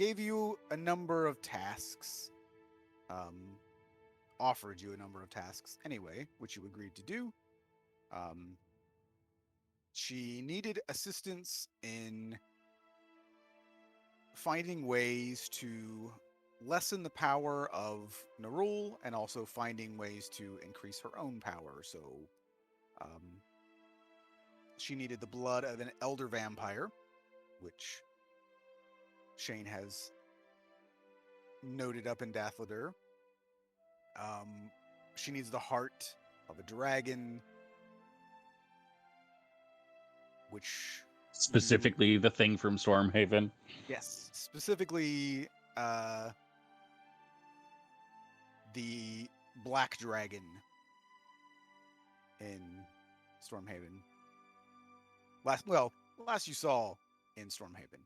gave you a number of tasks, offered you a number of tasks anyway, which you agreed to do. Um, she needed assistance in finding ways to lessen the power of Narul and also finding ways to increase her own power. So um, she needed the blood of an elder vampire, which Shane has noted up in Dathlider. She needs the heart of a dragon, which you, Specifically, the thing from Stormhaven. yes, specifically the black dragon in Stormhaven. Last you saw in Stormhaven,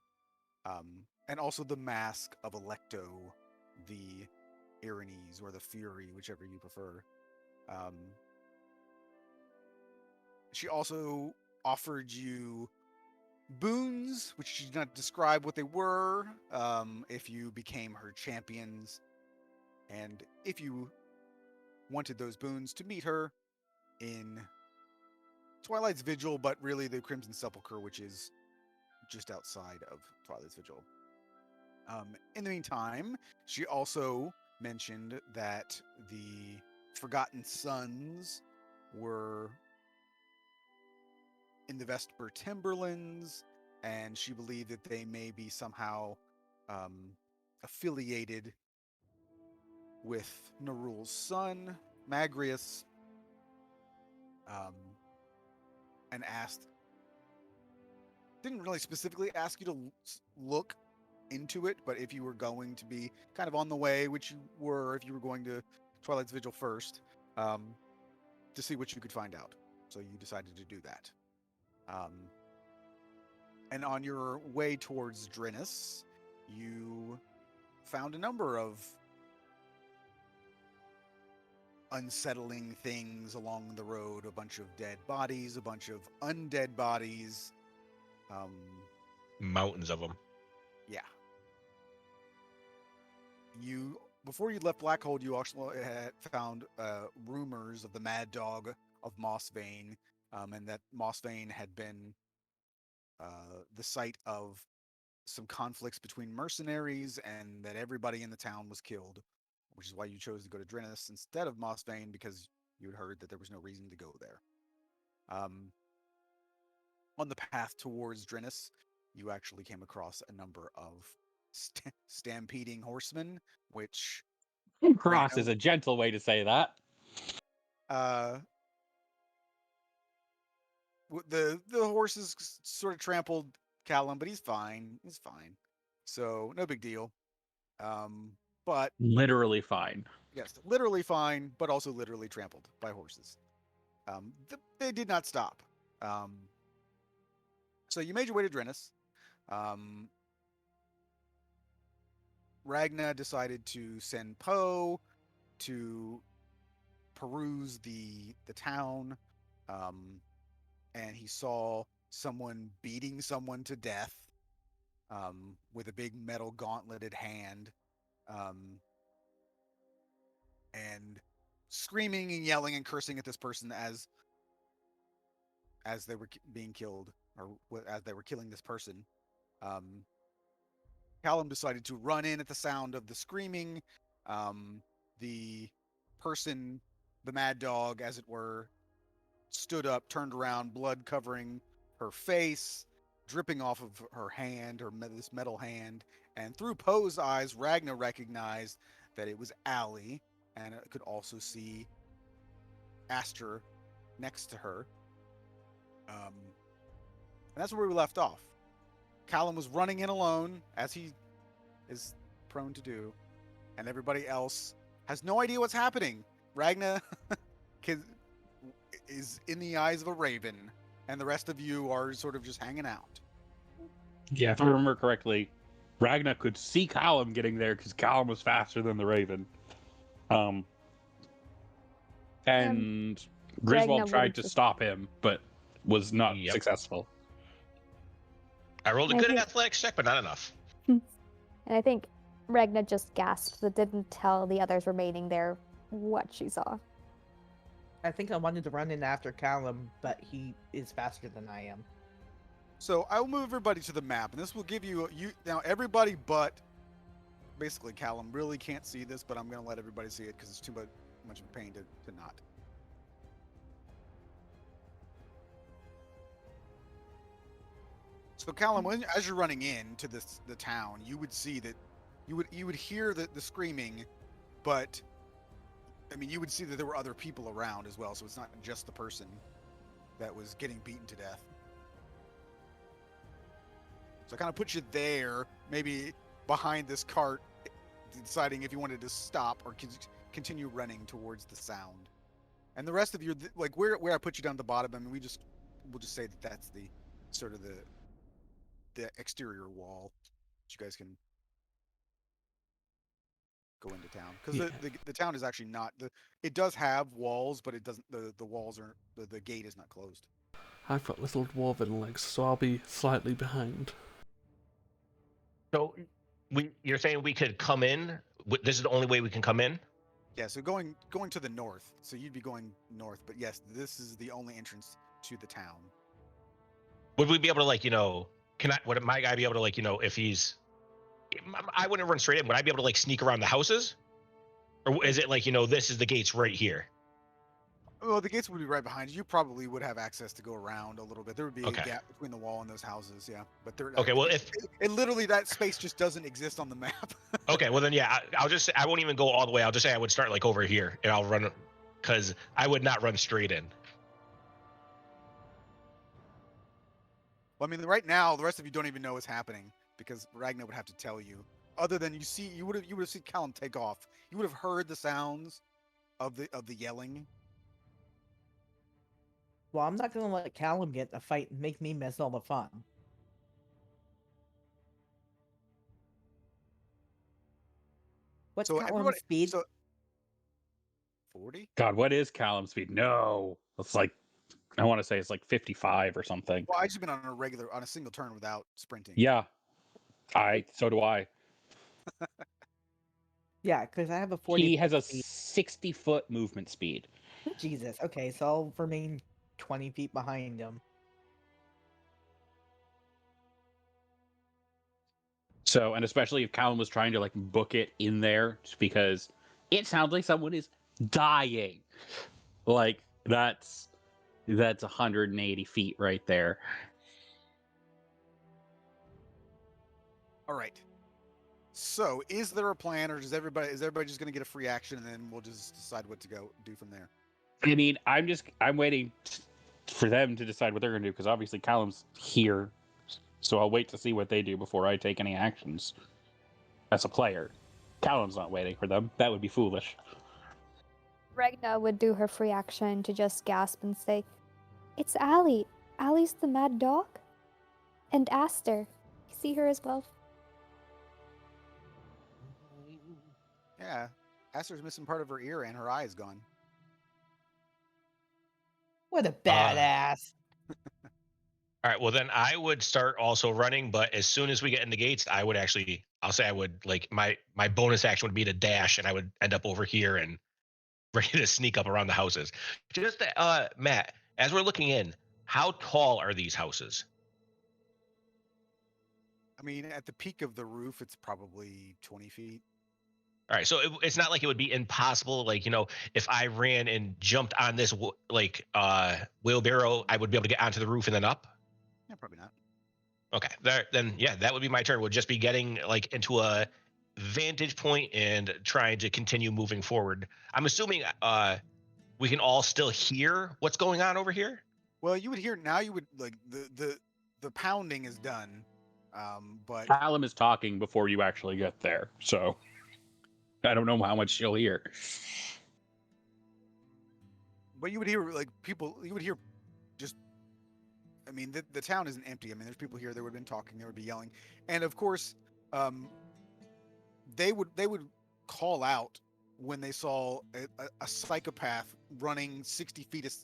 and also the mask of Electo, the Irenes or the Fury, whichever you prefer. Um, she also offered you boons, which she did not describe what they were, if you became her champions, and if you wanted those boons to meet her in Twilight's Vigil, but really the Crimson Sepulchre, which is just outside of Twilight's Vigil. In the meantime, she also mentioned that the Forgotten Sons were in the Vesper Timberlands, and she believed that they may be somehow affiliated with Narul's son, Magrius, and didn't really specifically ask you to look into it, but if you were going to be kind of on the way, which you were, if you were going to Twilight's Vigil first, to see what you could find out. So you decided to do that. And on your way towards Drennis, you found a number of unsettling things along the road, a bunch of dead bodies, a bunch of undead bodies. Mountains of them. Yeah. Before you left Blackhold, you also had found rumors of the Mad Dog of Mossvane, and that Mossvane had been the site of some conflicts between mercenaries, and that everybody in the town was killed, which is why you chose to go to Drennis instead of Mossvane, because you had heard that there was no reason to go there. On the path towards Drennis, you actually came across a number of stampeding horsemen, which Cross is a gentle way to say that. The horses sort of trampled Callum, but he's fine. He's fine. So no big deal. But literally fine. Yes, literally fine, but also literally trampled by horses. They did not stop. So you made your way to Drennis. Ragna decided to send Poe to peruse the town, and he saw someone beating someone to death with a big metal gauntleted hand, and screaming and yelling and cursing at this person as they were being killed, or as they were killing this person. Callum decided to run in at the sound of the screaming. The person, the mad dog, as it were, stood up, turned around, blood covering her face, dripping off of her hand, this metal hand. And through Poe's eyes, Ragna recognized that it was Allie, and could also see Aster next to her. And that's where we left off. Callum was running in alone, as he is prone to do, and everybody else has no idea what's happening. Ragna is in the eyes of a raven, and the rest of you are sort of just hanging out. Yeah, if I remember correctly, Ragna could see Callum getting there because Callum was faster than the raven. And Griswold tried to stop him, but was not successful. I rolled a good athletics check, but not enough. And I think Regna just gasped but didn't tell the others remaining there what she saw. I think I wanted to run in after Callum, but he is faster than I am. So I will move everybody to the map, and this will give you now everybody but basically Callum really can't see this, but I'm going to let everybody see it because it's too much of a pain to not. So Callum, as you're running into the town, you would see that you would hear the screaming, but I mean you would see that there were other people around as well, so it's not just the person that was getting beaten to death. So I kind of put you there, maybe behind this cart, deciding if you wanted to stop or continue running towards the sound. And the rest of you, like where I put you down at the bottom, I mean, we'll just say that that's the sort of the exterior wall that you guys can go into town, because the town is actually not it does have walls, but it doesn't the walls are the gate is not closed. I've got little dwarven legs, so I'll be slightly behind. So you're saying we could come in? This is the only way we can come in? Yeah, so going to the north, so you'd be going north, but yes, this is the only entrance to the town. Would we be able to, like, would my guy be able to, like, if he's, I wouldn't run straight in, would I be able to, like, sneak around the houses? Or is it like, this is the gates right here? Well, the gates would be right behind you. You probably would have access to go around a little bit. There would be a gap between the wall and those houses, yeah. But okay, well, if it literally, that space just doesn't exist on the map. Okay, well then, yeah, I won't even go all the way. I'll just say I would start like over here, and I'll run, because I would not run straight in. Well, I mean, right now, the rest of you don't even know what's happening because Ragnar would have to tell you. Other than you would have seen Callum take off. You would have heard the sounds of the yelling. Well, I'm not gonna let Callum get in a fight and make me miss all the fun. What's Callum's speed? 40? God, what is Callum's speed? No. It's like, I want to say it's like 55 or something. Well, I just been on a single turn without sprinting. Yeah. So do I. Yeah, because I have a 40. He has a 60-foot movement speed. Jesus. Okay, so I'll remain 20 feet behind him. So, and especially if Callum was trying to like book it in there, just because it sounds like someone is dying. Like that's 180 feet right there. All right. So, is there a plan, or is everybody just going to get a free action, and then we'll just decide what to do from there? I mean, I'm waiting for them to decide what they're going to do, because obviously Callum's here, so I'll wait to see what they do before I take any actions. As a player, Callum's not waiting for them. That would be foolish. Regna would do her free action to just gasp and say, "It's Allie. Allie's the mad dog? And Aster. You see her as well?" Yeah. Aster's missing part of her ear and her eye is gone. What a badass. All right, well then I would start also running, but as soon as we get in the gates, I'll say I would, like, my bonus action would be to dash, and I would end up over here and ready to sneak up around the houses. Just Matt, as we're looking in, how tall are these houses? I mean, at the peak of the roof, it's probably 20 feet. All right, so it's not like it would be impossible. Like, if I ran and jumped on this wheelbarrow, I would be able to get onto the roof and then up. Yeah, probably not. Okay, then yeah, that would be my turn. Would just be getting like into a vantage point and trying to continue moving forward. I'm assuming we can all still hear what's going on over here. Well, you would hear now. You would like the pounding is done, but Callum is talking before you actually get there, so I don't know how much you'll hear. But you would hear like people. You would hear just. I mean, the town isn't empty. I mean, there's people here. They would have been talking. They would be yelling, and of course, they would call out when they saw a psychopath running 60 feet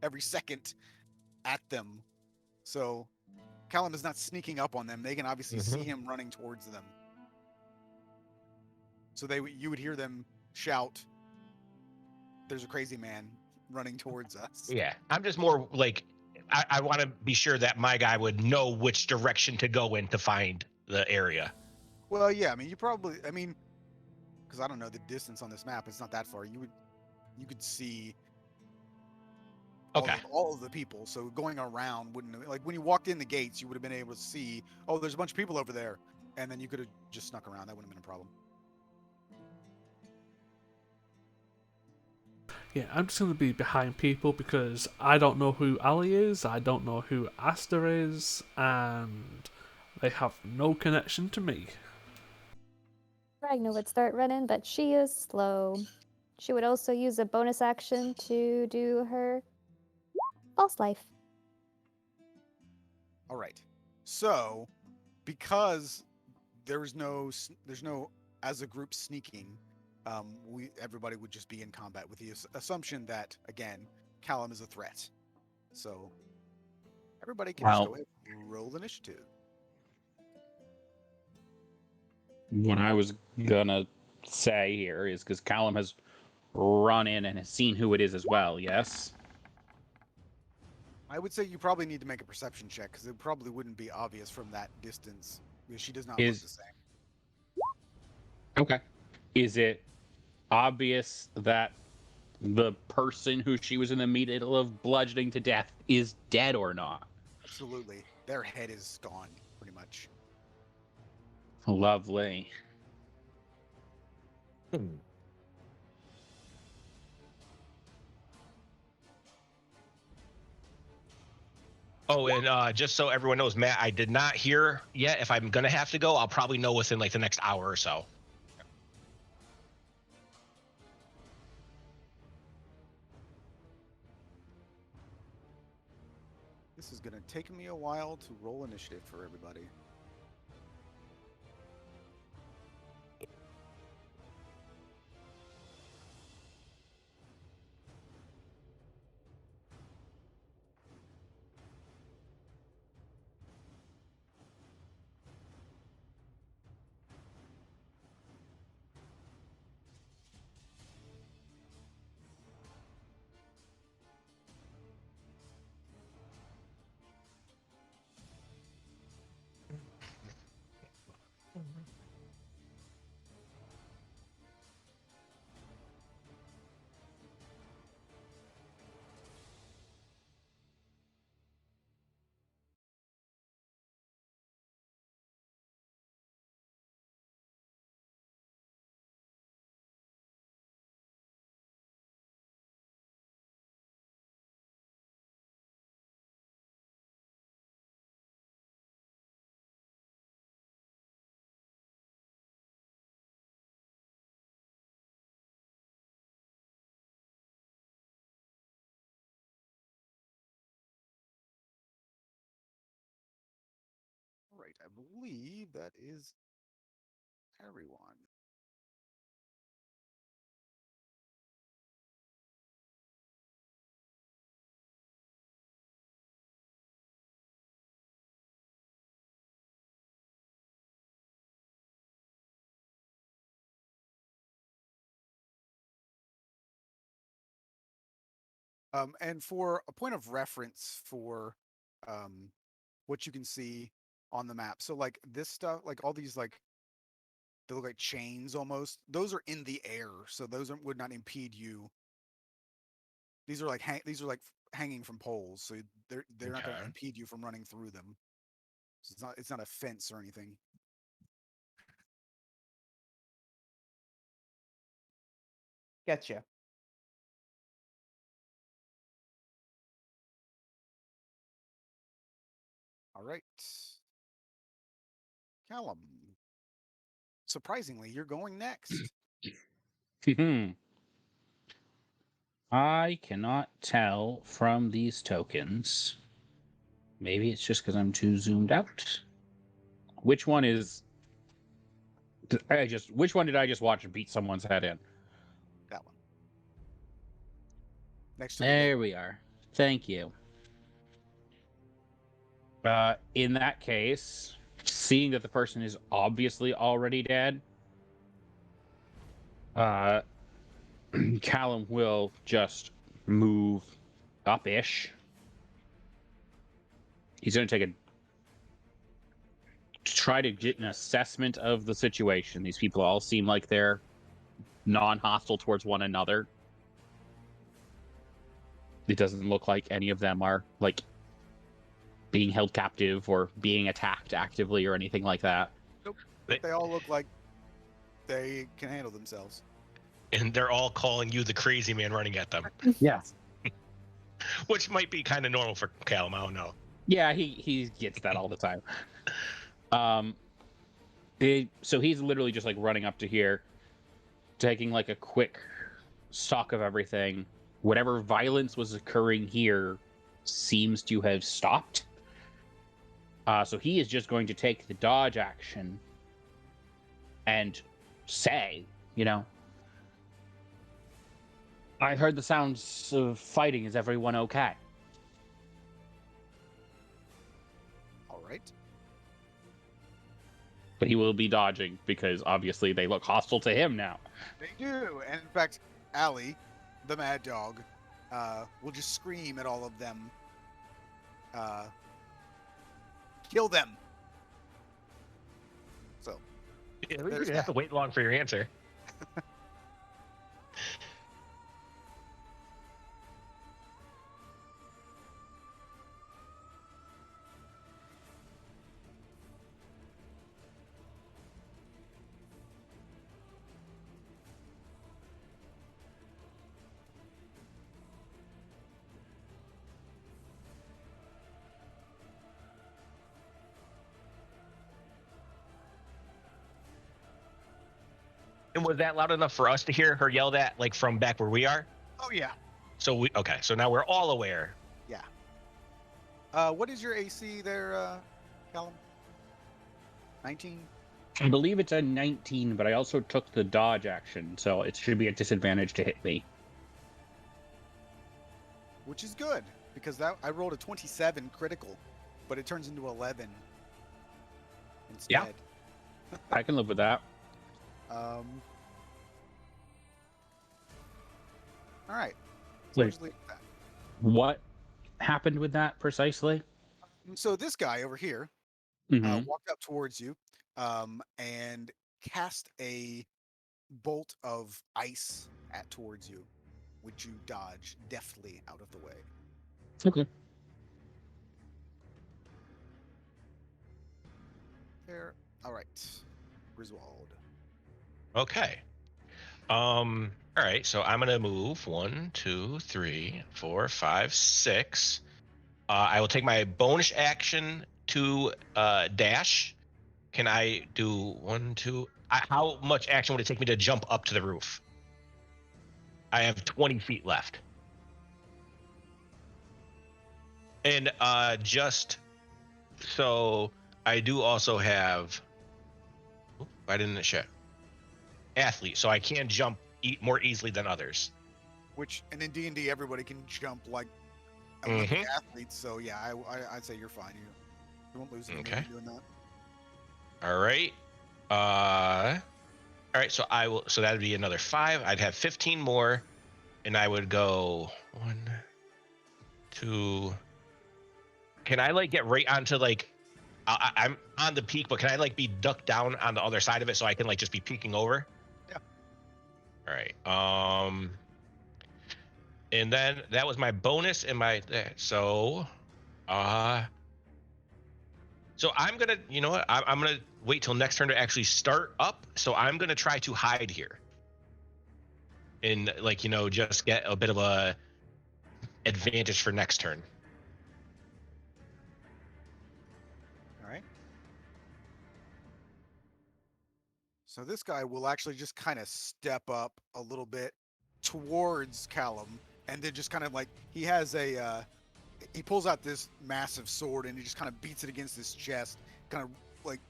every second at them. So Callum is not sneaking up on them. They can obviously see Mhm. him running towards them. So you would hear them shout, "There's a crazy man running towards us." Yeah, I'm just more like I want to be sure that my guy would know which direction to go in to find the area. Well, yeah. I mean, because I don't know the distance on this map. It's not that far. You could see Okay. all of the people. So going around wouldn't, like, when you walked in the gates, you would have been able to see, oh, there's a bunch of people over there, and then you could have just snuck around. That wouldn't have been a problem. Yeah, I'm just gonna be behind people because I don't know who Ali is, I don't know who Aster is, and they have no connection to me. Ragnar would start running, but she is slow. She would also use a bonus action to do her false life. All right. So because there's no as a group sneaking, everybody would just be in combat with the assumption that, again, Callum is a threat. So everybody can just Well- go ahead and roll initiative. What I was gonna say here is because Callum has run in and has seen who it is as well. Yes. I would say you probably need to make a perception check because it probably wouldn't be obvious from that distance because she does not look the same. Okay. Is it obvious that the person who she was in the middle of bludgeoning to death is dead or not? Absolutely. Their head is gone, pretty much. Lovely. Hmm. Oh, and just so everyone knows, Matt, I did not hear yet. If I'm gonna have to go, I'll probably know within like the next hour or so. This is going to take me a while to roll initiative for everybody. All right, I believe that is everyone. And for a point of reference for um, what you can see on the map, so like this stuff, like all these, like, they look like chains almost. Those are in the air, so would not impede you. These are like hanging from poles, so they're not going to Okay. impede you from running through them. So it's not a fence or anything. Getcha. All right, Callum. Surprisingly, you're going next. I cannot tell from these tokens. Maybe it's just because I'm too zoomed out. Which one is? Which one did I just watch beat someone's head in? That one. Next to the gate. There we are. Thank you. In that case, seeing that the person is obviously already dead, Callum will just move up-ish. He's going to try to get an assessment of the situation. These people all seem like they're non-hostile towards one another. It doesn't look like any of them are like being held captive or being attacked actively or anything like that. Nope. They all look like they can handle themselves. And they're all calling you the crazy man running at them, Yeah. which might be kind of normal for Callum. I don't know. Yeah, he gets that all the time. So he's literally just like running up to here, taking like a quick stock of everything. Whatever violence was occurring here seems to have stopped. So he is just going to take the dodge action and say, I heard the sounds of fighting. Is everyone okay? All right. But he will be dodging because obviously they look hostile to him now. They do. And in fact, Allie, the mad dog, will just scream at all of them. Kill them. So. Yeah, we didn't have to wait long for your answer. And was that loud enough for us to hear her yell that, like from back where we are? Oh yeah. So so now we're all aware. Yeah. What is your AC there, Callum? 19? I believe it's a 19, but I also took the dodge action, so it should be a disadvantage to hit me. Which is good, because I rolled a 27 critical, but it turns into 11 instead. Yeah. I can live with that. All right. Wait. Just leave it at that. What happened with that precisely? So this guy over here Mhm. walked up towards you and cast a bolt of ice towards you, which you dodge deftly out of the way. Okay. There. All right. Griswold. Okay. All right. So I'm gonna move 1, 2, 3, 4, 5, 6. I will take my bonus action to dash. Can I do 1, 2? How much action would it take me to jump up to the roof? I have 20 feet left. And just so I do also have. Why didn't it show? Athlete, so I can jump more easily than others. Which, and in D&D, everybody can jump like Olympic athletes. So yeah, I'd say you're fine. You won't lose anything doing that. All right. All right. So I will. So that'd be another 5. I'd have 15 more, and I would go 1, 2. Can I like get right onto like? I'm on the peak, but can I like be ducked down on the other side of it so I can like just be peeking over? Yeah. All right. And then that was my bonus and my so I'm gonna, you know what? I'm gonna wait till next turn to actually start up. So I'm gonna try to hide here, and like just get a bit of a advantage for next turn. All right. So this guy will actually just kind of step up a little bit towards Callum, and then just kind of like he pulls out this massive sword and he just kind of beats it against his chest, kind of like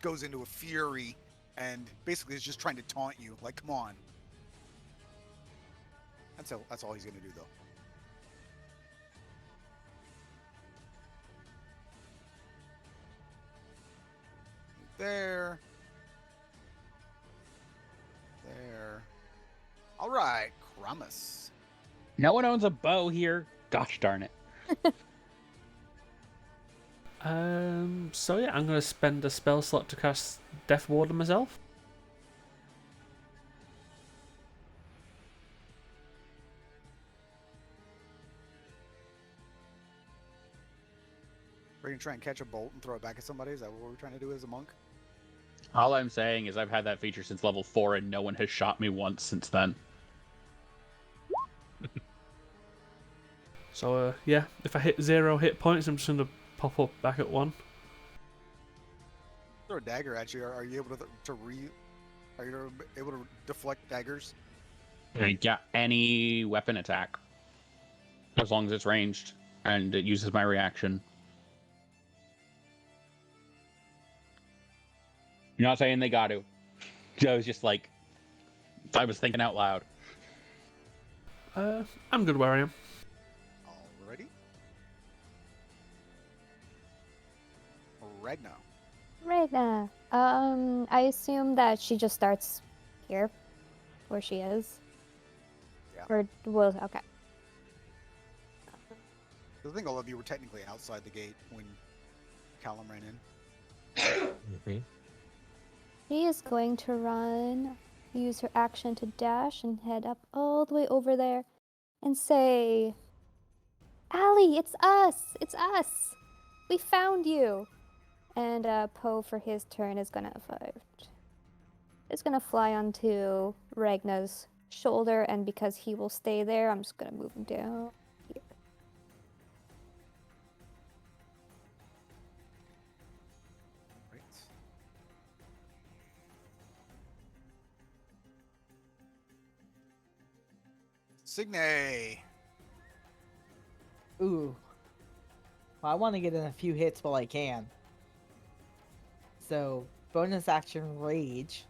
goes into a fury, and basically is just trying to taunt you, like, come on. That's all he's gonna do though. there. There. All right, Kramus. No one owns a bow here. Gosh darn it. So yeah, I'm gonna spend a spell slot to cast Death Ward on myself. We're gonna try and catch a bolt and throw it back at somebody. Is that what we're trying to do as a monk? All I'm saying is I've had that feature since level 4 and no one has shot me once since then. So yeah, if I hit 0 hit points, I'm just gonna pop up back at 1. Throw a dagger at you. Are you able Are you able to deflect daggers? Yeah, any weapon attack. As long as it's ranged and it uses my reaction. You're not saying they got to. I was just like, I was thinking out loud. I'm good where I am. Alrighty. Ragnar. Right now. I assume that she just starts here, where she is. Yeah. Or well, okay. I think all of you were technically outside the gate when Callum ran in. She is going to run, use her action to dash, and head up all the way over there, and say, "Allie, it's us! It's us! We found you!" And Poe, for his turn, is gonna fly onto Ragnar's shoulder, and because he will stay there, I'm just gonna move him down here. Right. Signe. Ooh. Well, I want to get in a few hits while I can. So, bonus action rage.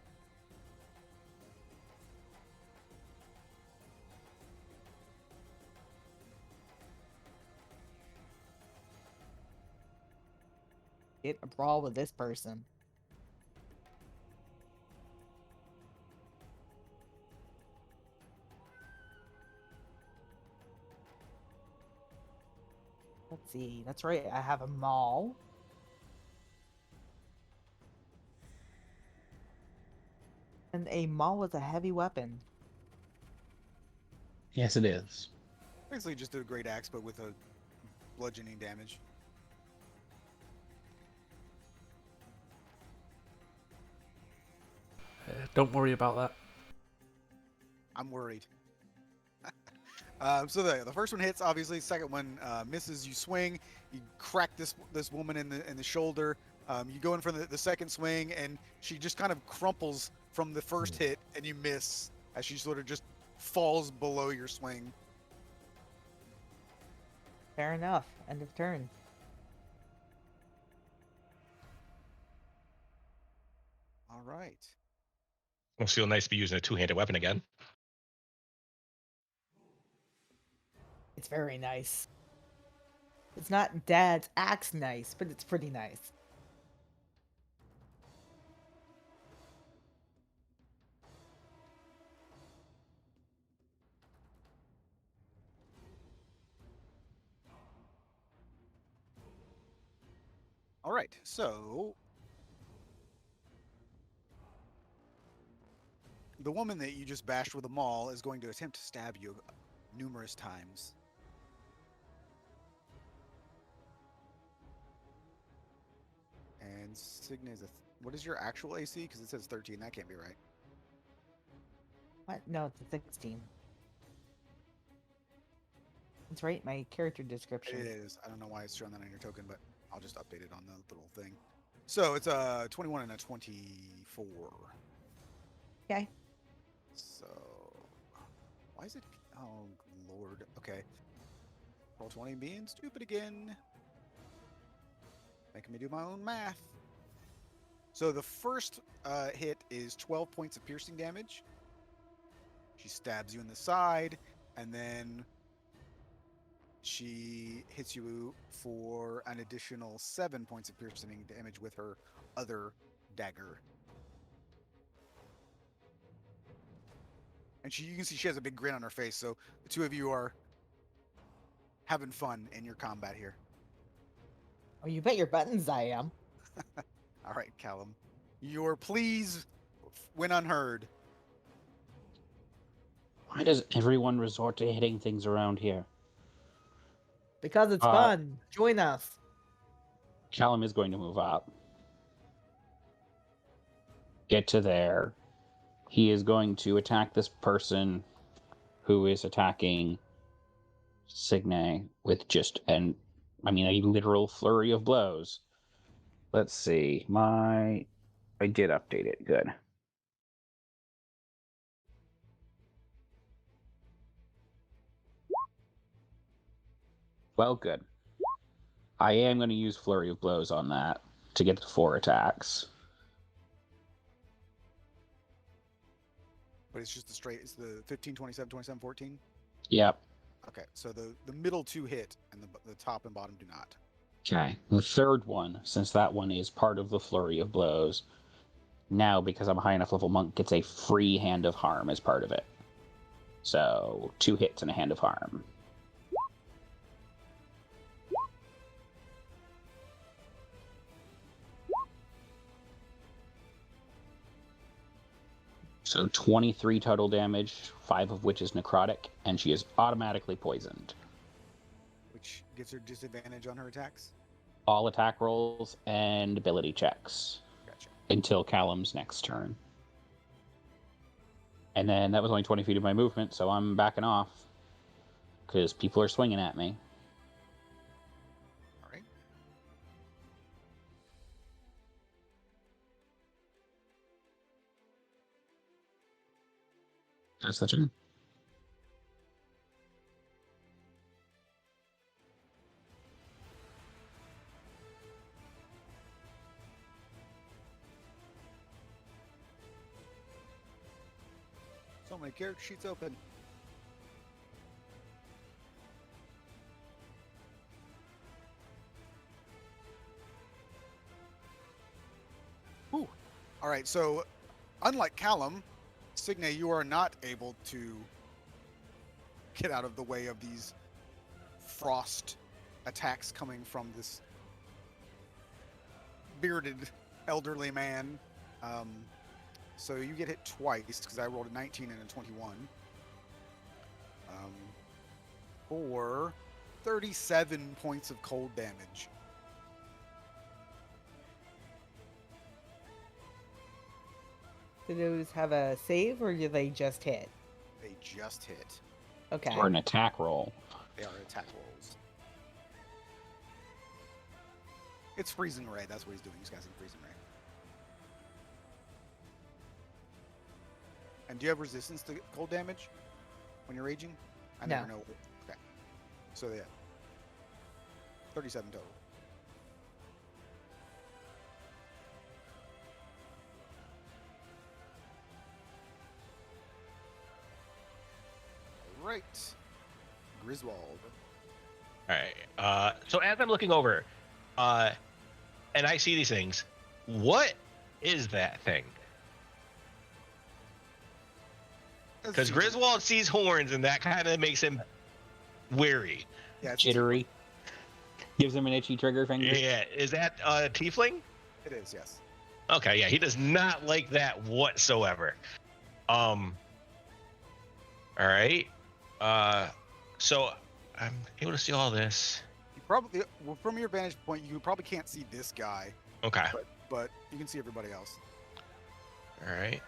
Get a brawl with this person. Let's see. That's right. I have a maul. And a maul is a heavy weapon. Yes, it is. Basically just did a great axe, but with a bludgeoning damage. Don't worry about that. I'm worried. So the first one hits, obviously. Second one misses. You swing. You crack this woman in the shoulder. You go in for the second swing, and she just kind of crumples from the first hit, and you miss as she sort of just falls below your swing. Fair enough. End of turn. All right. Must feel nice to be using a two-handed weapon again. It's very nice. It's not Dad's axe nice, but it's pretty nice. All right. So the woman that you just bashed with a maul is going to attempt to stab you numerous times. And Signe is what is your actual AC? Because it says 13. That can't be right. What? No, it's a 16. That's right, my character description. It is. I don't know why it's showing that on your token, but I'll just update it on the little thing. So it's a 21 and a 24. Okay. So why is it? Oh Lord. Okay. Roll 20 being stupid again. Making me do my own math. So the first hit is 12 points of piercing damage. She stabs you in the side, and then she hits you for an additional 7 points of piercing damage with her other dagger. And you can see she has a big grin on her face, so the two of you are having fun in your combat here. Oh, you bet your buttons I am. All right, Callum. Your pleas went unheard. Why does everyone resort to hitting things around here? Because it's fun. Join us. Callum is going to move up. Get to there. He is going to attack this person who is attacking Signe with just a literal flurry of blows. Let's see. I did update it. Good. Well, good. I am going to use flurry of blows on that to get to 4 attacks. But it's just it's the 15, 27, 27, 14? Yep. Okay, so the middle two hit, and the top and bottom do not. Okay. The third one, since that one is part of the flurry of blows, now, because I'm a high enough level monk, gets a free hand of harm as part of it. So, 2 hits and a hand of harm. So 23 total damage, 5 of which is necrotic, and she is automatically poisoned. Which gives her disadvantage on her attacks? All attack rolls and ability checks. Gotcha. Until Callum's next turn. And then that was only 20 feet of my movement, so I'm backing off. Because people are swinging at me. All right. That's the turn. So many character sheets open. Ooh. All right, so unlike Callum, Signe, you are not able to get out of the way of these frost attacks coming from this bearded elderly man. So you get hit twice because I rolled a 19 and a 21 for 37 points of cold damage. Do those have a save or do they just hit? They just hit. Okay. Or an attack roll. They are attack rolls. It's freezing ray. That's what he's doing. He's casting freezing ray. And do you have resistance to cold damage when you're raging? I No. never know. Okay. So yeah. 37 total. All right. Griswold. All right. So as I'm looking over, and I see these things, what is that thing? Because Griswold sees horns, and that kind of makes him wary. Yeah, it's Jittery. Gives him an itchy trigger finger. Yeah, is that a tiefling? It is, yes. Okay, yeah, he does not like that whatsoever. All right. So I'm able to see all this. You probably, well, from your vantage point, you probably can't see this guy, Okay. but you can see everybody else. All right.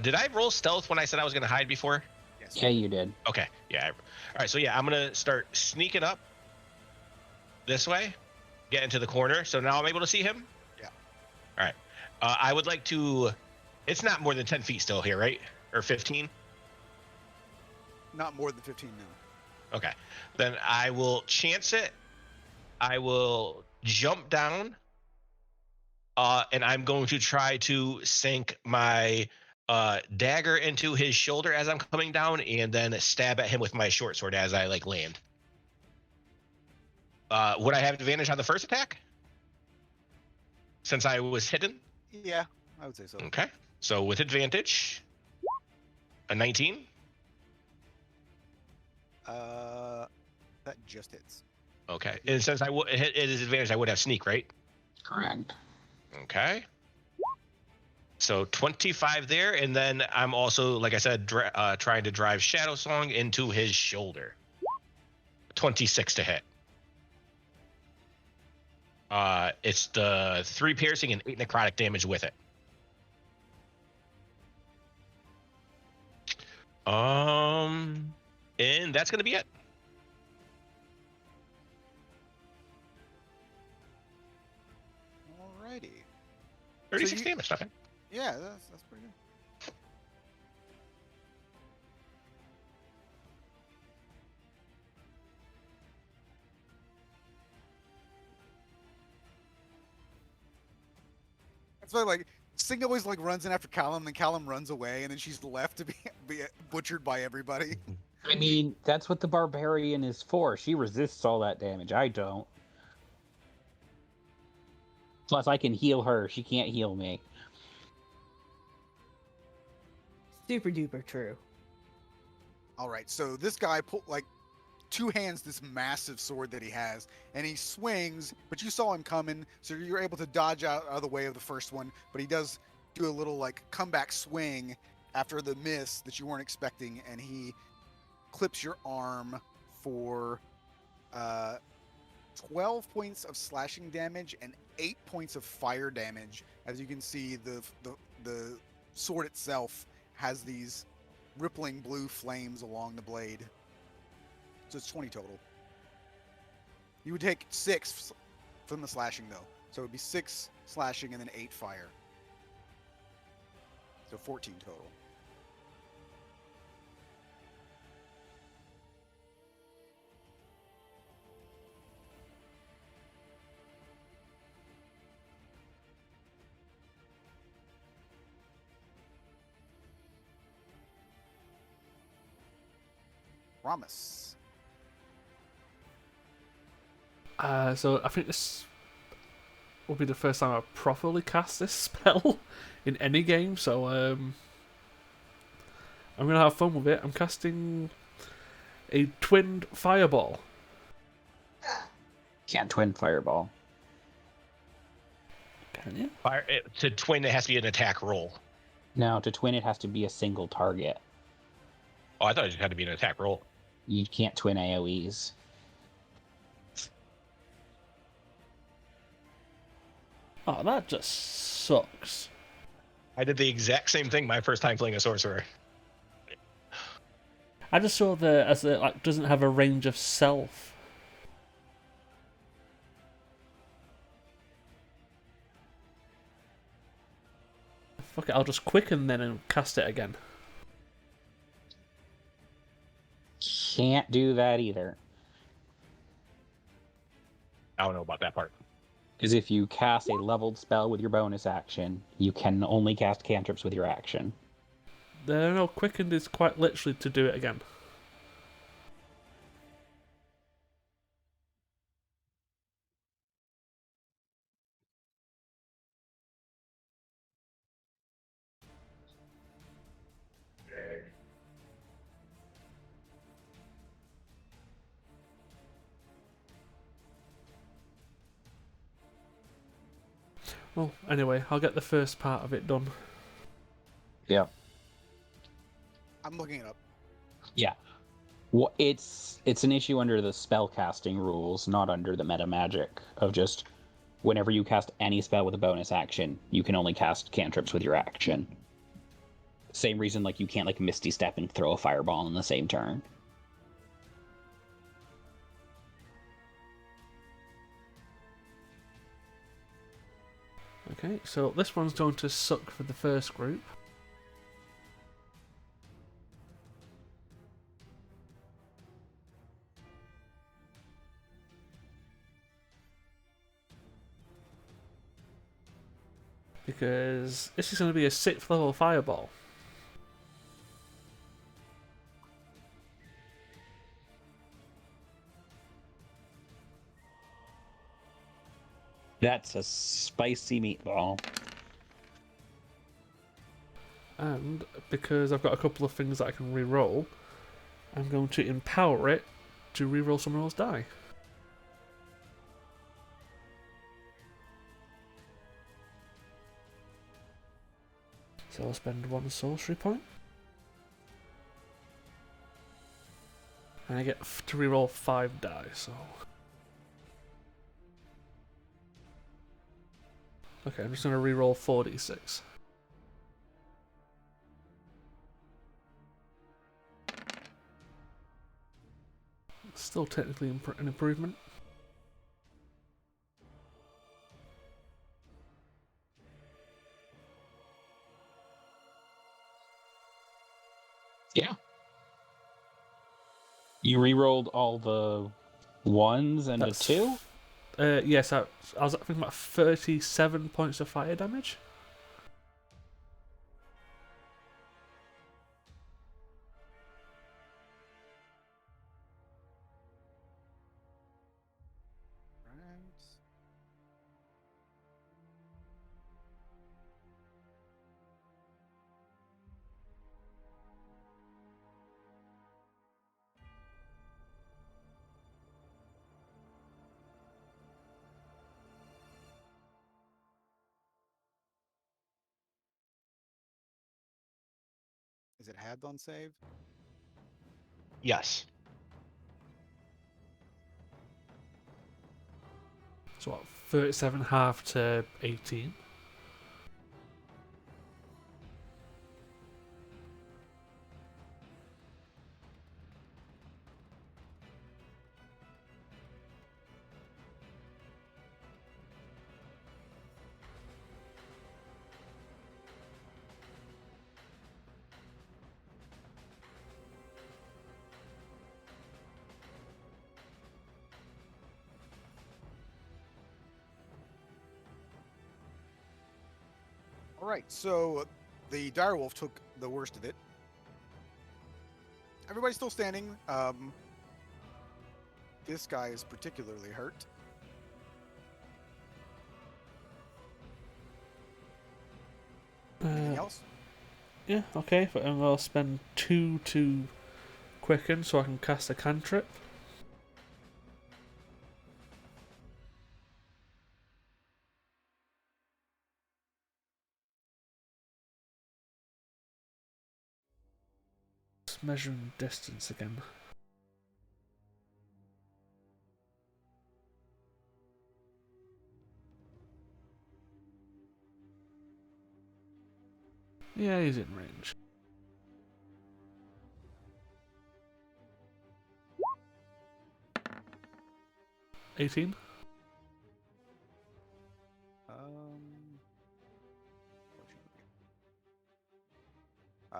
Did I roll stealth when I said I was going to hide before? Yes. Yeah, you did. Okay. Yeah. All right. So yeah, I'm going to start sneaking up this way, get into the corner. So now I'm able to see him. Yeah. All right. I would like to. It's not more than 10 feet still here, right? Or 15? Not more than 15 now. Okay. Then I will chance it. I will jump down. And I'm going to try to sink my dagger into his shoulder as I'm coming down, and then stab at him with my short sword as I land. Would I have advantage on the first attack? Since I was hidden? Yeah. I would say so. Okay. So with advantage, a 19. That just hits. Okay. And since it is advantage, I would have sneak, right? Correct. Okay. So 25 there, and then I'm also, like I said, trying to drive Shadow Song into his shoulder. 26 to hit. It's the 3 piercing and 8 necrotic damage with it. And that's gonna be it. Alrighty. 36 damage, nothing. Yeah, that's pretty good. That's why, like, Sing always like runs in after Callum, then Callum runs away, and then she's left to be butchered by everybody. I mean, that's what the barbarian is for. She resists all that damage. I don't. Plus, I can heal her. She can't heal me. Super duper true. All right, so this guy two hands this massive sword that he has, and he swings, but you saw him coming, so you're able to dodge out of the way of the first one, but he does do a little like comeback swing after the miss that you weren't expecting, and he clips your arm for 12 points of slashing damage and 8 points of fire damage. As you can see, the sword itself has these rippling blue flames along the blade. So it's 20 total. You would take 6 from the slashing, though. So it would be 6 slashing and then 8 fire. So 14 total. Promise. So I think this will be the first time I properly cast this spell in any game. So I'm gonna have fun with it. I'm casting a twinned fireball. Can't twin fireball. Can you? To twin, it has to be an attack roll. No, to twin it has to be a single target. Oh, I thought it just had to be an attack roll. You can't twin AoEs. Oh, that just sucks. I did the exact same thing my first time playing a sorcerer. I just saw as it like doesn't have a range of self. Fuck it, I'll just quicken then and cast it again. Can't do that either. I don't know about that part. Because if you cast a leveled spell with your bonus action, you can only cast cantrips with your action. No, quickened is quite literally to do it again. Well, anyway, I'll get the first part of it done. Yeah. I'm looking it up. Yeah. Well, it's an issue under the spell casting rules, not under the meta magic of just whenever you cast any spell with a bonus action, you can only cast cantrips with your action. Same reason like you can't like Misty Step and throw a fireball in the same turn. Okay, so this one's going to suck for the first group. Because this is going to be a 6th level fireball. That's a spicy meatball. And because I've got a couple of things that I can re-roll, I'm going to empower it to re-roll someone else's die. So I'll spend 1 sorcery point. And I get to re-roll 5 die, so... Okay, I'm just going to re-roll 4d6. Still technically an improvement. Yeah. You re-rolled all the ones and That's a 2? Yes, I was thinking about 37 points of fire damage. Right. Is it had on save? Yes. So what, 37 half to 18. All right, so the direwolf took the worst of it. Everybody's still standing. This guy is particularly hurt. Anything else? Yeah, okay, but I'm going to spend 2 to quicken so I can cast a cantrip. Just measuring distance again. Yeah, he's in range. $18.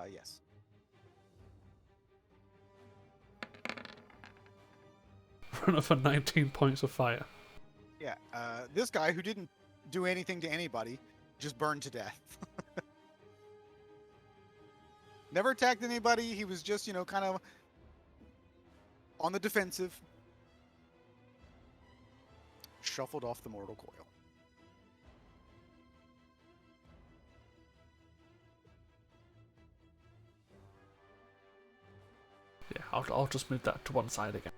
Yes. For another 19 points of fire. Yeah. This guy who didn't do anything to anybody just burned to death. Never attacked anybody. He was just, kind of on the defensive. Shuffled off the mortal coil. Yeah, I'll just move that to one side again.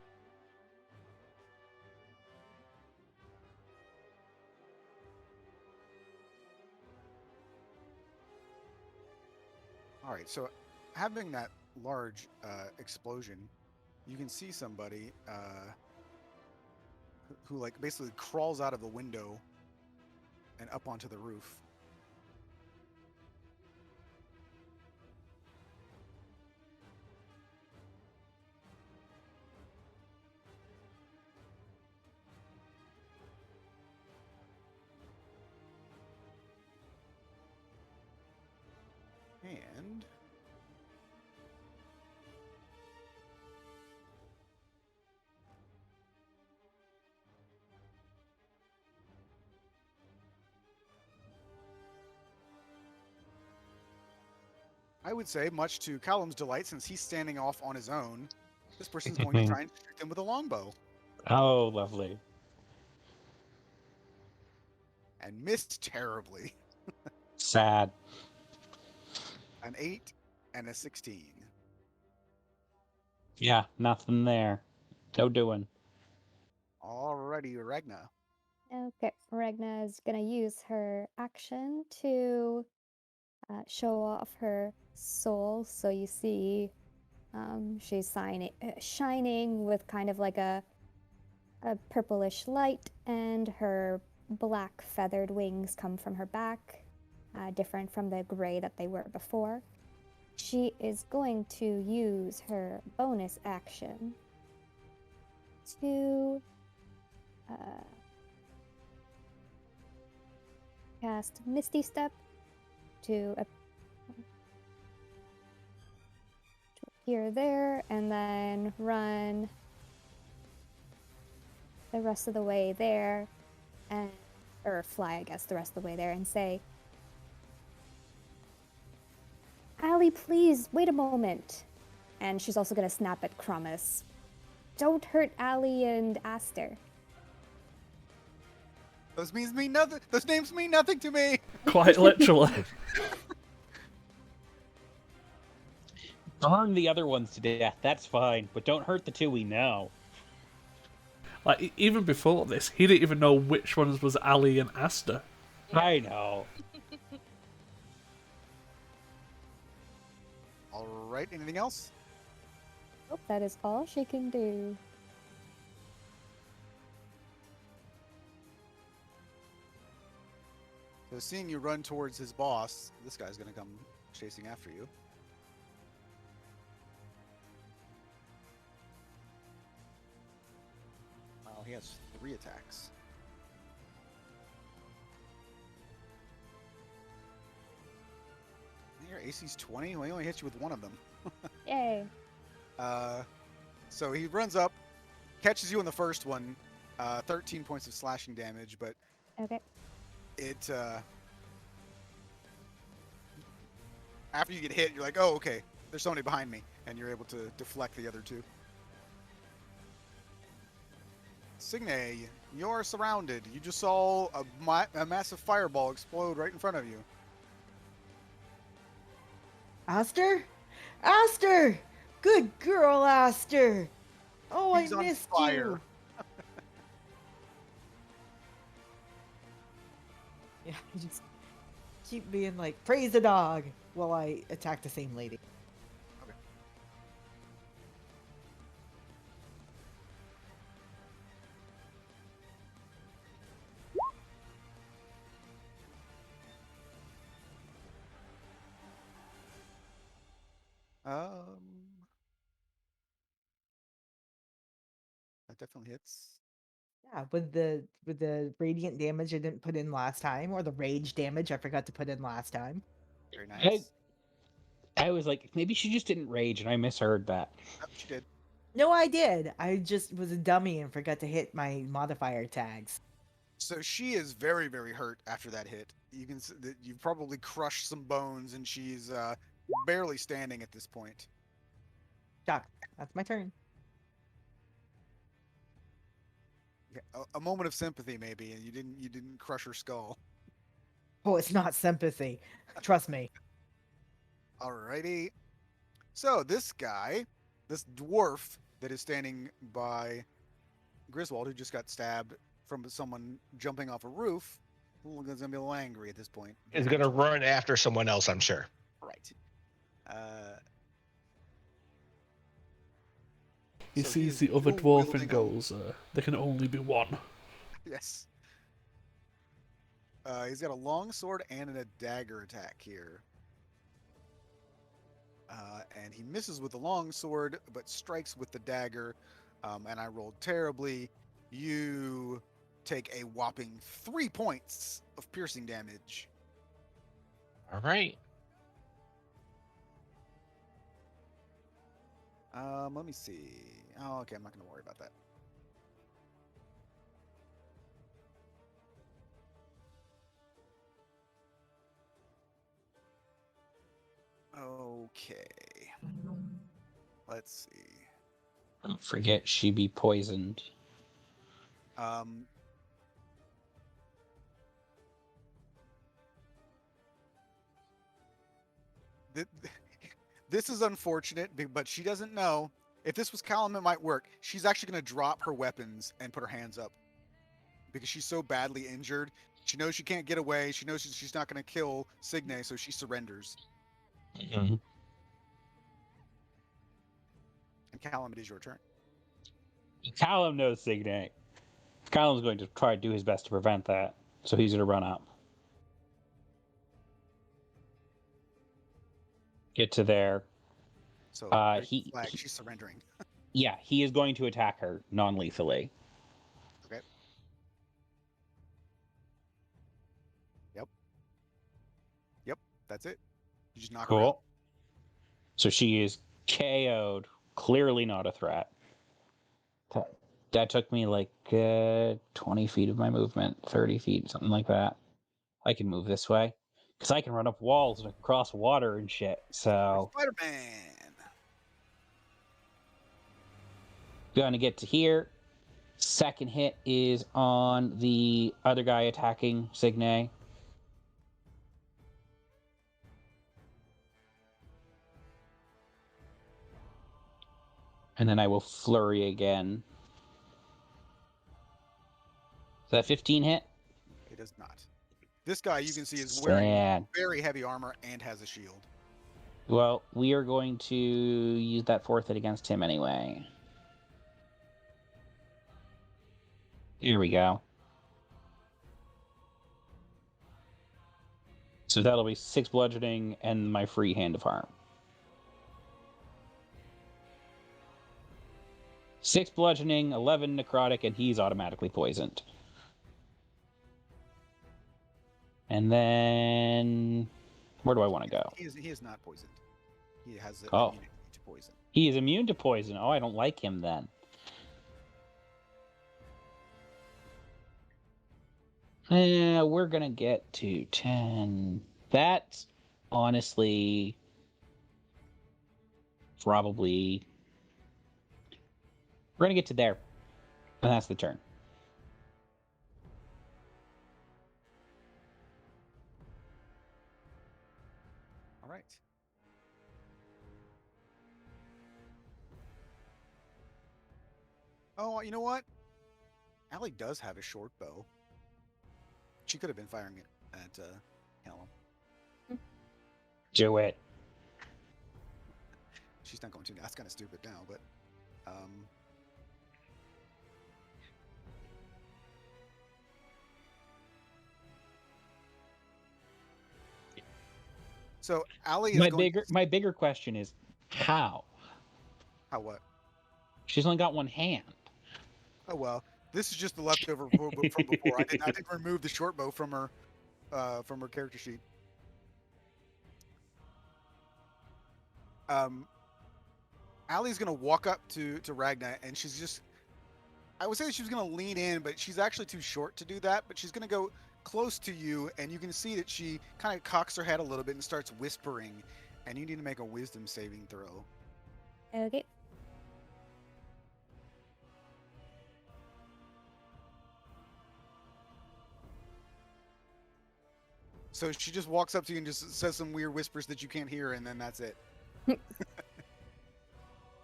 All right, so having that large explosion, you can see somebody who like basically crawls out of the window and up onto the roof. And I would say, much to Callum's delight, since he's standing off on his own, this person's going to try and shoot them with a longbow. Oh, lovely. And missed terribly. Sad. An 8 and a 16. Yeah, nothing there. No doing. Alrighty, Ragna. Okay, Regna is gonna use her action to show off her soul. So you see, she's shining with kind of like a purplish light, and her black feathered wings come from her back, different from the gray that they were before. She is going to use her bonus action to cast Misty Step to appear there, and then run the rest of the way there, and or fly, I guess, the rest of the way there, and say, "Allie, please wait a moment." And she's also gonna snap at Kramus. "Don't hurt Allie and Aster." Those names mean nothing. Those names mean nothing to me. Quite literally. Burn the other ones to death, that's fine, but don't hurt the two we know. Like, even before this, he didn't even know which ones was Ali and Asta. I know. All right. Anything else? Nope, that is all she can do. So seeing you run towards his boss, this guy's gonna come chasing after you. Oh, he has 3 attacks. Your AC's 20. Well, he only hits you with one of them. Yay. So he runs up, catches you on the first one, 13 points of slashing damage, but Okay. it after you get hit, you're like, oh, okay, there's somebody behind me, and you're able to deflect the other 2. Signe, you're surrounded. You just saw a massive fireball explode right in front of you. Aster? Aster! Good girl, Aster! Oh, He's I on missed fire. you! Yeah, I just keep being like, praise the dog, while I attack the same lady. Okay. That definitely hits. Yeah, with the radiant damage I didn't put in last time, or the rage damage I forgot to put in last time. Very nice. I was like, maybe she just didn't rage, and I misheard that. Oh, she did. No, I did. I just was a dummy and forgot to hit my modifier tags. So she is very, very hurt after that hit. You can see that you've probably crushed some bones, and she's barely standing at this point. Doc, that's my turn. Yeah, a moment of sympathy, maybe, and you didn't crush her skull. Oh, it's not sympathy. Trust me. Alrighty. So this guy, this dwarf that is standing by Griswold, who just got stabbed from someone jumping off a roof, is gonna be a little angry at this point. Is going to run after someone else, I'm sure. Right. He So sees is the other dual dwarf and wielding a- goes, there can only be one. Yes. He's got a long sword and a dagger attack here. And he misses with the long sword, but strikes with the dagger. And I rolled terribly. You take a whopping 3 points of piercing damage. All right. Let me see. Oh, okay. I'm not going to worry about that. Okay. Let's see. Don't forget she be poisoned. Um, this is unfortunate, but she doesn't know. If this was Callum, it might work. She's actually going to drop her weapons and put her hands up because she's so badly injured. She knows she can't get away. She knows she's not going to kill Signe, so she surrenders. Mm-hmm. And Callum, it is your turn. Callum knows Signe. Callum's going to try to do his best to prevent that, so he's going to run up. Get to there. So he she's surrendering. Yeah, he is going to attack her non-lethally. Okay. Yep. That's it. You just knock her out. Cool. So she is KO'd. Clearly not a threat. That took me like 20 feet of my movement, 30 feet, something like that. I can move this way. Because I can run up walls and across water and shit. So, Spider-Man. gonna get to here. Second hit is on the other guy attacking Signe. And then I will flurry again. Is that 15 hit? It does not. This guy you can see is wearing Sad. very heavy armor and has a shield. Well, we are going to use that fourth hit against him anyway. Here we go. So that'll be 6 bludgeoning and my free hand of harm. 6 bludgeoning, 11 necrotic, and he's automatically poisoned. And then... where do I want to go? He is not poisoned. He has Oh. immunity to poison. He is immune to poison. Oh, I don't like him then. We're going to get to 10. That's honestly probably... we're going to get to there. And that's the turn. All right. Oh, you know what? Allie does have a short bow. She could have been firing it at Callum. Do it. She's not going to. That's kind of stupid now, but so Allie is My bigger question is how? How what? She's only got one hand. Oh well, this is just the leftover from before. I didn't remove the short bow from her character sheet. Allie's gonna walk up to Ragna, and she's just. I would say that she was gonna lean in, but she's actually too short to do that. But she's gonna go close to you, and you can see that she kind of cocks her head a little bit and starts whispering. And you need to make a wisdom saving throw. Okay. So she just walks up to you and just says some weird whispers that you can't hear, and then that's it.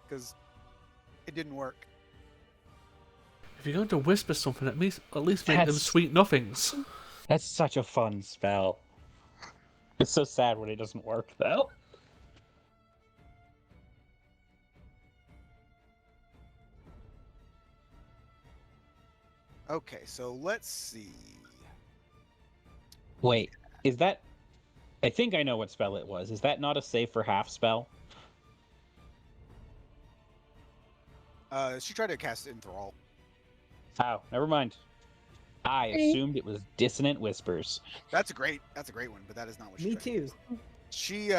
Because it didn't work. If you're going to whisper something, at least make them That's- sweet nothings. That's such a fun spell. It's so sad when it doesn't work, though. Okay, so let's see. Wait, is that... I think I know what spell it was. Is that not a save for half spell? She tried to cast Enthrall. Oh, never mind. I assumed it was Dissonant Whispers. That's a great one, but that is not what she Me tried to too. do. She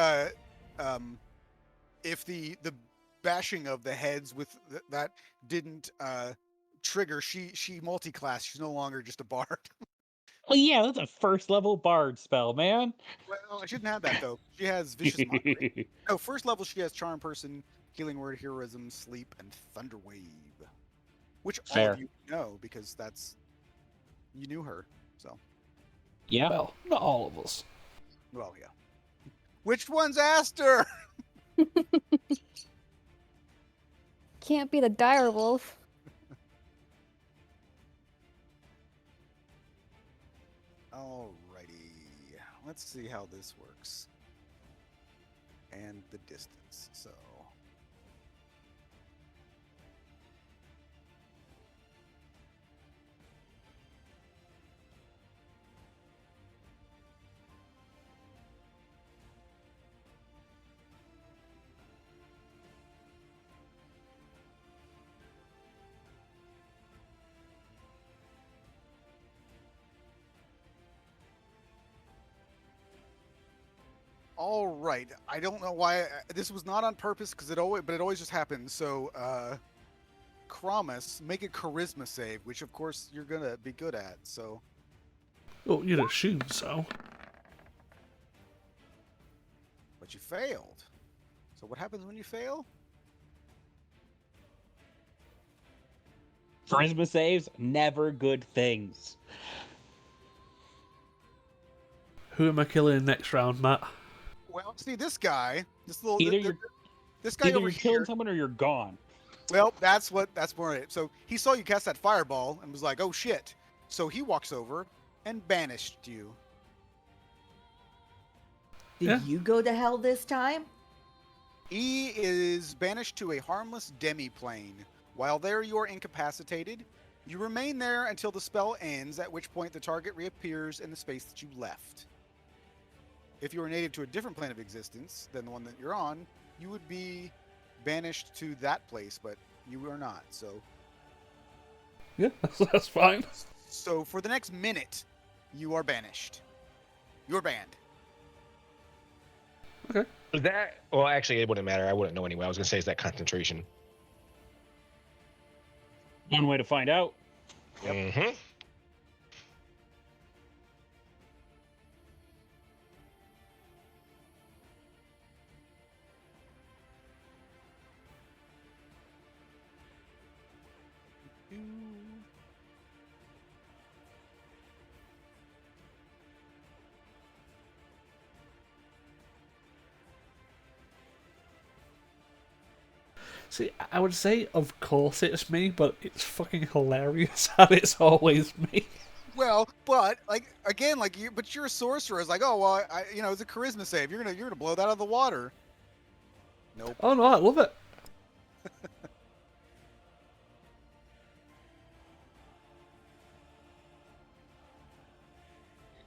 if the bashing of the heads with that didn't trigger, she multi-class. She's no longer just a bard. Well, yeah, that's a first level bard spell, man. Well, she didn't have that though. She has vicious mockery. No, first level she has charm person, healing word, heroism, sleep, and thunder wave, which all Fair. of you know because you knew her. So Yeah. Well, not all of us. well, yeah. Which one's Aster? Can't be the dire wolf. Alrighty. Let's see how this works. And the distance. So. All right. I don't know why this was not on purpose because it always just happens. So, Kramus, make a charisma save, which of course you're gonna be good at. So, Well, you'd assume so. but you failed. So what happens when you fail? Charisma saves, never good things. Who am I killing next round, Matt? Well, see this guy, this little this guy Either over you're killing here. someone or you're gone. Well, that's more it. So he saw you cast that fireball and was like, "Oh shit!" So he walks over and banished you. Did Yeah. you go to hell this time? He is banished to a harmless demi-plane. While there, you are incapacitated. You remain there until the spell ends, at which point the target reappears in the space that you left. If you are native to a different plane of existence than the one that you're on, you would be banished to that place, but you are not. So Yeah, that's fine. So for the next minute, you are banished. You're banned. Okay. That, well, actually, it wouldn't matter. I wouldn't know anyway. I was gonna say, is that concentration? One way to find out. Yep. Mm-hmm. See, I would say, of course it's me, but it's fucking hilarious that it's always me. Well, but like again, like but you're a sorcerer. It's like, oh well, it's a charisma save. You're gonna blow that out of the water. Nope. Oh no, I love it.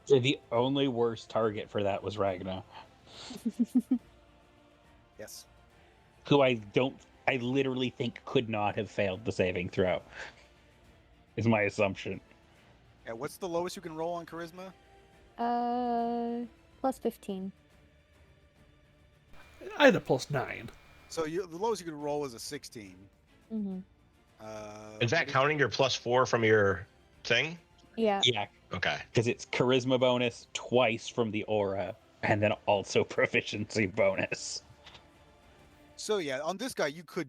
So the only worst target for that was Ragnar, Yes. who I literally think could not have failed the saving throw. Is my assumption. Yeah. What's the lowest you can roll on charisma? Plus 15. I had a +9. So the lowest you can roll is a 16. Mm-hmm. Is that counting your +4 from your thing? Yeah. Yeah, Okay. because it's charisma bonus twice from the aura, and then also proficiency bonus. So yeah, on this guy, you could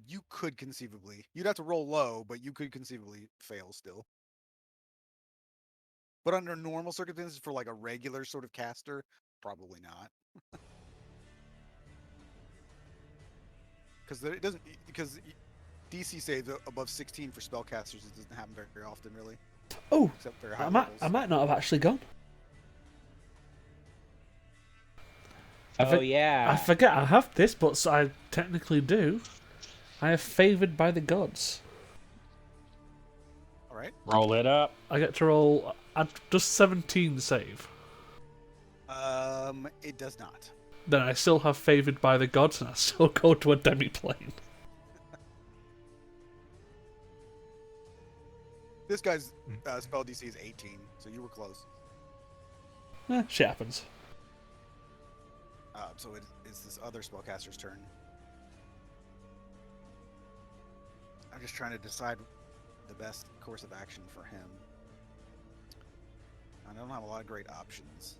conceivably, you'd have to roll low, but you could conceivably fail still. But under normal circumstances, for like a regular sort of caster, probably not. Because DC saves above 16 for spellcasters. It doesn't happen very often, really. Oh, Except very high I levels. might not have actually gone. Oh yeah. I forget I have this, but I technically do. I have favored by the gods. All right. Roll it up. I get to roll. Does 17 save? It does not. Then I still have favored by the gods, and I still go to a demi-plane. This guy's spell DC is 18, so you were close. Shit happens. So it's this other spellcaster's turn. I'm just trying to decide the best course of action for him. I don't have a lot of great options.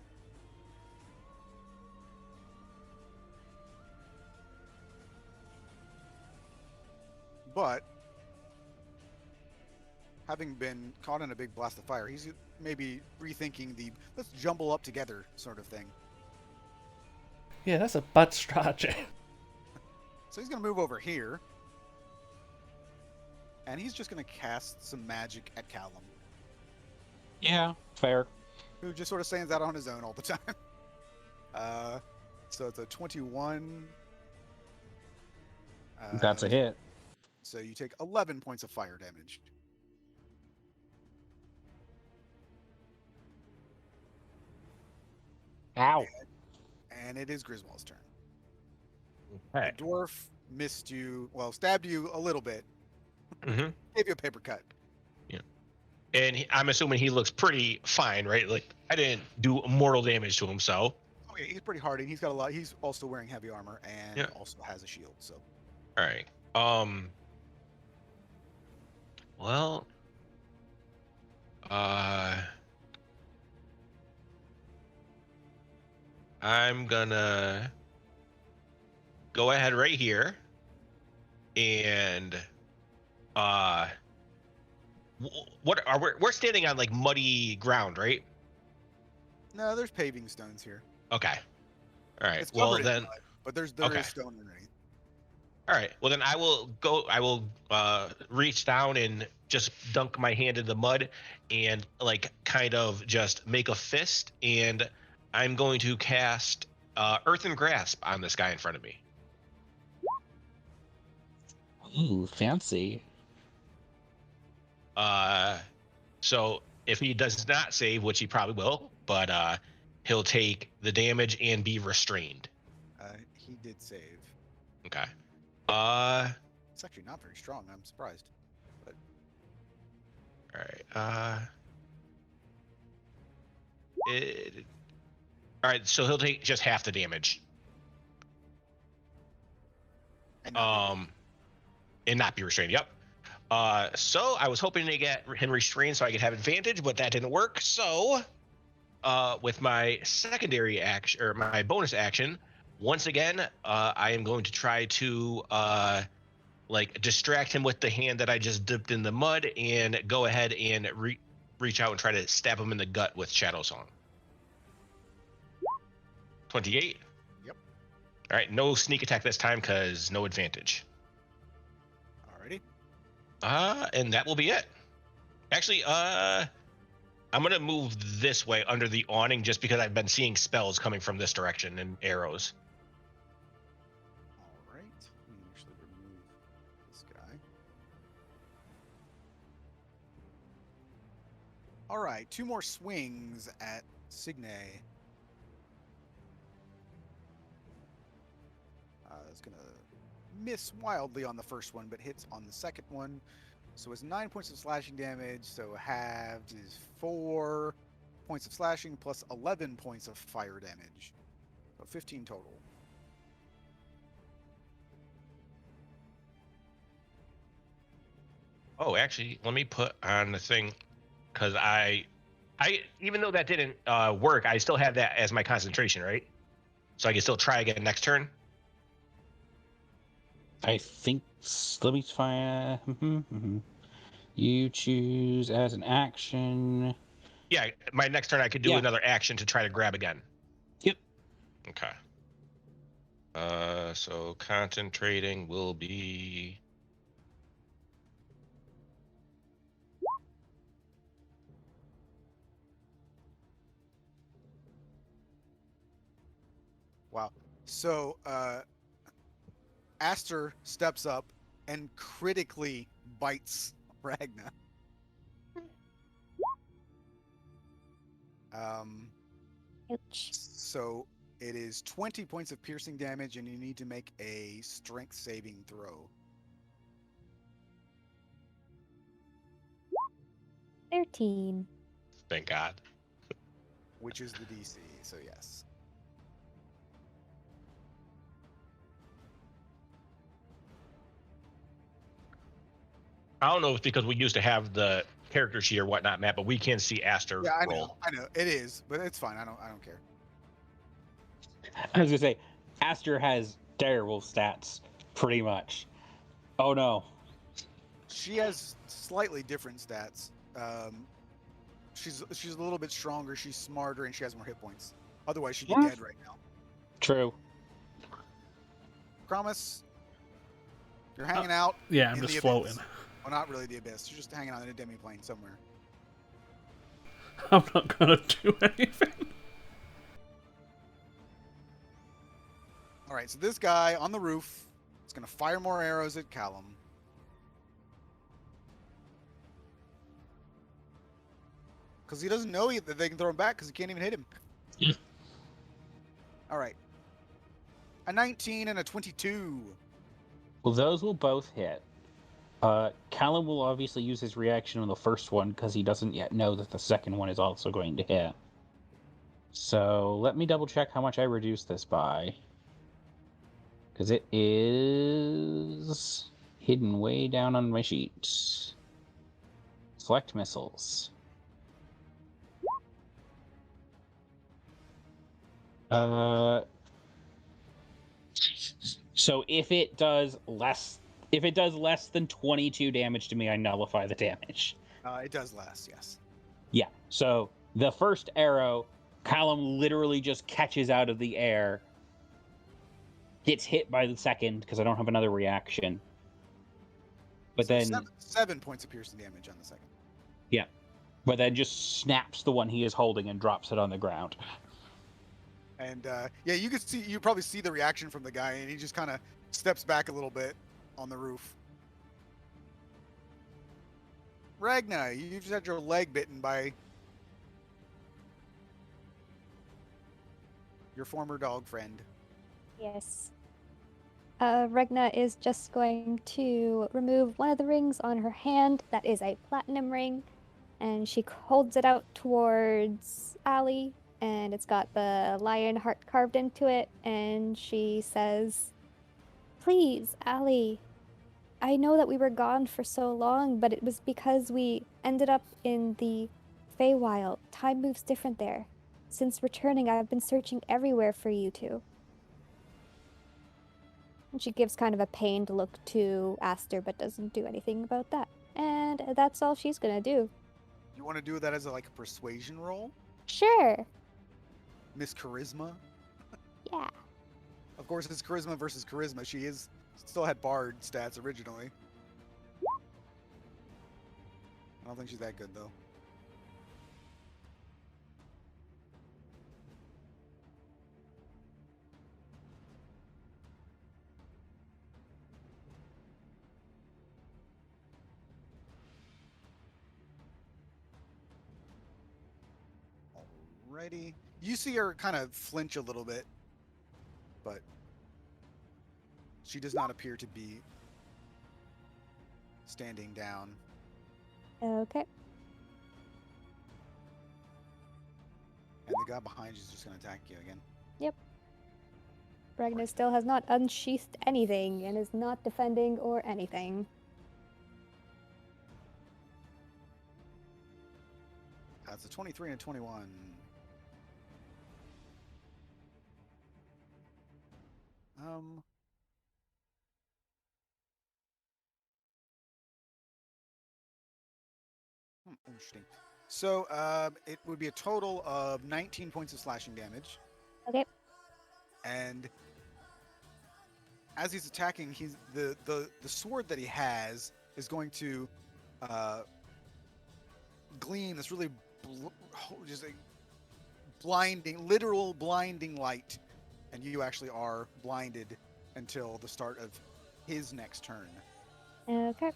But having been caught in a big blast of fire, he's maybe rethinking the let's jumble up together sort of thing. Yeah, that's a bad strategy. So he's going to move over here. And he's just going to cast some magic at Callum, Yeah, fair. who just sort of stands out on his own all the time. So it's a 21. That's a hit. So you take 11 points of fire damage. Ow. And it is Griswold's turn. Okay. The dwarf missed you, well, stabbed you a little bit. Mm-hmm. Gave you a paper cut. And I'm assuming he looks pretty fine, right? Like I didn't do mortal damage to him, so. Oh yeah, he's pretty hardy. He's got a lot. He's also wearing heavy armor and Yeah. also has a shield. So All right. Well. I'm gonna go ahead right here, and what are we're standing on like muddy ground, right? no, there's paving stones here. Okay. All right. It's Well covered in then. mud, but there Okay. is stone underneath. All right. Well, then I will reach down and just dunk my hand in the mud and like kind of just make a fist, and I'm going to cast Earthen Grasp on this guy in front of me. Ooh, fancy. So if he does not save, which he probably will, but he'll take the damage and be restrained. He did save. Okay. It's actually not very strong. I'm surprised. But All right. All right. So he'll take just half the damage. and not And not be restrained. Yep. So I was hoping to get him restrained so I could have advantage, but that didn't work. So, with my secondary action or my bonus action, once again, I am going to try to like distract him with the hand that I just dipped in the mud and go ahead and reach out and try to stab him in the gut with Shadow Song. 28. Yep. All right. No sneak attack this time because no advantage. Alrighty. And that will be it. Actually, I'm gonna move this way under the awning just because I've been seeing spells coming from this direction and arrows. All right. Let me actually remove this guy. All right. 2 more swings at Signe. It's gonna miss wildly on the first one, but hits on the second one. So it's 9 points of slashing damage. So halved is 4 points of slashing plus 11 points of fire damage. So 15 total. Oh, actually, let me put on the thing because I even though that didn't work, I still have that as my concentration, right? So I can still try again next turn. I think. Let me find. You choose as an action. Yeah, my next turn I could do Yeah. another action to try to grab again. Yep. Okay. So concentrating will be. Wow. So Aster steps up and critically bites Ragna. Ouch. So it is 20 points of piercing damage, and you need to make a strength saving throw. 13. Thank God. Which is the DC, so yes. I don't know if it's because we used to have the character sheet or whatnot, Matt, but we can see Aster Yeah, I roll. know. I know. It is, but it's fine. I don't care. I was gonna say, Aster has direwolf stats, pretty much. Oh no. She has slightly different stats. She's a little bit stronger, she's smarter, and she has more hit points. Otherwise she'd be Yeah. dead right now. True. promise? You're hanging out. Yeah, I'm in just the floating. Abyss. Well, not really the abyss. You're just hanging out in a demiplane somewhere. I'm not gonna do anything. All right, so this guy on the roof is going to fire more arrows at Callum. Because he doesn't know that they can throw him back because he can't even hit him. All right. A 19 and a 22. Well, those will both hit. Callum will obviously use his reaction on the first one because he doesn't yet know that the second one is also going to hit. So let me double check how much I reduce this by. Because it is hidden way down on my sheet. Select missiles. So if it does less than 22 damage to me, I nullify the damage. It does less, yes. Yeah. So the first arrow, Callum literally just catches out of the air, gets hit by the second because I don't have another reaction. But So then 7 points of piercing damage on the second. yeah. But then just snaps the one he is holding and drops it on the ground. And yeah, you probably see the reaction from the guy, and he just kind of steps back a little bit on the roof. Ragna, you just had your leg bitten by your former dog friend. Yes. Regna is just going to remove one of the rings on her hand. That is a platinum ring. And she holds it out towards Ali. And it's got the lion heart carved into it. And she says, "Please, Ali, I know that we were gone for so long, but it was because we ended up in the Feywild. Time moves different there. Since returning, I've been searching everywhere for you two." And she gives kind of a pained look to Aster, but doesn't do anything about that. And that's all she's gonna do. You want to do that as a persuasion roll? Sure. Miss Charisma? Yeah. Of course, it's charisma versus charisma. She still had bard stats originally. I don't think she's that good, though. Alrighty. You see her kind of flinch a little bit, but she does not appear to be standing down. Okay. And the guy behind you is just going to attack you again. Ragnar still has not unsheathed anything and is not defending or anything. That's a 23 and a 21. Interesting. So it would be a total of 19 points of slashing damage. Okay. And as he's attacking, the sword that he has is going to gleam this really just a literal blinding light, and you actually are blinded until the start of his next turn. Okay.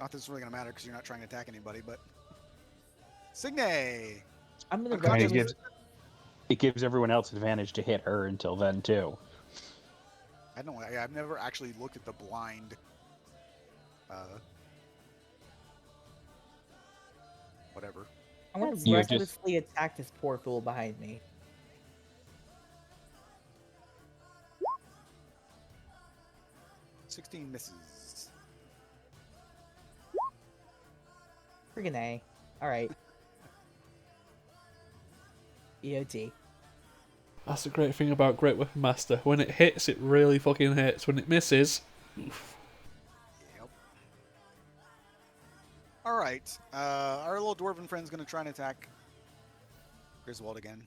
Not that it's really going to matter because you're not trying to attack anybody, but Signe. I'm gonna Unconscious. run It gives everyone else advantage to hit her until then too. I don't know. I've never actually looked at the blind. Whatever. I want That's to You fine. just- restlessly attack this poor fool behind me. $16 misses. Friggin' A. Alright. EOT. That's the great thing about Great Weapon Master. When it hits, it really fucking hits. When it misses, oof. Yep. All right. Our little dwarven friend's gonna try and attack Griswold again.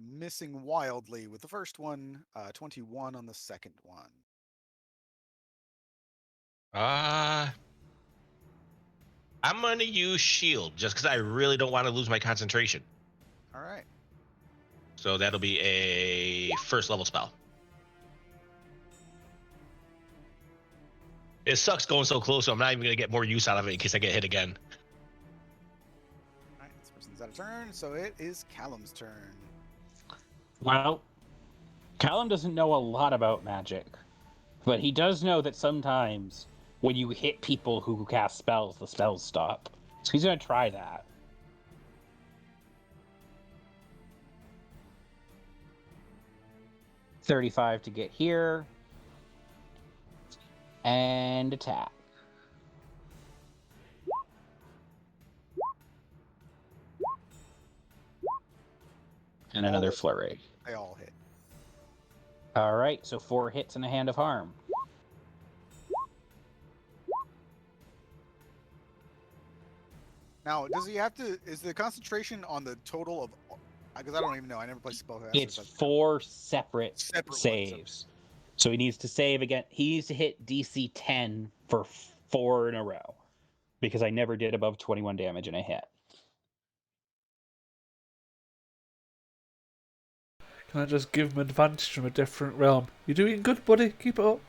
Missing wildly with the first one, 21 on the second one. I'm gonna use shield just because I really don't want to lose my concentration. All right. So that'll be a first level spell. It sucks going so close, so I'm not even gonna get more use out of it in case I get hit again. All right, this person's out of turn, so it is Callum's turn. Well, Callum doesn't know a lot about magic, but he does know that sometimes when you hit people who cast spells, the spells stop. So he's going to try that. $35 to get here. And attack. And All another of- flurry. They all hit. All right, so 4 hits and a hand of harm. Now, does he have to? Is the concentration on the total of? Because I don't even know. I never played spellcaster. It's so I don't know. 4 separate Separate ones, saves. So he needs to save again. He needs to hit DC 10 for 4 in a row. Because I never did above 21 damage in a hit. Can I just give him advantage from a different realm? You're doing good, buddy. Keep it up.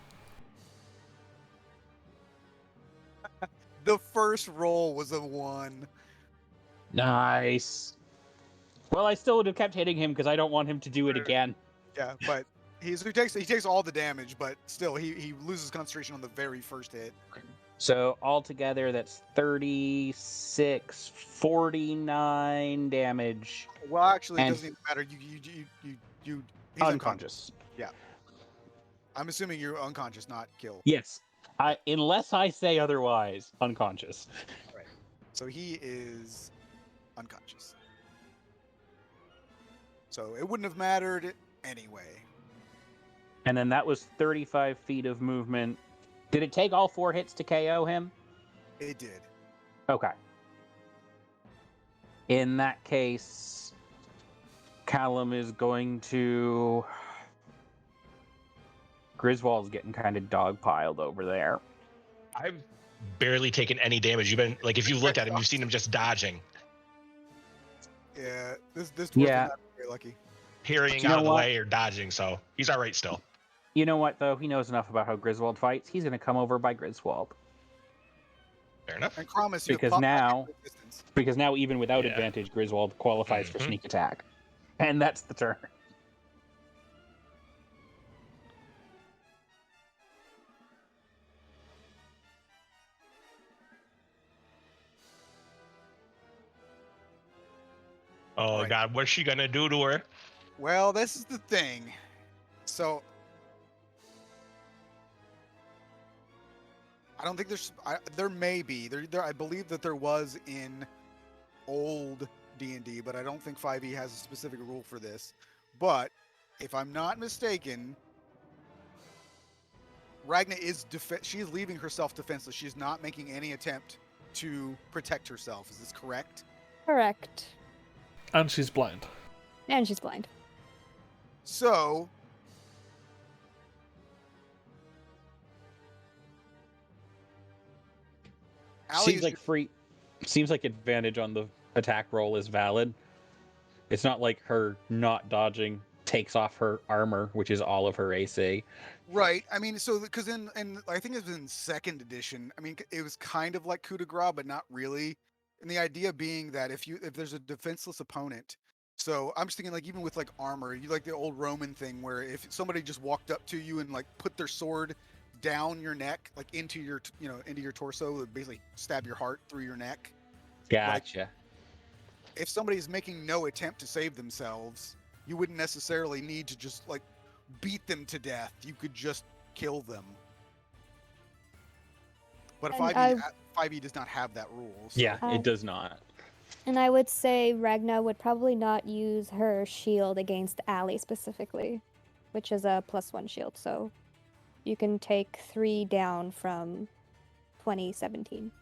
The first roll was a 1. Nice. Well, I still would have kept hitting him because I don't want him to do it again. Yeah, but he takes all the damage, but still he loses concentration on the very first hit. So altogether, that's 36, 49 damage. Well, actually, it And- doesn't even matter. He's Unconscious. I'm assuming you're unconscious, not killed. Yes. Unless I say otherwise, unconscious. So he is unconscious. So it wouldn't have mattered anyway. And then that was 35 feet of movement. Did it take all 4 hits to KO him? It did. Okay. In that case, Callum is going to... Griswold's getting kind of dogpiled over there. I've barely taken any damage. You've been like, if you've looked at him, you've seen him just dodging, Yeah, this dwarf Yeah. is not very lucky. parrying You know out of the what? way or dodging. So he's all right still. You know what, though? He knows enough about how Griswold fights. He's going to come over by Griswold. Fair enough. And promise you Because pop back now- into existence. Because now, even without Yeah. advantage, Griswold qualifies for Mhm. sneak attack. And that's the turn. Oh Right. God, what's she gonna do to her? Well, this is the thing. So I don't think there may be there. I believe that there was in old D&D, but I don't think 5e has a specific rule for this. But if I'm not mistaken, Ragna is she is leaving herself defenseless. She's not making any attempt to protect herself. Is this correct? Correct. And she's blind. And she's blind. So Allie Seems is like Seems like advantage on the attack roll is valid. It's not like her not dodging takes off her armor, which is all of her AC. right. I mean, so because in I think it was in second edition. I mean, it was kind of like coup de grace, but not really. And the idea being that if there's a defenseless opponent, so I'm just thinking like even with like armor, you like the old Roman thing where if somebody just walked up to you and like put their sword down your neck, like into your into your torso, basically stab your heart through your neck. Gotcha. If somebody's making no attempt to save themselves, you wouldn't necessarily need to just like beat them to death. You could just kill them. But And 5e does not have that rule. So. Yeah, I- it does not. And I would say Ragna would probably not use her shield against Allie specifically, which is a +1 shield. So you can take 3 down from 2017.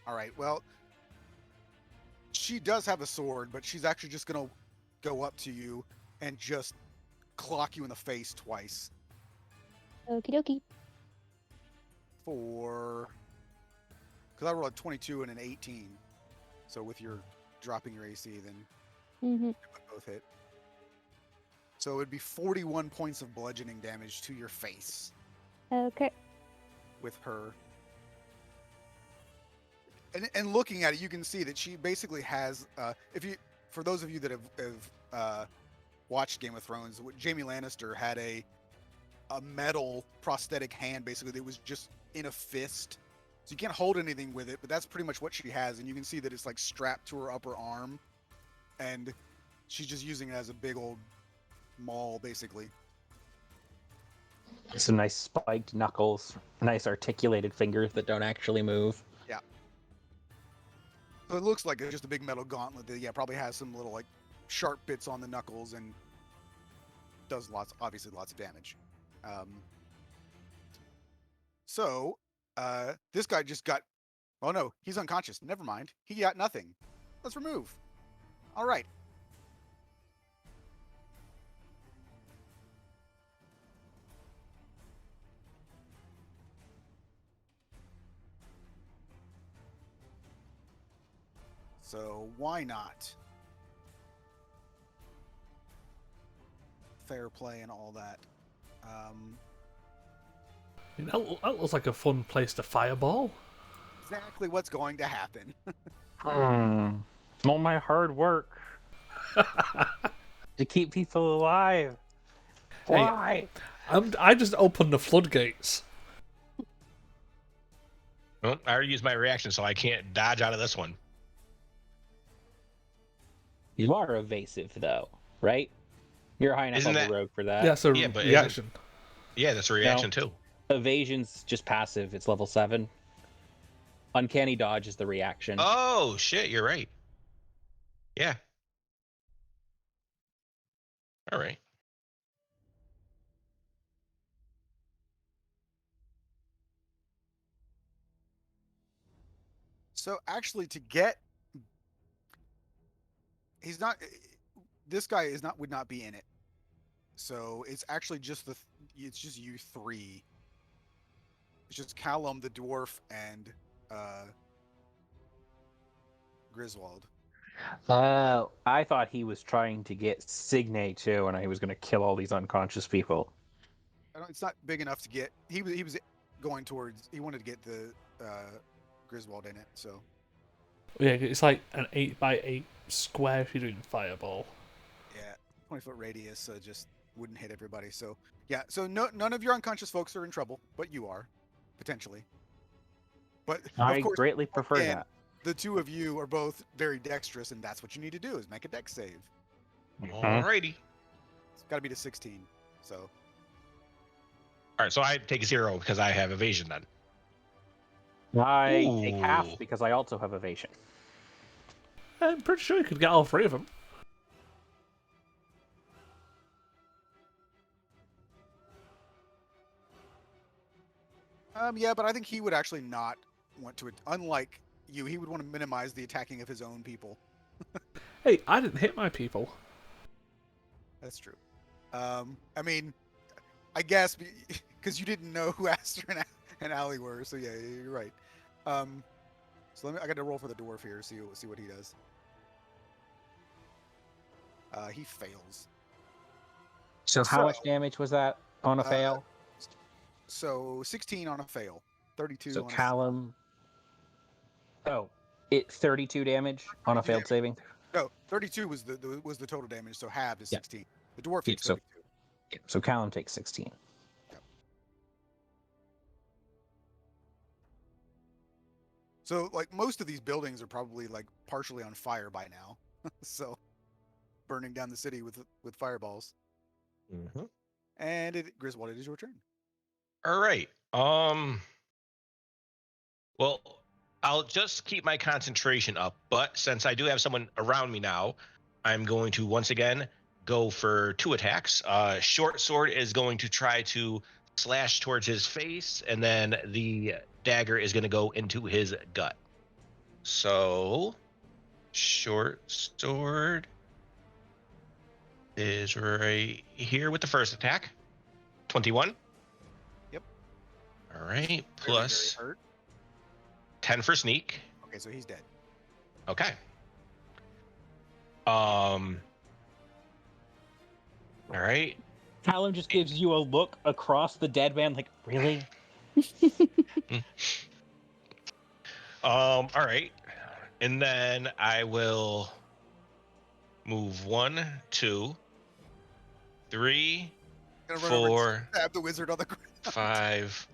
All right. Well, she does have a sword, but she's actually just gonna go up to you and just clock you in the face twice Okie dokie. for because I rolled a 22 and an 18. So with your dropping your AC, then Mm-hmm. both hit. So it would be 41 points of bludgeoning damage to your face Okay. with her. And looking at it, you can see that she basically has. For those of you that have watched Game of Thrones, Jaime Lannister had a metal prosthetic hand basically that was just in a fist. So you can't hold anything with it, but that's pretty much what she has. And you can see that it's like strapped to her upper arm, and she's just using it as a big old maul, basically. Some nice spiked knuckles, nice articulated fingers that don't actually move. So it looks like just a big metal gauntlet that probably has some little like sharp bits on the knuckles and does obviously lots of damage. So this guy just got. Oh no, he's unconscious. Never mind. He got nothing. Let's remove. All right. So why not? Fair play and all that. That looks like a fun place to fireball. Exactly what's going to happen. All my hard work to keep people alive. Hey, Why? I just opened the floodgates. Well, I already used my reaction, so I can't dodge out of this one. You are evasive, though, right? You're a high enough Isn't level that- rogue for that. Yeah, it's a Yeah, but reaction. Yeah, that's a reaction too. Evasion's just passive. It's level 7. Uncanny dodge is the reaction. Oh shit, you're right. Yeah. All right. So actually, to get, he's not. This guy would not be in it. So it's actually just it's just you three. It's just Callum, the dwarf, and Griswold. I thought he was trying to get Signe too, and he was going to kill all these unconscious people. It's not big enough to get. He was going towards. He wanted to get the Griswold in it. So Yeah, it's like an 8x8 square if you're doing fireball. yeah, 20-foot radius, so just wouldn't hit everybody. So yeah, so none of your unconscious folks are in trouble, but you are potentially. But I of course, greatly prefer again, that. the two of you are both very dexterous, and that's what you need to do is make a dex save. Alrighty. It's got to be to 16. So All right, so I take 0 because I have evasion then. I take half Ooh. because I also have evasion. I'm pretty sure you could get all 3 of them. yeah, but I think he would actually not want to. Unlike you, he would want to minimize the attacking of his own people. Hey, I didn't hit my people. That's true. I mean, I guess because you didn't know who Aster and Allie were, so yeah, you're right. So I got to roll for the dwarf here, see what he does. He fails. So how much damage was that on a fail? So 16 on a fail, 32 So on Callum. Oh, 32 damage on a 32 failed damage. saving. No, 32 was the total damage, so halved is Yeah. 16. The dwarf Yeah, takes so- 32. So Callum takes 16. So like most of these buildings are probably like partially on fire by now. So burning down the city with fireballs. Mm-hmm. And Griswold, it is your turn. All right. Well, I'll just keep my concentration up, but since I do have someone around me now, I'm going to once again go for 2 attacks. Short sword is going to try to slash towards his face, and then the dagger is going to go into his gut. So, short sword is right here with the first attack. 21. Yep. All right. Very, Plus very hurt. 10 for sneak. Okay, so he's dead. Okay. All right. Callum just gives you a look across the dead man, like, really? All right. And then I will move 1, 2, 3, Gonna run over 4, and stab the wizard on the ground. 5.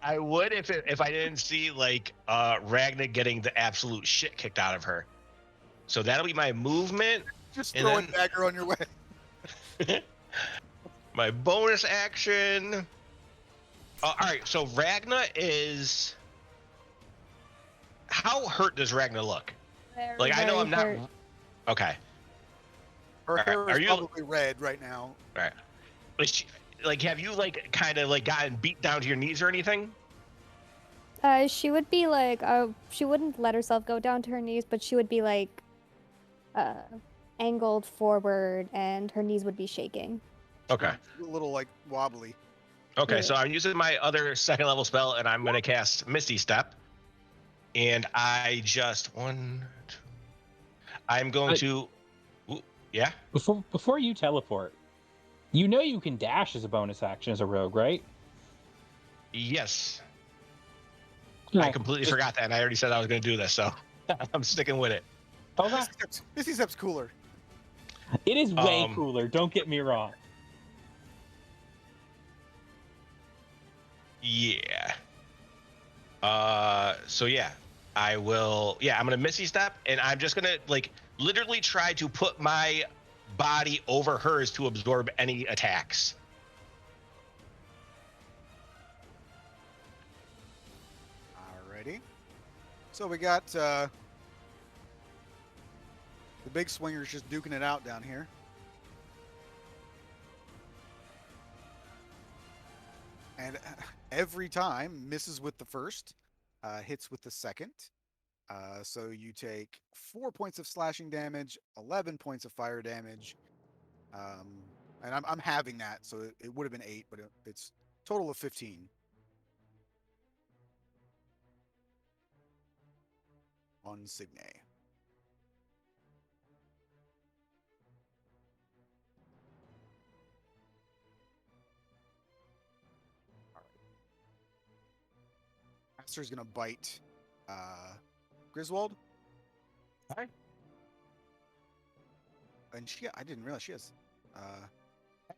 I would if I didn't see like Ragnar getting the absolute shit kicked out of her. So that'll be my movement. Just And throw a then- dagger on your way. My bonus action. All right, so Ragnar is. How hurt does Ragnar look? Very, Like I know very I'm not. hurt. Okay. Her Alright, hair are is you- probably red right now. All right. Like, have you like kind of like gotten beat down to your knees or anything? She would be like, she wouldn't let herself go down to her knees, but she would be like, angled forward, and her knees would be shaking. Okay. A little like wobbly. Okay, Yeah. so I'm using my other second level spell, and I'm gonna cast Misty Step, and I just I'm going to. Ooh, yeah. Before you teleport, you know you can dash as a bonus action as a rogue, right? Yes. No, I completely just- forgot that, and I already said I was going to do this, so I'm sticking with it. Okay. Misty Step's cooler. It is way Um, cooler. Don't get me wrong. Yeah. So yeah, I will. Yeah, I'm gonna Misty Step, and I'm just gonna like literally try to put my body over hers to absorb any attacks. Alrighty. So we got the big swingers just duking it out down here. And every time misses with the first, hits with the second. So you take 4 points of slashing damage, 11 points of fire damage. And I'm halving that, so it would have been 8, but it's total of 15. On Signe. Master's gonna bite Griswold. Hi. And I didn't realize she has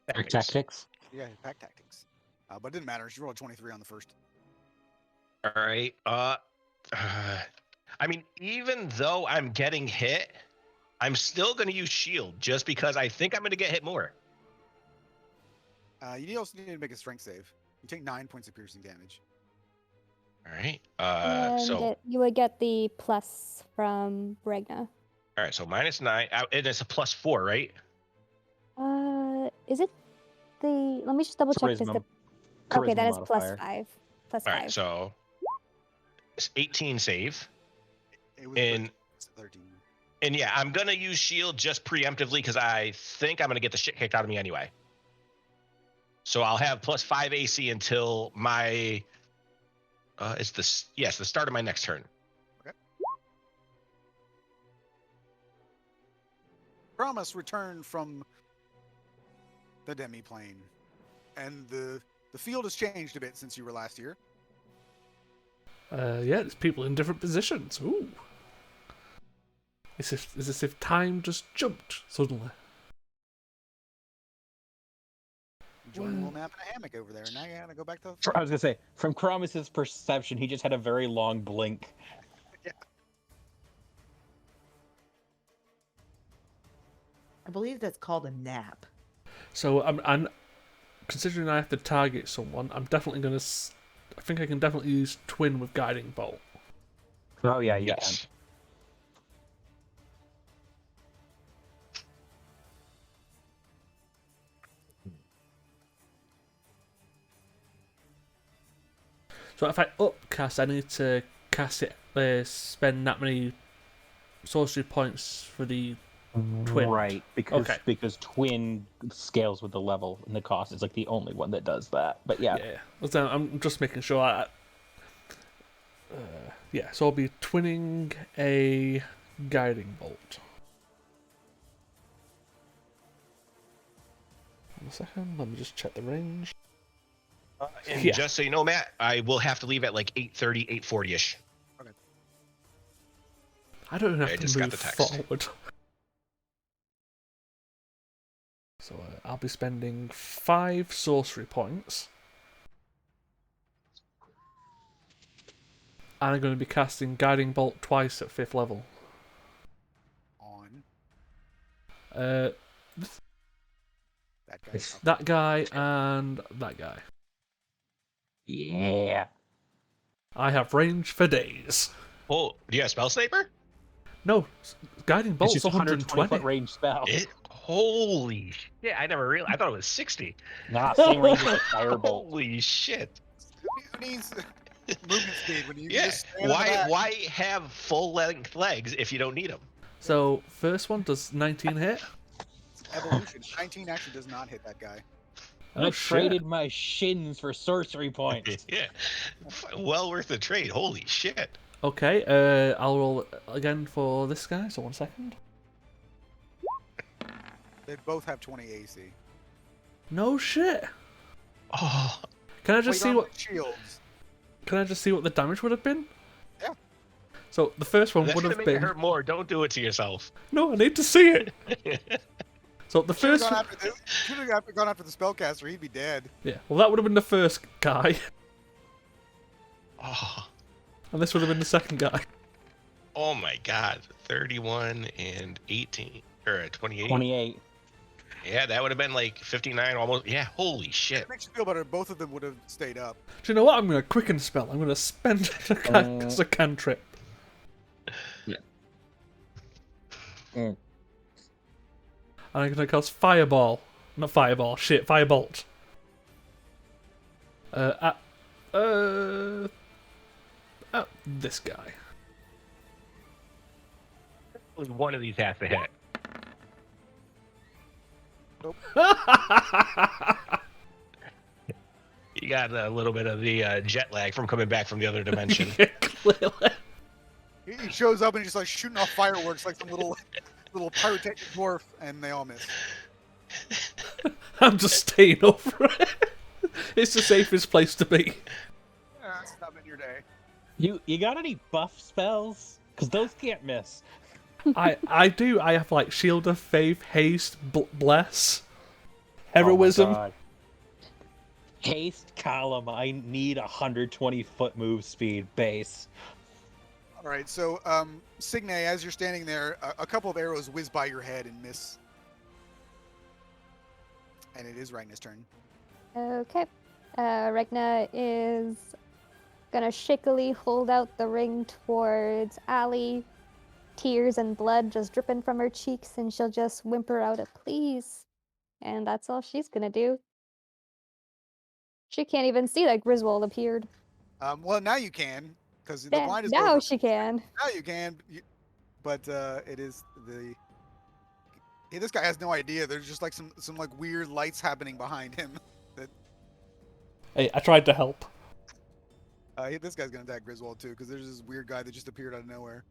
Tactics. yeah, pack tactics. But it didn't matter. She rolled a 23 on the first. All right. I mean, even though I'm getting hit, I'm still going to use shield just because I think I'm going to get hit more. You also need to make a strength save. You take 9 points of piercing damage. All right. And you would get the plus from Regna. All right. So -9, and it's a +4, right? Is it the? Let me just double check. Is Charisma. the okay? Charisma That is modifier. +5. Plus All 5. right. So it's 18 save, It was and 13. and yeah, I'm gonna use shield just preemptively because I think I'm gonna get the shit kicked out of me anyway. So I'll have +5 AC until my it's the start of my next turn. Promise returned from the demiplane, and the field has changed a bit since you were last here. Yeah, there's people in different positions. Ooh. It's as if time just jumped suddenly. Enjoying a little nap in a hammock over there, and now you gotta go back to the I front. was gonna say, from Kromus's perception, he just had a very long blink. I believe that's called a nap. So I'm considering I have to target someone. I'm definitely gonna. I think I can definitely use twin with guiding bolt. Oh yeah, you Yes. So if I upcast, I need to cast it spend that many sorcery points for the twin. Right, because Okay. because twin scales with the level and the cost is like the only one that does that. But yeah. So I'm just making sure. So I'll be twinning a guiding bolt. One second, let me just check the range. And Yeah. just so you know, Matt, I will have to leave at like 8:30, 8:40ish. I don't even I have just to got move the text. forward. So I'll be spending 5 sorcery points. And I'm going to be casting Guiding Bolt twice at 5th level. On Uh, that guy. that guy and that guy. Yeah. I have range for days. Oh, do you have Spell Sniper? No, Guiding It's Bolt's just a 120 foot 120. range spell. Holy shit! I never realized. I thought it was 60. Nah, same range as a firebolt. Holy shit! Who needs movement speed when you can Yeah. just stand in the back? Why have full length legs if you don't need them? So, first one, does 19 hit? Evolution. 19 actually does not hit that guy. Oh, I shit. traded my shins for sorcery points. Yeah. Well worth the trade. Holy shit. Okay, I'll roll again for this guy, so 1 second. They both have 20 AC. No shit. Oh. Can I just Wait, see what? shields? Can I just see what the damage would have been? Yeah. So the first one That's would gonna have make it been. hurt more. Don't do it to yourself. No, I need to see it. So the Should first have one. gone after the spellcaster. He'd be dead. Yeah. Well, that would have been the first guy, Oh. and this would have been the second guy. Oh my god. 31 and 18 or 28. 28. Yeah, that would have been like 59 almost. Yeah, holy shit. It makes you feel better. Both of them would have stayed up. Do you know what? I'm going to quicken spell. I'm going to spend as a cantrip. Yeah. And I'm going to cast Fireball. Not Fireball. Shit, Firebolt. At this guy. One of these has to hit. You got a little bit of the jet lag from coming back from the other dimension. Clearly. He shows up and he's just like shooting off fireworks like some little pyrotechnic dwarf, and they all miss. I'm just staying over it. It's the safest place to be. That's not been your day. You got any buff spells? Because those can't miss. I do. I have like Shield of Faith, Haste, Bless, Oh my Heroism. God. Haste column. I need 120 foot move speed base. All right, so Signe, as you're standing there, a couple of arrows whiz by your head and miss. And it is Ragnar's turn. Okay. Regna is gonna shakily hold out the ring towards Allie. Tears and blood just dripping from her cheeks, and she'll just whimper out a please. And that's all she's gonna do. She can't even see that Griswold appeared. Well, now you can, because the Now, blind is now over. she can. Now you can, but it is the. Hey, this guy has no idea. There's just like some like weird lights happening behind him. That Hey, I tried to help. this guy's gonna attack Griswold too, because there's this weird guy that just appeared out of nowhere.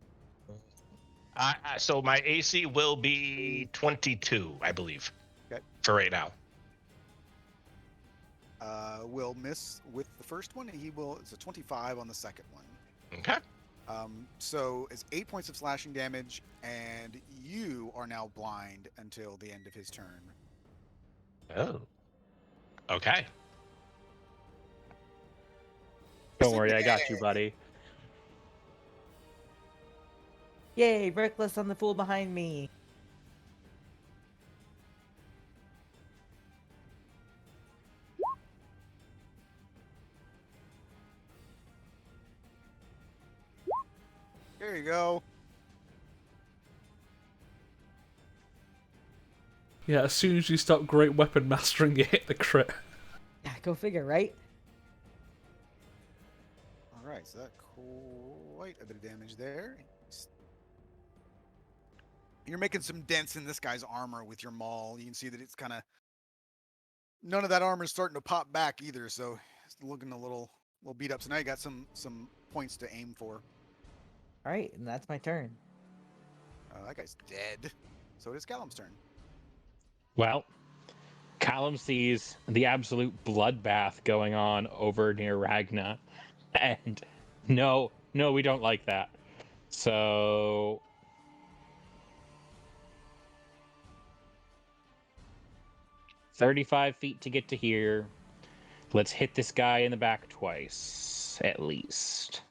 So my AC will be 22, I believe. Okay. For right now. Will miss with the first one. It's a 25 on the second one. Okay. So it's 8 points of slashing damage, and you are now blind until the end of his turn. Oh. Okay. Don't worry, I got you, buddy. Yay, reckless on the fool behind me. There you go. Yeah, as soon as you stop Great Weapon Mastering, you hit the crit. Yeah, go figure, right? All right, so that quite quite a bit of damage there. You're making some dents in this guy's armor with your maul. You can see that it's kind of none of that armor is starting to pop back either, so it's looking a little beat up. So now you got some points to aim for. All right, and that's my turn. That guy's dead. So it is Callum's turn. Well, Callum sees the absolute bloodbath going on over near Ragna, and no, we don't like that. So 35 feet to get to here. Let's hit this guy in the back twice, at least.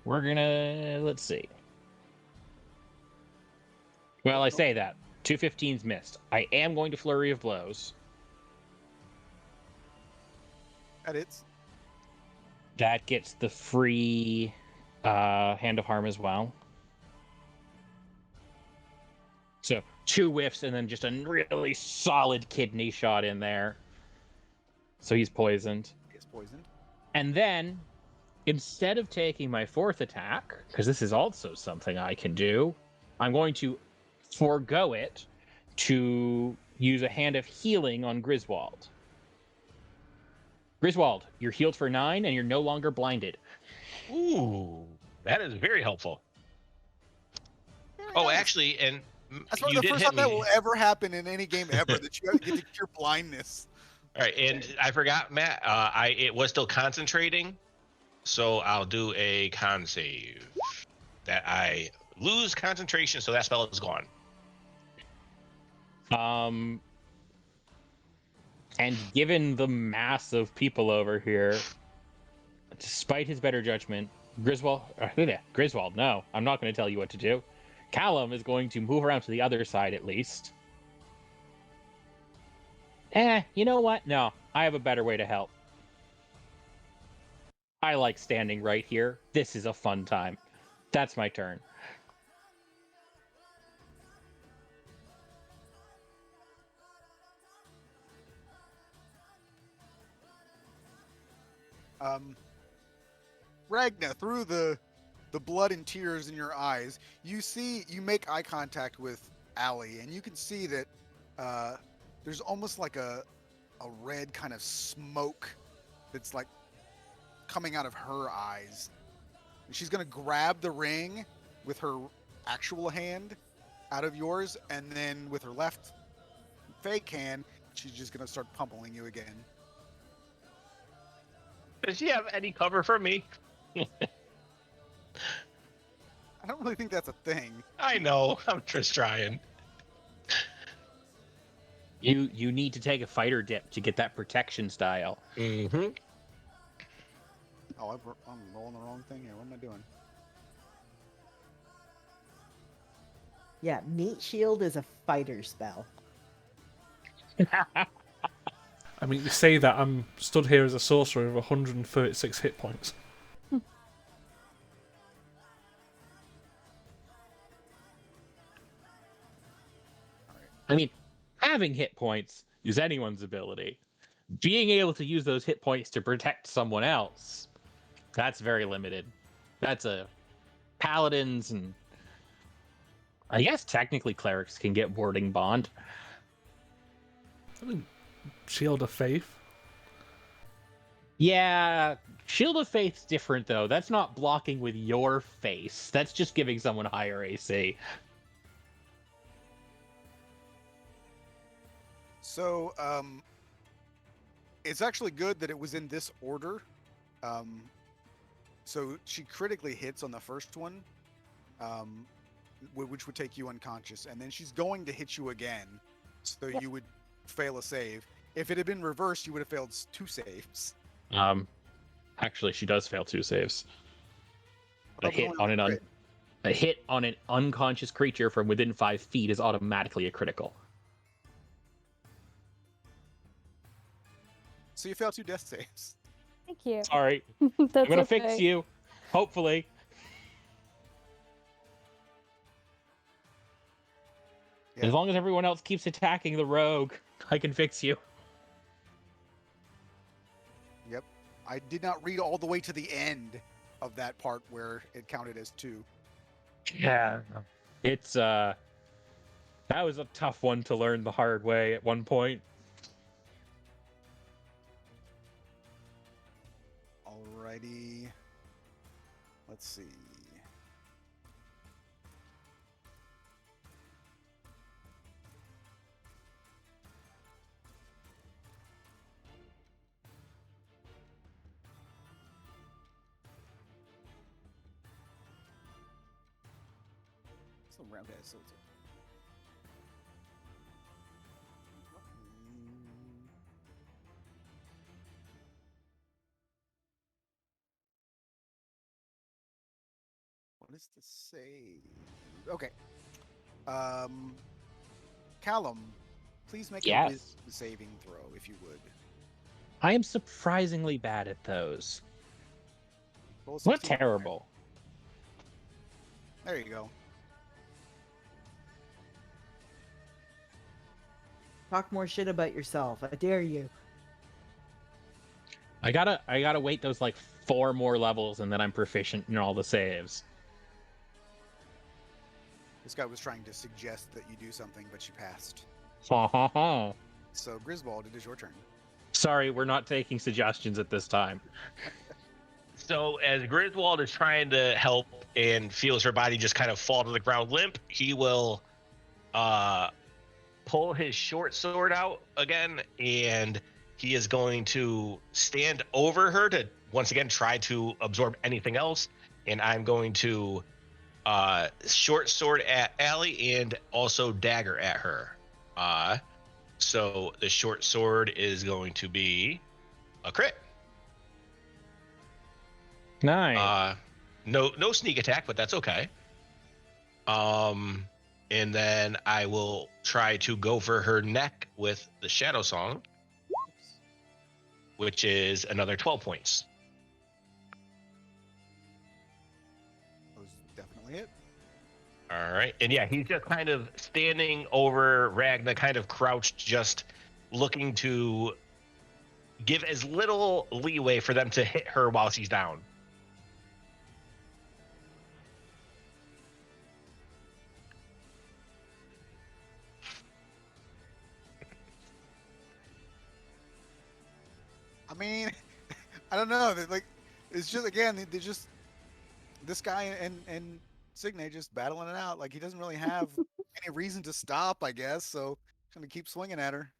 We're gonna, let's see. Well, I say that. 215's missed. I am going to Flurry of Blows. That hits. That gets the free Hand of Harm as well. So 2 whiffs and then just a really solid kidney shot in there. So he's poisoned. He's poisoned. And then, instead of taking my 4th attack, because this is also something I can do, I'm going to forego it to use a Hand of Healing on Griswold. Griswold, you're healed for 9 and you're no longer blinded. Ooh, that is very helpful. Oh, actually, and that's you the did first hit time that me. will ever happen in any game ever that you get to cure blindness. All right, and I forgot, Matt. It was still concentrating, so I'll do a con save. That I lose concentration, so that spell is gone. And given the mass of people over here, despite his better judgment, Griswold, no, I'm not going to tell you what to do. Callum is going to move around to the other side at least. You know what? No, I have a better way to help. I like standing right here. This is a fun time. That's my turn. Ragna, through the blood and tears in your eyes, you make eye contact with Allie, and you can see that there's almost like a red kind of smoke that's like coming out of her eyes. And she's gonna grab the ring with her actual hand out of yours, and then with her left fake hand, she's just gonna start pummeling you again. Does she have any cover for me? I don't really think that's a thing. I know. I'm just trying. You need to take a fighter dip to get that protection style. Mm-hmm. Oh, I'm rolling the wrong thing here. What am I doing? Yeah, Meat Shield is a fighter spell. I mean, you say that I'm stood here as a sorcerer with 136 hit points. I mean, having hit points is anyone's ability. Being able to use those hit points to protect someone else, that's very limited. That's a paladins and I guess technically clerics can get warding bond. I mean, Shield of Faith. Yeah, Shield of Faith's different though. That's not blocking with your face. That's just giving someone higher AC. So, it's actually good that it was in this order. So she critically hits on the first one, which would take you unconscious, and then she's going to hit you again, so you would fail a save. If it had been reversed, you would have failed 2 saves. Actually, she does fail 2 saves. A hit only on crit. a hit on an unconscious creature from within 5 feet is automatically a critical. So you fail 2 death saves. Thank you. Sorry, That's I'm gonna okay. fix you. Hopefully. Yeah. As long as everyone else keeps attacking the rogue, I can fix you. Yep. I did not read all the way to the end. of that part where it counted as 2. Yeah. It's that was a tough one to learn the hard way at one point. Alrighty. Let's see. Some roundhead soldier. What is the save? Okay. Callum, please make a Yes. wisdom saving throw, if you would. I am surprisingly bad at those. Roll a What 16. terrible. There you go. Talk more shit about yourself. I dare you. I gotta wait those like 4 more levels and then I'm proficient in all the saves. This guy was trying to suggest that you do something, but you passed. Ha ha ha. So, Griswold, it is your turn. Sorry, we're not taking suggestions at this time. So as Griswold is trying to help and feels her body just kind of fall to the ground limp, he will pull his short sword out again, and he is going to stand over her to once again try to absorb anything else. And I'm going to short sword at Allie and also dagger at her. So the short sword is going to be a crit. Nice. No sneak attack, but that's okay. And then I will try to go for her neck with the Shadow Song, which is another 12 points. Those definitely hit. All right. And yeah, he's just kind of standing over Ragna, kind of crouched, just looking to give as little leeway for them to hit her while she's down. I mean, I don't know. Like, it's just again, they just this guy and Signe just battling it out. Like he doesn't really have any reason to stop, I guess. So he's gonna keep swinging at her.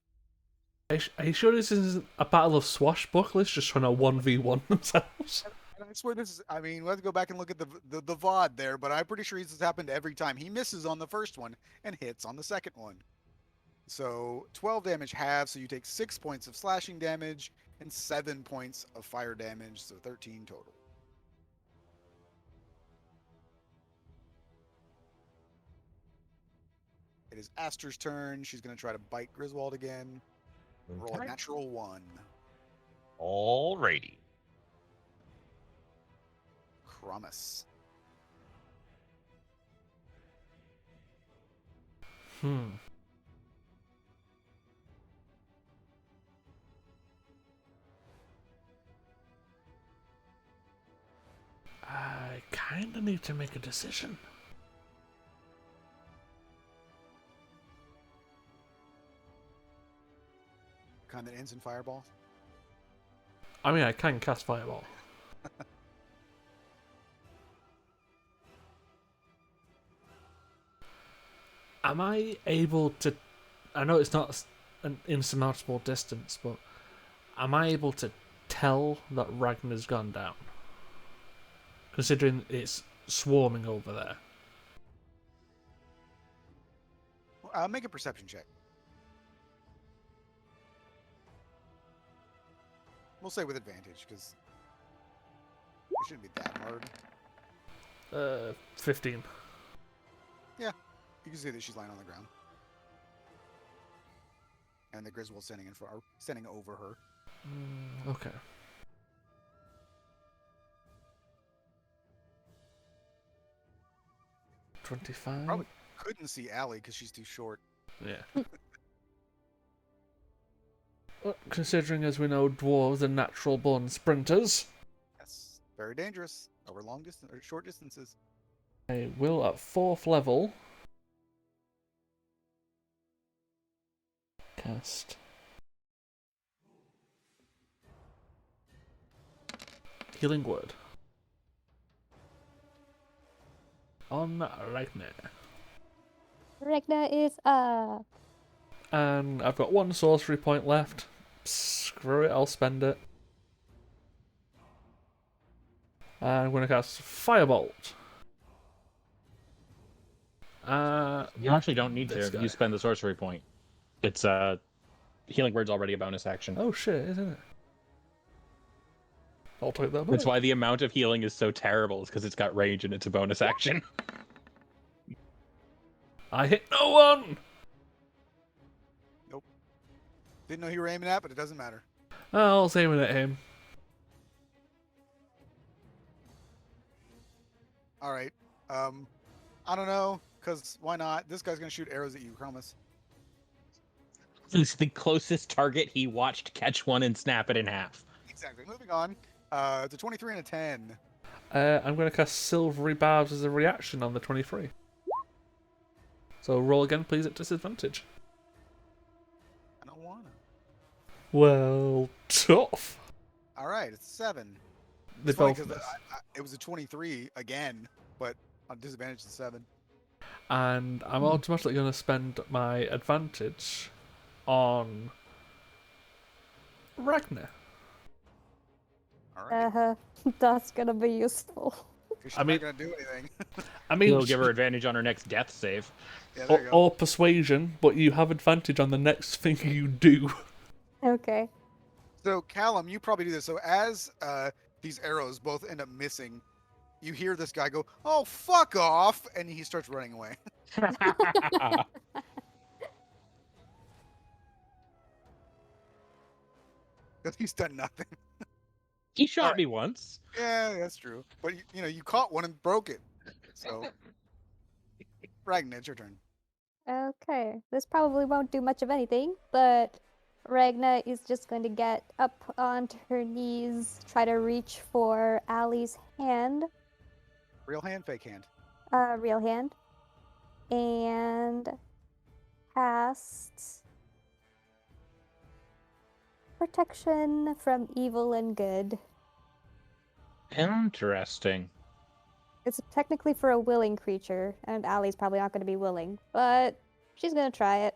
Are you sure this isn't a battle of swashbucklers just trying to 1v1 themselves? And I swear this is. I mean, we'll have to go back and look at the VOD there, but I'm pretty sure this has happened every time. He misses on the first one and hits on the second one. So 12 damage halved, so you take 6 points of slashing damage and 7 points of fire damage, so 13 total. It is Aster's turn. She's going to try to bite Griswold again. Roll a natural 1. Alrighty. Cromus. I kinda need to make a decision. Kind that ends in fireball. I mean, I can cast Fireball. Am I able to... I know it's not an insurmountable distance, but am I able to tell that Ragnar's gone down? Considering it's swarming over there. Make a perception check. We'll say with advantage, because it shouldn't be that hard. 15. Yeah, you can see that she's lying on the ground. And the Griswold's standing over her. Okay. $25. Probably couldn't see Allie because she's too short. Yeah. Well, considering, as we know, dwarves are natural born sprinters. Yes, very dangerous. over long distance or short distances. I will at 4th level cast Healing Word on Ragnar. Regna is up. And I've got 1 sorcery point left. Screw it, I'll spend it. And I'm going to cast Firebolt. You actually don't need this to. guy. You spend the sorcery point. It's healing word's already a bonus action. Oh shit, isn't it? I'll take that back. That's why the amount of healing is so terrible, is because it's got range and it's a bonus action. I hit no one! Didn't know you were aiming at, but it doesn't matter. I was aiming at him. All right. I don't know, because why not? This guy's going to shoot arrows at you, promise. It's the closest target he watched catch one and snap it in half. Exactly. Moving on. It's a 23 and a 10. I'm going to cast Silvery Barbs as a reaction on the 23. So roll again, please, at disadvantage. I don't want to. Well, tough. All right, it's 7. They It's funny both because miss. it was a 23 again, but on disadvantage it's 7. And I'm automatically going to spend my advantage on Ragnar. All right. That's gonna be useful. She's I mean- not going to do anything. I mean, He'll give her advantage on her next death save. Yeah, there you go. or persuasion, but you have advantage on the next thing you do. Okay. So, Callum, you probably do this. So, as these arrows both end up missing, you hear this guy go, "Oh, fuck off!" and he starts running away. Because he's done nothing. He shot Alright. me once. Yeah, that's true. But you caught one and broke it. So, Ragnar, it's your turn. Okay. This probably won't do much of anything, but Ragna is just going to get up onto her knees, try to reach for Allie's hand, Real hand, fake hand. real hand, and cast protection from evil and good. Interesting. It's technically for a willing creature, and Allie's probably not going to be willing, but she's going to try it.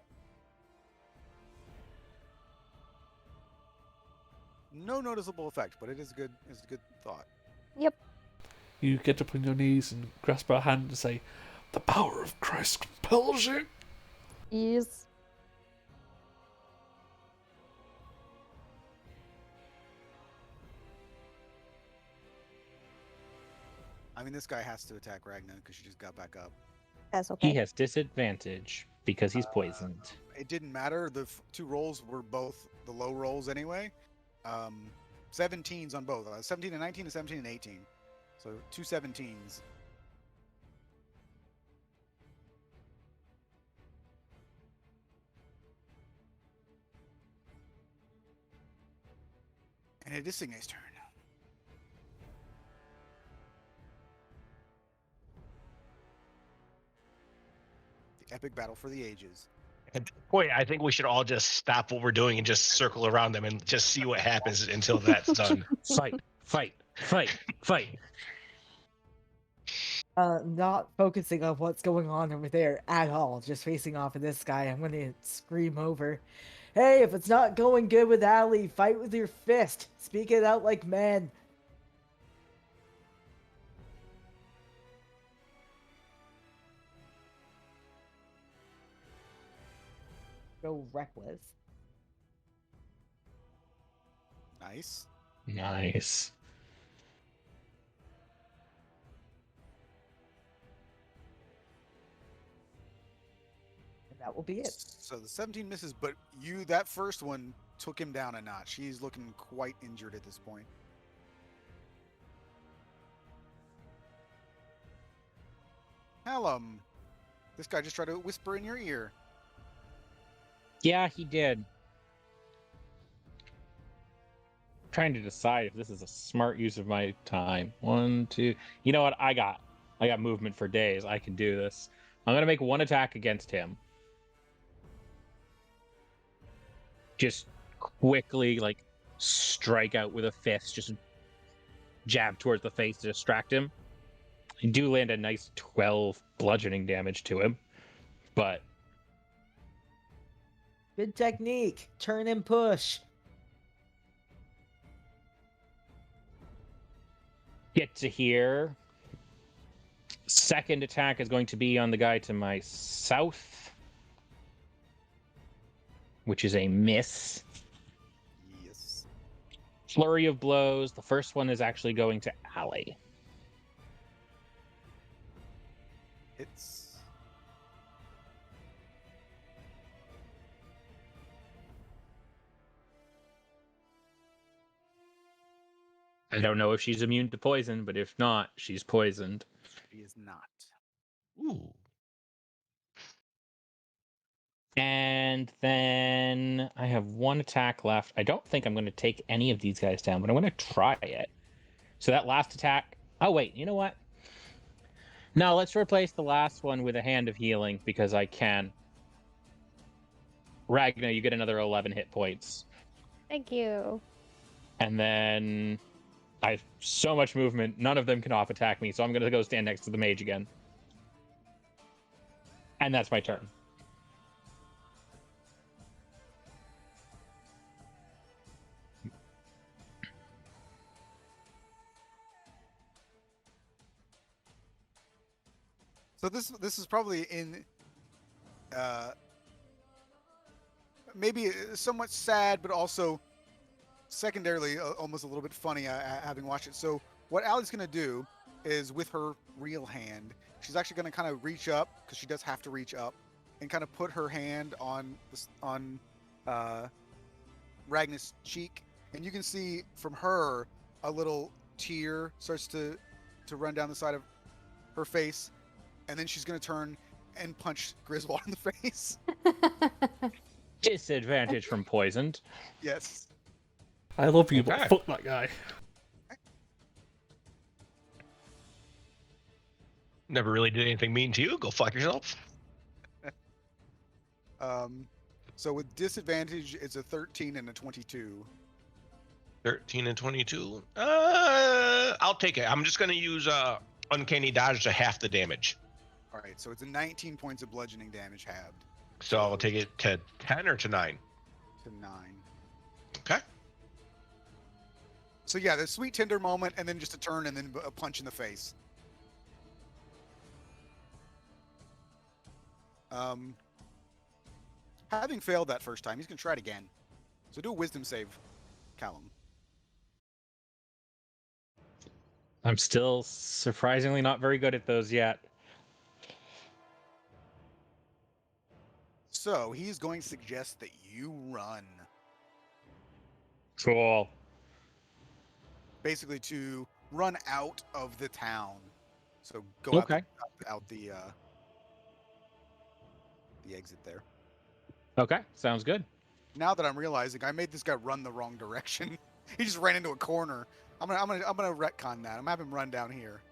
No noticeable effect, but it is good. It's a good thought. Yep. You get up on your knees and grasp her hand and say, "The power of Christ compels you." Yes. I mean, this guy has to attack Ragnar because she just got back up. That's okay. He has disadvantage because he's poisoned. It didn't matter. The 2 rolls were both the low rolls anyway. 17s on both. 17 and 19 and 17 and 18. So 2 17s. And it is Signe's turn. The epic battle for the ages. At this point, I think we should all just stop what we're doing and just circle around them and just see what happens until that's done. Fight, fight, fight, fight. Not focusing on what's going on over there at all, just facing off of this guy. I'm gonna scream over, "Hey, if it's not going good with Allie, fight with your fist. Speak it out like men." Go reckless. Nice. Nice. And that will be it. So the 17 misses, but that first one took him down a notch. He's looking quite injured at this point. Callum, this guy just tried to whisper in your ear. Yeah, he did. trying to decide if this is a smart use of my time. 1, 2. You know what? I got movement for days. I can do this. I'm gonna make one attack against him. Just quickly, like, strike out with a fist. Just jab towards the face to distract him. I do land a nice 12 bludgeoning damage to him, but Good technique. Turn and push. get to here. Second attack is going to be on the guy to my south, which is a miss. Yes. Flurry of blows. The first one is actually going to Allie. Hits. I don't know if she's immune to poison, but if not, she's poisoned. He is not. Ooh. And then I have one attack left. I don't think I'm going to take any of these guys down, but I'm going to try it. So that last attack. Oh, wait, you know what? No, let's replace the last one with a Hand of Healing because I can. Ragnar, you get another 11 hit points. Thank you. And then I have so much movement, none of them can off attack me, so I'm going to go stand next to the mage again. And that's my turn. So this is probably in maybe somewhat sad, but also secondarily almost a little bit funny having watched it. So what Allie's gonna do is with her real hand, she's actually gonna kind of reach up because she does have to reach up and kind of put her hand on Ragnar's cheek, and you can see from her a little tear starts to run down the side of her face, and then she's gonna turn and punch Griswold in the face. Disadvantage from poisoned. Yes. I love you, but Okay. fuck that guy. Never really did anything mean to you. Go fuck yourself. So with disadvantage, it's a 13 and a 22. 13 and 22. I'll take it. I'm just gonna use uncanny dodge to half the damage. All right, so it's a 19 points of bludgeoning damage halved So I'll take it to 10 or to 9. to 9. Okay. So yeah, the sweet tender moment, and then just a turn, and then a punch in the face. Having failed that first time, he's gonna try it again. So do a wisdom save, Callum. I'm still surprisingly not very good at those yet. So he's going to suggest that you run, Cool. basically to run out of the town. So go Okay. out the exit there. Okay, sounds good. Now that I'm realizing I made this guy run the wrong direction, he just ran into a corner. I'm gonna retcon that. I'm gonna have him run down here.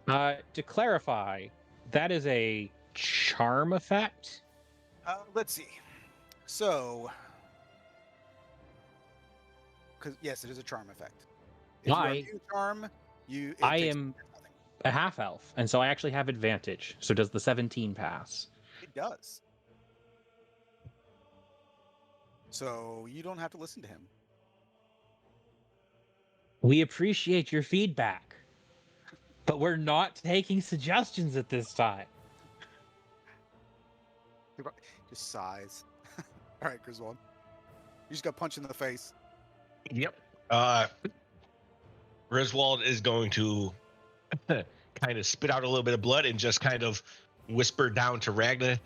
To clarify, that is a charm effect. Let's see. So, because yes, it is a charm effect. If you are immune charm, it I takes am nothing. a half elf, and so I actually have advantage. So does the 17 pass? It does. So you don't have to listen to him. We appreciate your feedback, but we're not taking suggestions at this time. Just sighs. All right, Griswold. You just got punched in the face. Yep. Griswold is going to kind of spit out a little bit of blood and just kind of whisper down to Ragnar,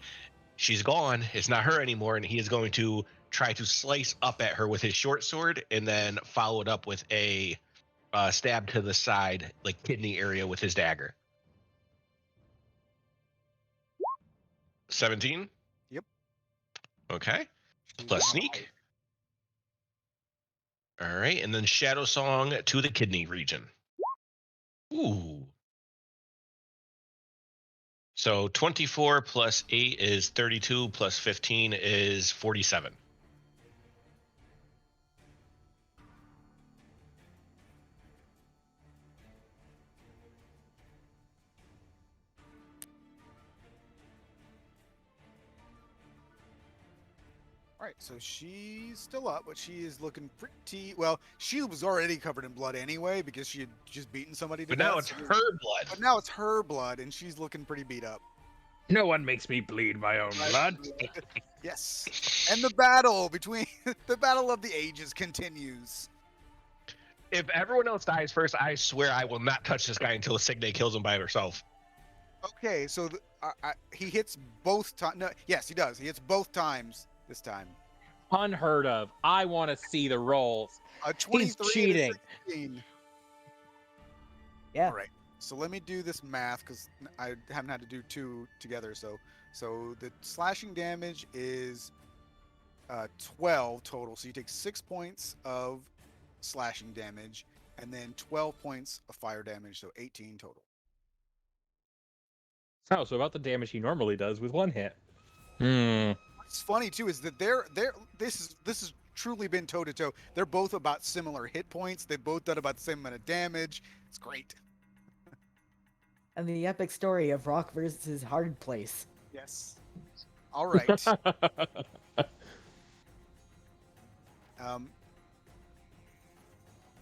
she's gone. It's not her anymore. And he is going to try to slice up at her with his short sword and then follow it up with a stab to the side, like kidney area with his dagger. 17. Okay. She's Plus gonna sneak. All right, and then Shadow Song to the kidney region. Ooh. So 24 plus 8 is 32, plus 15 is 47. All right, so she's still up, but she is looking pretty well. She was already covered in blood anyway because she had just beaten somebody to But death. now it's so- her blood. But now it's her blood, and she's looking pretty beat up. No one makes me bleed my own blood. Yes, and the battle between the battle of the ages continues. If everyone else dies first, I swear I will not touch this guy until Signe kills him by herself. Okay, so he hits both times. No, yes, he does. He hits both times this time. Unheard of. I want to see the rolls. A 23 and a cheating. 16. Yeah. All right. So let me do this math because I haven't had to do two together. So the slashing damage is 12 total. So you take 6 points of slashing damage and then 12 points of fire damage. So 18 total. Oh, so about the damage he normally does with one hit. Hmm. What's funny too is that this is truly been toe to toe. They're both about similar hit points. They've both done about the same amount of damage. It's great. And the epic story of Rock versus Hard Place. Yes. All right.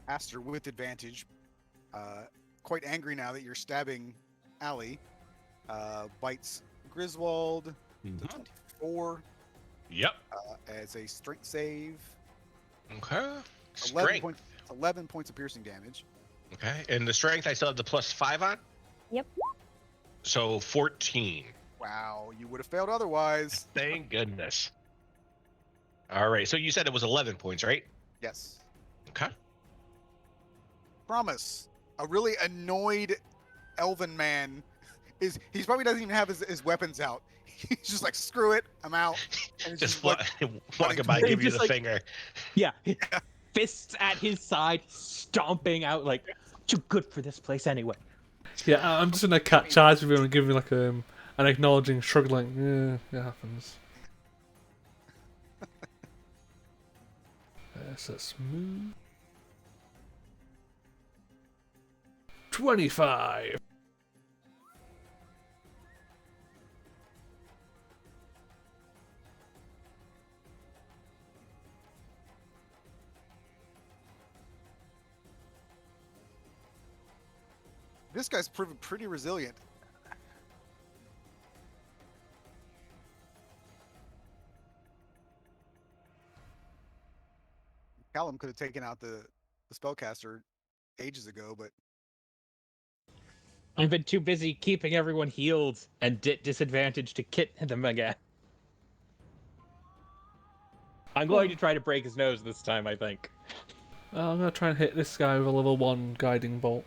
Aster with advantage, quite angry now that you're stabbing Allie, bites Griswold to 24 Yep. as a strength save. Okay. 11 Strength. points, 11 points of piercing damage. Okay. And the strength, I still have the +5 on? Yep. So 14. Wow, you would have failed otherwise. Thank goodness. All right. So you said it was 11 points, right? Yes. Okay. Promise. A really annoyed elven man he's probably doesn't even have his weapons out. He's just like, screw it, I'm out. And it's Just like, walking by, He's give you just the like- finger. Yeah. Fists at his side, stomping out like, too good for this place anyway. Yeah, I'm just gonna catch eyes with him and give him like an acknowledging shrug, like, yeah, it happens. So smooth. 25. this guy's proven pretty resilient. Callum could have taken out the spellcaster ages ago, but I've been too busy keeping everyone healed and disadvantaged to kit them again. I'm going to try to break his nose this time, I think. I'm gonna try and hit this guy with a level 1 guiding bolt.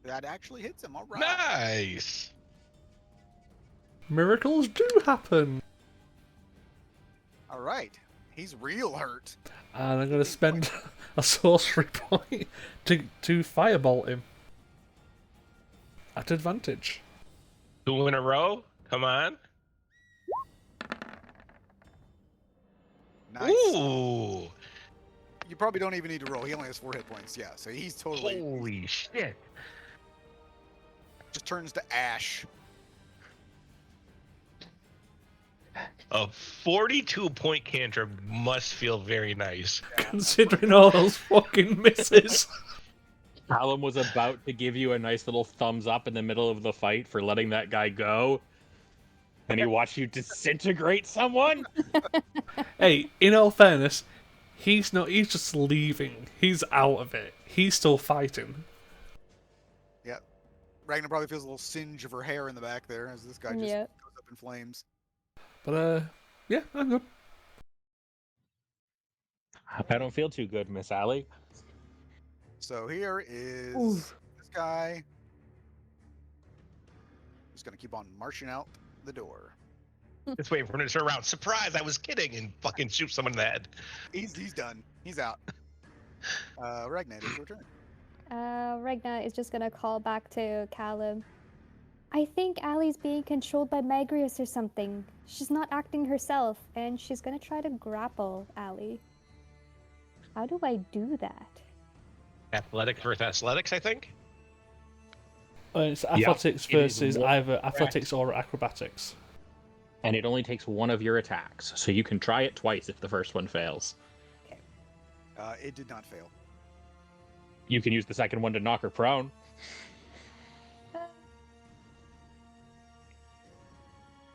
that actually hits him. All right. Nice. Miracles do happen! All right. He's real hurt. And I'm gonna spend a sorcery point to firebolt him. At advantage. 2 in a row. Come on. Nice. Ooh. You probably don't even need to roll. He only has 4 hit points. Yeah, so he's totally Holy shit. just turns to ash. A 42-point cantrip must feel very nice. Considering all those fucking misses. Callum was about to give you a nice little thumbs up in the middle of the fight for letting that guy go. And he watched you disintegrate someone? Hey, in all fairness, he's just leaving. He's out of it. He's still fighting. Ragnar probably feels a little singe of her hair in the back there as this guy just Yep. goes up in flames. But, yeah, I'm good. I don't feel too good, Miss Allie. So here is Oof. this guy. Just gonna keep on marching out the door. Just waiting for him to turn around. Surprise! I was kidding, and fucking shoot someone in the head. He's done. He's out. Ragnar, it's your turn. Regna is just gonna call back to Callum. I think Allie's being controlled by Magrius or something. She's not acting herself, and she's gonna try to grapple Allie. How do I do that? Athletics versus athletics, I think. It's Yeah, athletics it is versus one either athletics or acrobatics. And it only takes one of your attacks, so you can try it twice if the first one fails. It did not fail. You can use the second one to knock her prone.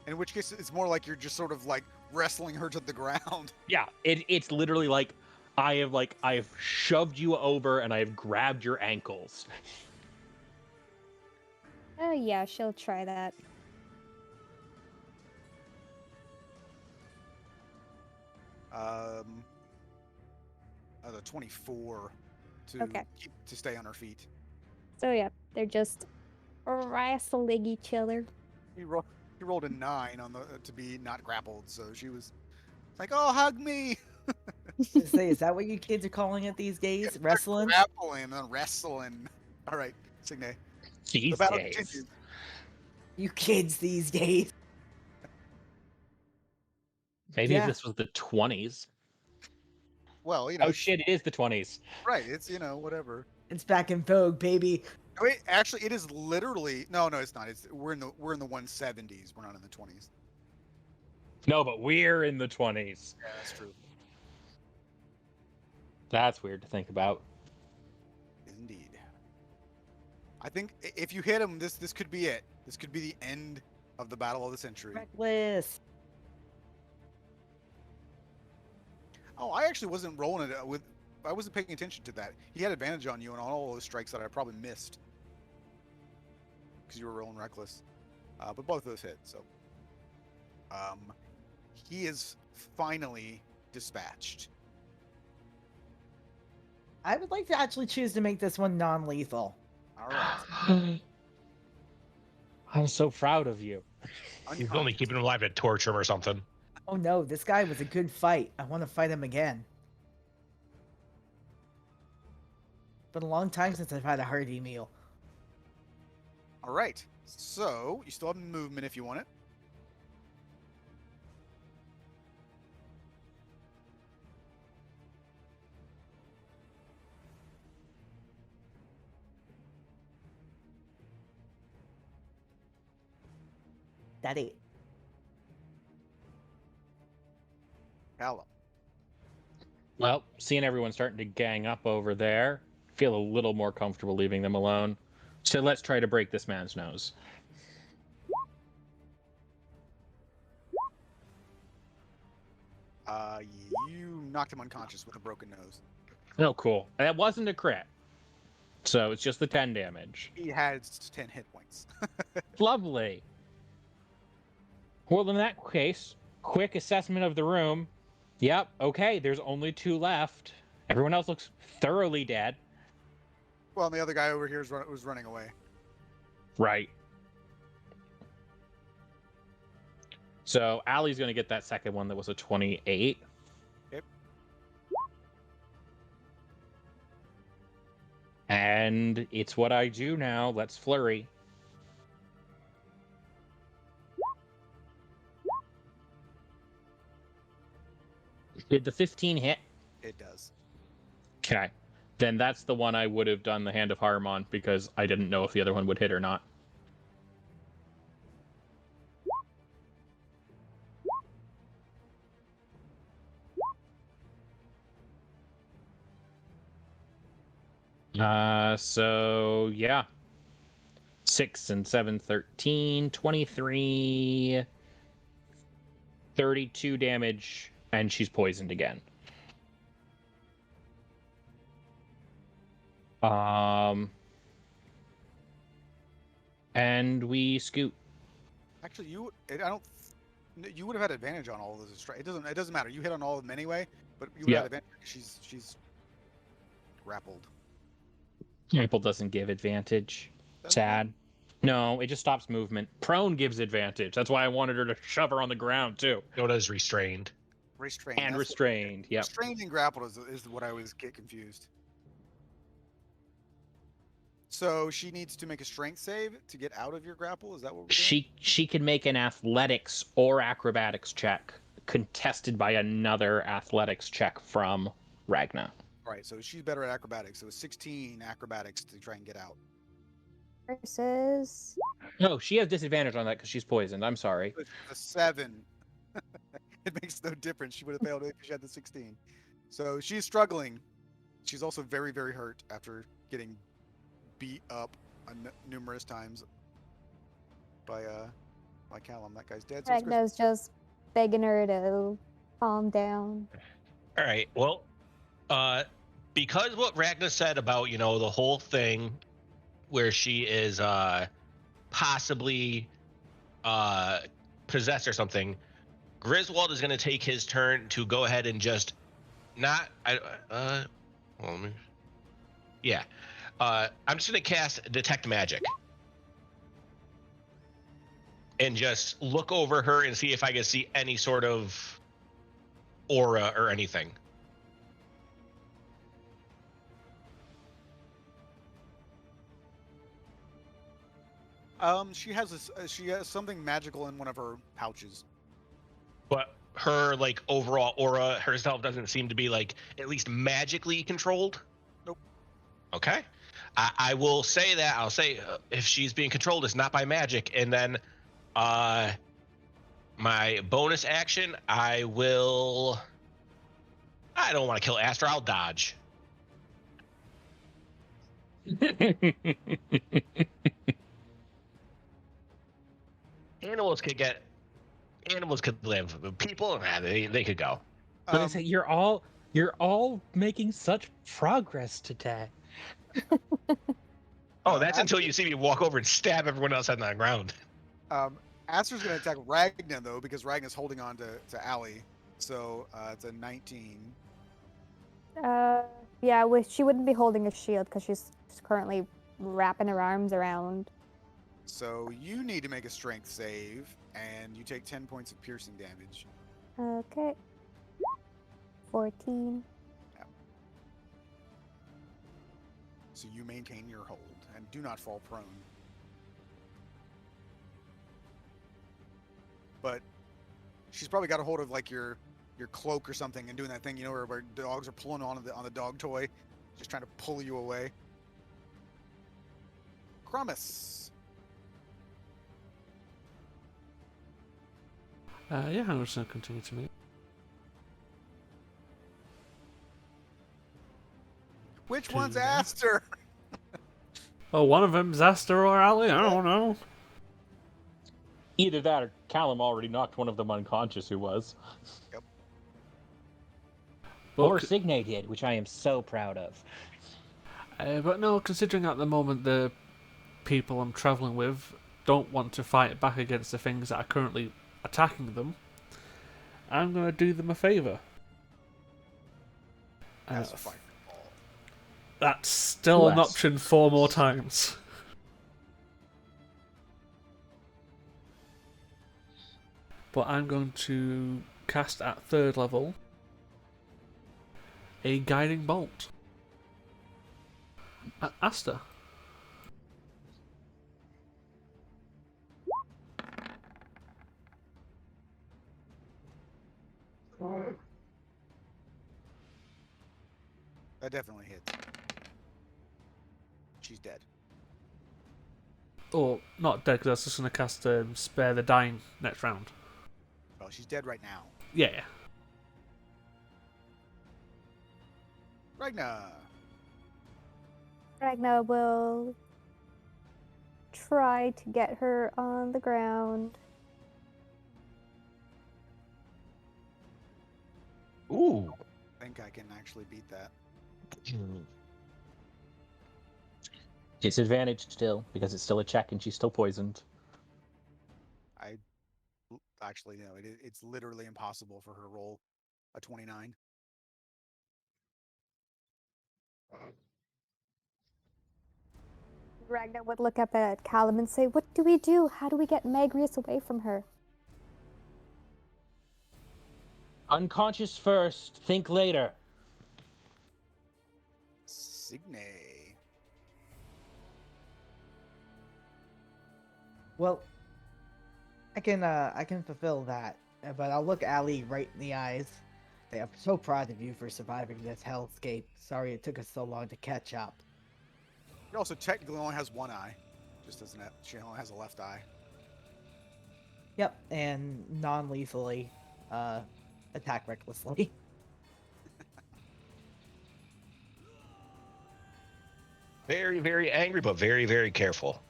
In which case, it's more like you're just sort of like wrestling her to the ground. Yeah, it's literally like I have shoved you over and I have grabbed your ankles. Yeah, she'll try that. The 24 to Okay. to stay on her feet. So yeah, they're just wrestling each other. He rolled a 9 on the to be not grappled, so she was like, "Oh, hug me!" Say, is that what you kids are calling it these days? Wrestling? Grappling and wrestling. All right, Signe. These The battle days. continues. You kids these days. Maybe Yeah. if this was the 20s. Well, you know, Oh shit, it is the 20s. right? It's whatever. It's back in vogue, baby. Wait, actually, it is literally no, it's not. We're in the 170s. We're not in the 20s. No, but we're in the 20s. Yeah, that's true. That's weird to think about. Indeed. I think if you hit him, this could be it. This could be the end of the battle of the century. Reckless. Oh, I actually wasn't rolling it with. I wasn't paying attention to that. He had advantage on you on all those strikes that I probably missed because you were rolling reckless. But both of those hit. So, he is finally dispatched. I would like to actually choose to make this one non-lethal. All right. I'm so proud of you. He's only keeping him alive to torture him or something. Oh no, this guy was a good fight. I want to fight him again. Been a long time since I've had a hearty meal. All right. So you still have movement if you want it. Daddy. Callum. Well, seeing everyone starting to gang up over there, feel a little more comfortable leaving them alone. So let's try to break this man's nose. You knocked him unconscious with a broken nose. Oh, cool. That wasn't a crit. So it's just the 10 damage. He has 10 hit points. Lovely. Well, in that case, quick assessment of the room. Yep, okay, there's only 2 left. Everyone else looks thoroughly dead. Well, and the other guy over here was running away. Right. So Allie's going to get that second one that was a 28. Yep. And it's what I do now. Let's flurry. Did the 15 hit? It does. Okay. Then that's the one I would have done the Hand of Harm on because I didn't know if the other one would hit or not. So yeah. 6 and 7, 13, 23, 32 damage, and she's poisoned again. And we scoot. Actually, you would have had advantage on all of those strikes. It doesn't matter. You hit on all of them anyway, but you would Yeah. have advantage because she's grappled. Apple doesn't give advantage. Doesn't matter. Sad. No, it just stops movement. Prone gives advantage. That's why I wanted her to shove her on the ground too. So does restrained. Restrained. And that's restrained. Yep. Restrained and grappled is what I always get confused. So she needs to make a strength save to get out of your grapple. Is that what we're doing? She can make an athletics or acrobatics check contested by another athletics check from Ragna. Right. So she's better at acrobatics. So 16 acrobatics to try and get out. Versus. No, she has disadvantage on that because she's poisoned. I'm sorry. With a 7, it makes no difference. She would have failed if she had the 16. So she's struggling. She's also very, very hurt after getting beat up numerous times by Callum. That guy's dead. So it's Ragna's just begging her to calm down. All right. Well, because what Ragnar said about the whole thing where she is possibly possessed or something, Griswold is going to take his turn to go ahead and just not. Yeah. I'm just going to cast Detect Magic and just look over her and see if I can see any sort of aura or anything. She has something magical in one of her pouches. But her overall aura herself doesn't seem to be at least magically controlled. Nope. Okay. I will say that. I'll say if she's being controlled, it's not by magic. And then my bonus action, I don't want to kill Astra. I'll dodge. Animals could live. People, they could go. But I say you're all making such progress today. Oh, that's until you see me walk over and stab everyone else on the ground. Astra's going to attack Ragna, though, because Ragna's holding on to Allie. So it's a 19. Yeah, she wouldn't be holding a shield because she's currently wrapping her arms around. So you need to make a strength save, and you take 10 points of piercing damage. Okay. 14. So you maintain your hold and do not fall prone. But she's probably got a hold of your cloak or something and doing that thing, where dogs are pulling on the dog toy, just trying to pull you away. Crumus. Yeah, I'm just going to continue to move. Which one's Aster? Oh, one of them's Aster or Ali? I don't know. Either that or Callum already knocked one of them unconscious who was. Yep. Or Signe did, which I am so proud of. But no, considering at the moment the people I'm travelling with don't want to fight back against the things that are currently attacking them, I'm going to do them a favour. That's a fireball. That's still an Less. option 4 more times. But I'm going to cast at 3rd level a Guiding Bolt at Aster. That definitely hits. She's dead. Or, not dead, because I was just going to cast Spare the Dying next round. Well, she's dead right now. Yeah. Ragna. Ragna will try to get her on the ground. Ooh. I think I can actually beat that. Disadvantage still, because it's still a check and she's still poisoned. Actually, no, it's literally impossible for her to roll a 29. Ragnar would look up at Callum and say, "What do we do? How do we get Magrius away from her?" Unconscious first, think later. Signe. Well, I can fulfill that, but I'll look Ali right in the eyes. Say, I'm so proud of you for surviving this hellscape. Sorry it took us so long to catch up. She also technically only has one eye. Just doesn't have, she only has a left eye. Yep, and non-lethally, attack recklessly. Very, very angry, but very, very careful.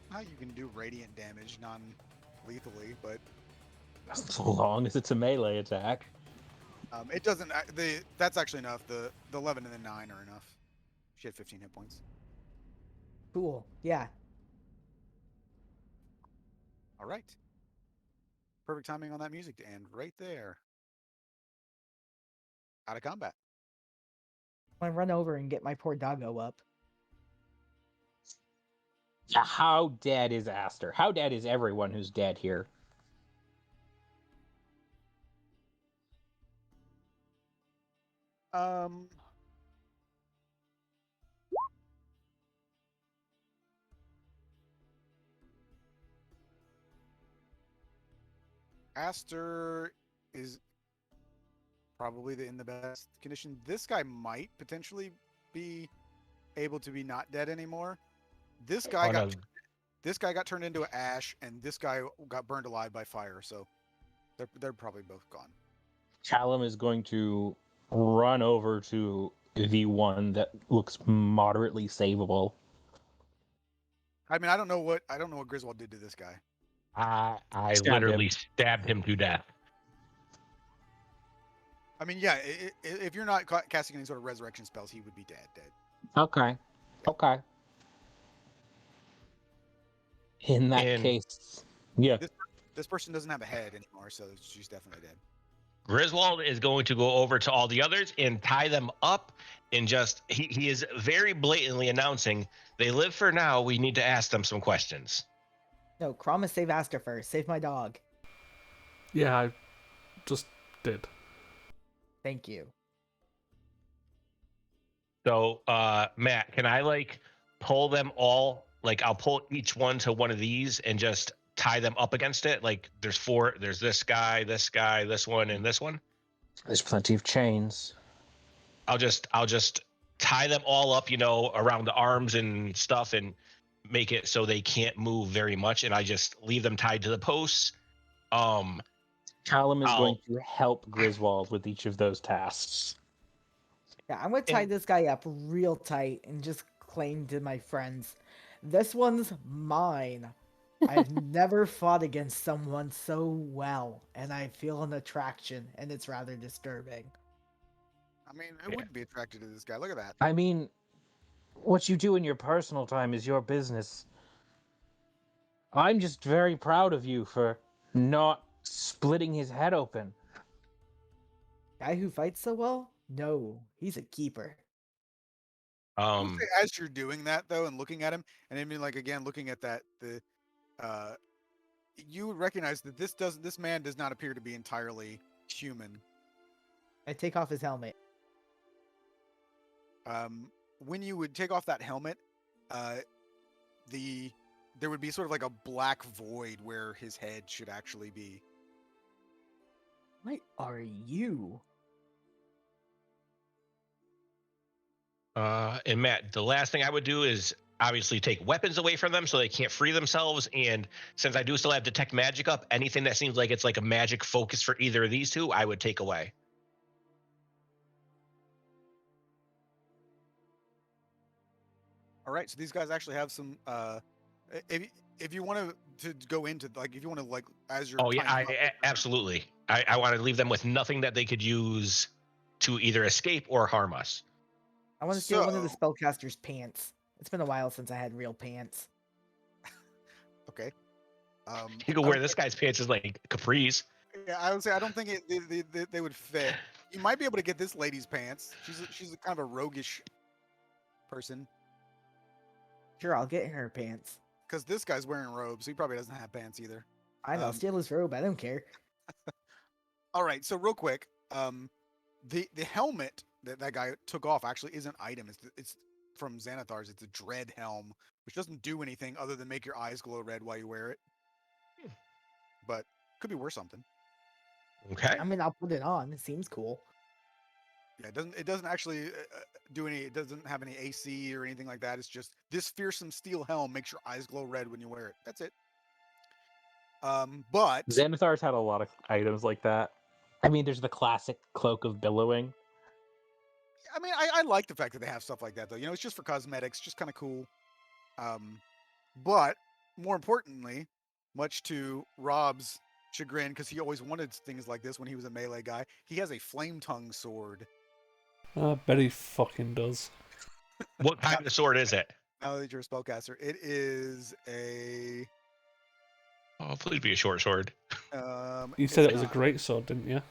How you can do radiant damage non-lethally, but As long as it's a melee attack. it doesn't. That's actually enough. The 11 and the 9 are enough. She had 15 hit points. Cool. Yeah. All right. Perfect timing on that music to end right there. Out of combat. I run over and get my poor doggo up. How dead is Aster? How dead is everyone who's dead here? Aster is probably in the best condition. This guy might potentially be able to be not dead anymore. This guy got turned into an ash, and this guy got burned alive by fire. So they're probably both gone. Callum is going to run over to the one that looks moderately savable. I mean, I don't know what Griswold did to this guy. I Stabbed literally him. stabbed him to death. I mean, yeah, if you're not casting any sort of resurrection spells, he would be dead. Okay. Okay. In that And case, yeah. This person doesn't have a head anymore, so she's definitely dead. Griswold is going to go over to all the others and tie them up and just he is very blatantly announcing they live for now. We need to ask them some questions. No, Kramis, save Aster first. Save my dog. Yeah, I just did. Thank you. So Matt, can I pull them all? I'll pull each one to one of these and just tie them up against it. There's 4, there's this guy, this one, and this one. There's plenty of chains. I'll just tie them all up, around the arms and stuff, and make it so they can't move very much, and I just leave them tied to the posts. Callum is going to help Griswold with each of those tasks. Yeah, I'm gonna tie this guy up real tight and just claim to my friends, this one's mine. I've never fought against someone so well, and I feel an attraction, and it's rather disturbing. I mean, who wouldn't be attracted to this guy? Look at that. I mean, what you do in your personal time is your business. I'm just very proud of you for not splitting his head open. Guy who fights so well? No, he's a keeper. I will say, as you're doing that though, and looking at him, and I mean, again, looking at that, you would recognize that this man does not appear to be entirely human. I take off his helmet. When you would take off that helmet, there would be sort of like a black void where his head should actually be. What are you? And Matt, the last thing I would do is obviously take weapons away from them so they can't free themselves. And since I do still have detect magic up, anything that seems like it's like a magic focus for either of these two, I would take away. All right, so these guys actually have some. If you want to go into if you want to as you're. Oh yeah, absolutely. I want to leave them with nothing that they could use to either escape or harm us. I want to steal one of the spellcaster's pants. It's been a while since I had real pants. Okay. You can wear this guy's pants as like capris. Yeah, I would say I don't think they would fit. You might be able to get this lady's pants. She's kind of a roguish person. Sure, I'll get in her pants. Because this guy's wearing robes, so he probably doesn't have pants either. I know, steal his robe. I don't care. All right, so real quick, the helmet that guy took off actually is an item. It's from Xanathar's. It's a dread helm, which doesn't do anything other than make your eyes glow red while you wear it. But could be worth something. Okay. I mean, I'll put it on. It seems cool. Yeah, it doesn't actually do any. It doesn't have any AC or anything like that. It's just this fearsome steel helm makes your eyes glow red when you wear it. That's it. But Xanathar's had a lot of items like that. I mean, there's the classic cloak of billowing. I mean, I like the fact that they have stuff like that, though. You know, it's just for cosmetics, just kind of cool. But more importantly, much to Rob's chagrin, because he always wanted things like this when he was a melee guy, he has a flame tongue sword. I bet he fucking does. What kind of sword is it? Now that you're a spellcaster, it is a. Oh, please be a short sword. You said it's it was a not. great sword, didn't you? Yeah,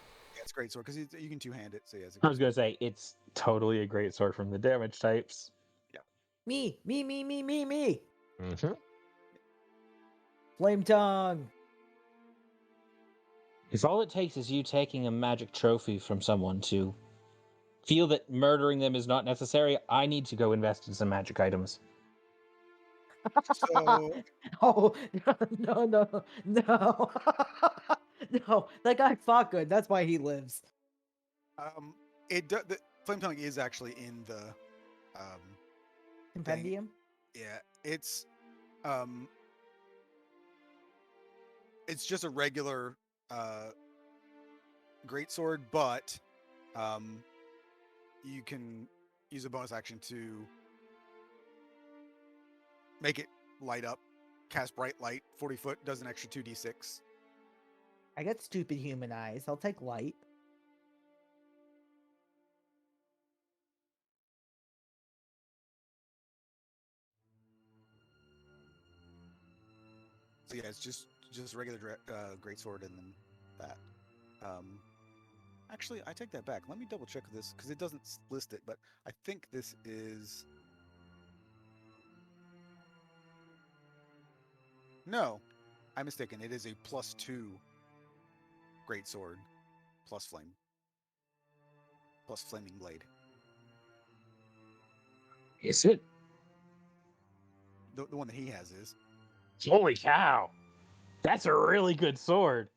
it's a great sword because you can two-hand it. So yeah, it's a I great was gonna say it's totally a great sword from the damage types. Me. Mm-hmm. Flame tongue. If all it takes is you taking a magic trophy from someone to feel that murdering them is not necessary, I need to go invest in some magic items. So Oh no. No. That guy fought good. That's why he lives. the flame tongue is actually in the Compendium. yeah, it's just a regular greatsword, but you can use a bonus action to make it light up, cast bright light, 40 foot, does an extra 2d6. I got stupid human eyes. I'll take light. So yeah, it's just a regular greatsword, and then that. Actually, I take that back. Let me double check this because it doesn't list it, but I think this is. No, I'm mistaken. It is a +2 greatsword plus flame plus flaming blade. Is it? The one that he has is. Holy cow! That's a really good sword.